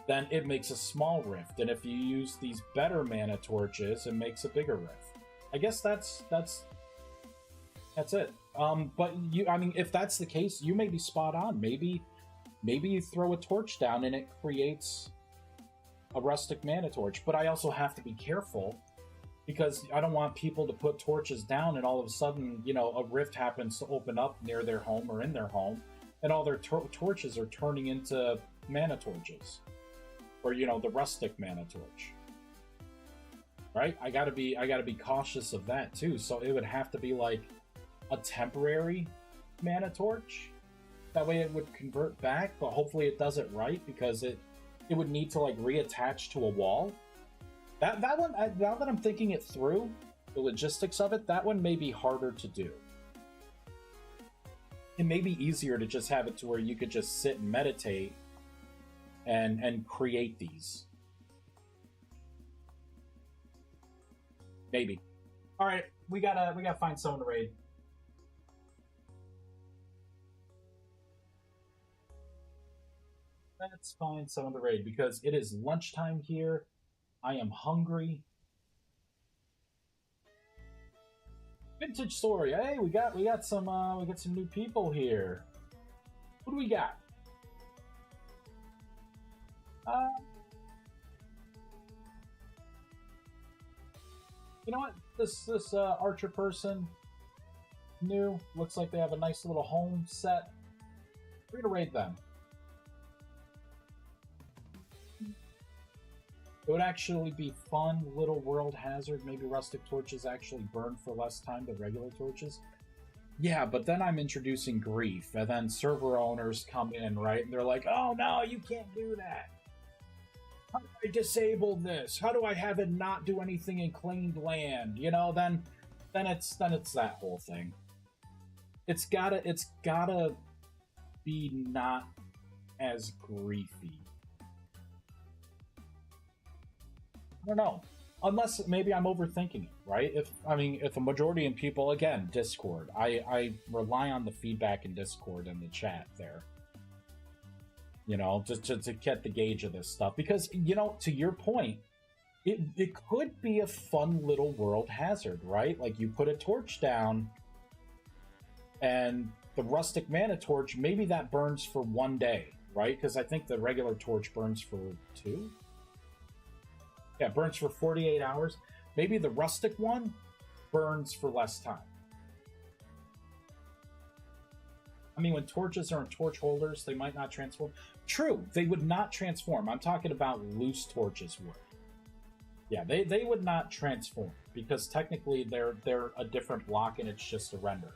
then it makes a small rift, and if you use these better mana torches, it makes a bigger rift. I guess that's it. But I mean, if that's the case, you may be spot on. Maybe you throw a torch down and it creates a rustic mana torch. But I also have to be careful, because I don't want people to put torches down and all of a sudden, you know, a rift happens to open up near their home or in their home, and all their torches are turning into mana torches, or, you know, the rustic mana torch. Right? I gotta be cautious of that too. So it would have to be like a temporary mana torch. That way it would convert back, but hopefully it does it right, because it would need to like reattach to a wall. That one, now that I'm thinking it through, the logistics of it, that one may be harder to do. It may be easier to just have it to where you could just sit and meditate and create these. Maybe. All right, we gotta find someone to raid. Let's find someone to raid, because it is lunchtime here. I am hungry. Vintage story. Hey, we got some new people here. What do we got? You know what? This archer person, new, looks like they have a nice little home set. We're gonna raid them. It would actually be fun, little world hazard. Maybe rustic torches actually burn for less time than regular torches. Yeah, but then I'm introducing grief, and then server owners come in, right? And they're like, oh no, you can't do that. How do I disable this? How do I have it not do anything in claimed land? You know, then it's that whole thing. It's gotta be not as griefy. I don't know. Unless maybe I'm overthinking it, right? If a majority of people, again, Discord, I rely on the feedback in Discord and the chat there. You know, just to get the gauge of this stuff. Because, you know, to your point, it could be a fun little world hazard, right? Like, you put a torch down, and the rustic mana torch, maybe that burns for 1 day, right? Because I think the regular torch burns for 2? Yeah, it burns for 48 hours. Maybe the rustic one burns for less time. I mean, when torches are in torch holders, they might not transform. True, they would not transform. I'm talking about loose torches would. Yeah, they would not transform, because technically they're a different block and it's just a render.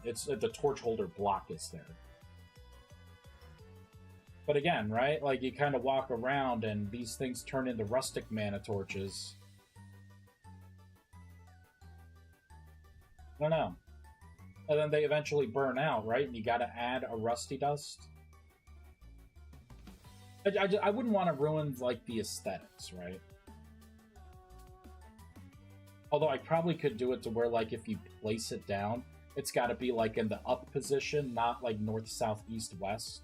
It's the torch holder block is there. But again, right, like you kind of walk around and these things turn into rustic mana torches. I don't know. And then they eventually burn out, right? And you gotta add a rusty dust. I wouldn't want to ruin, like, the aesthetics, right? Although I probably could do it to where, like, if you place it down, it's gotta be, like, in the up position, not, like, north, south, east, west.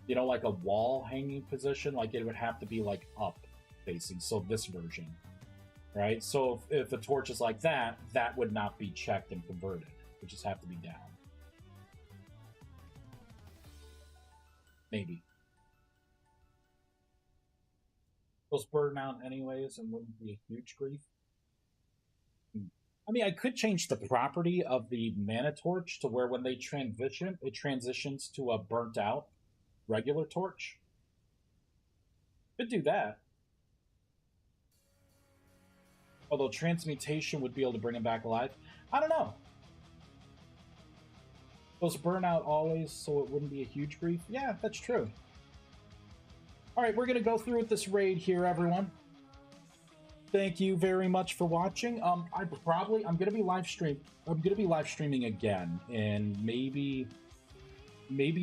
You know, like a wall hanging position, like it would have to be like up facing. So this version, right? So if the torch is like that, that would not be checked and converted. It would just have to be down. Maybe. Those burn out anyways and wouldn't be a huge grief. I mean, I could change the property of the mana torch to where when they transition, it transitions to a burnt out regular torch. Could do that. Although transmutation would be able to bring him back alive. I don't know. Those burn out always, so it wouldn't be a huge grief. Yeah, that's true. Alright, we're going to go through with this raid here, everyone. Thank you very much for watching. I'm gonna be live streaming again in maybe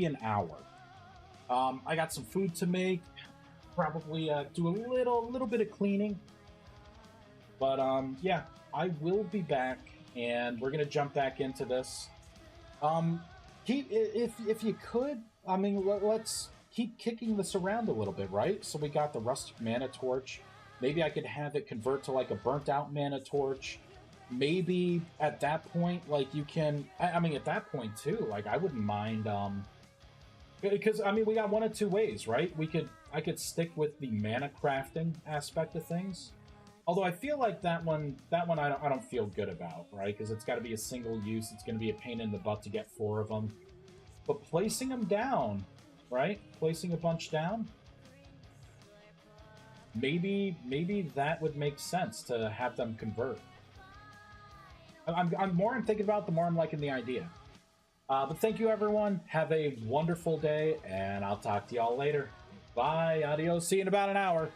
an hour. I got some food to make. Probably do a little bit of cleaning. But yeah, I will be back, and we're gonna jump back into this. If you could, I mean, let's keep kicking this around a little bit, right? So we got the rustic mana torch. Maybe I could have it convert to like a burnt out mana torch. Maybe at that point, like you can. I mean, at that point too, like I wouldn't mind. Because I mean, we got one of two ways, right? I could stick with the mana crafting aspect of things. Although I feel like that one I don't feel good about, right? Because it's got to be a single use. It's going to be a pain in the butt to get 4 of them. But placing them down, right? Placing a bunch down. Maybe that would make sense to have them convert. I'm more I'm thinking about, the more I'm liking the idea. But thank you, everyone. Have a wonderful day, and I'll talk to y'all later. Bye. Adios. See you in about an hour.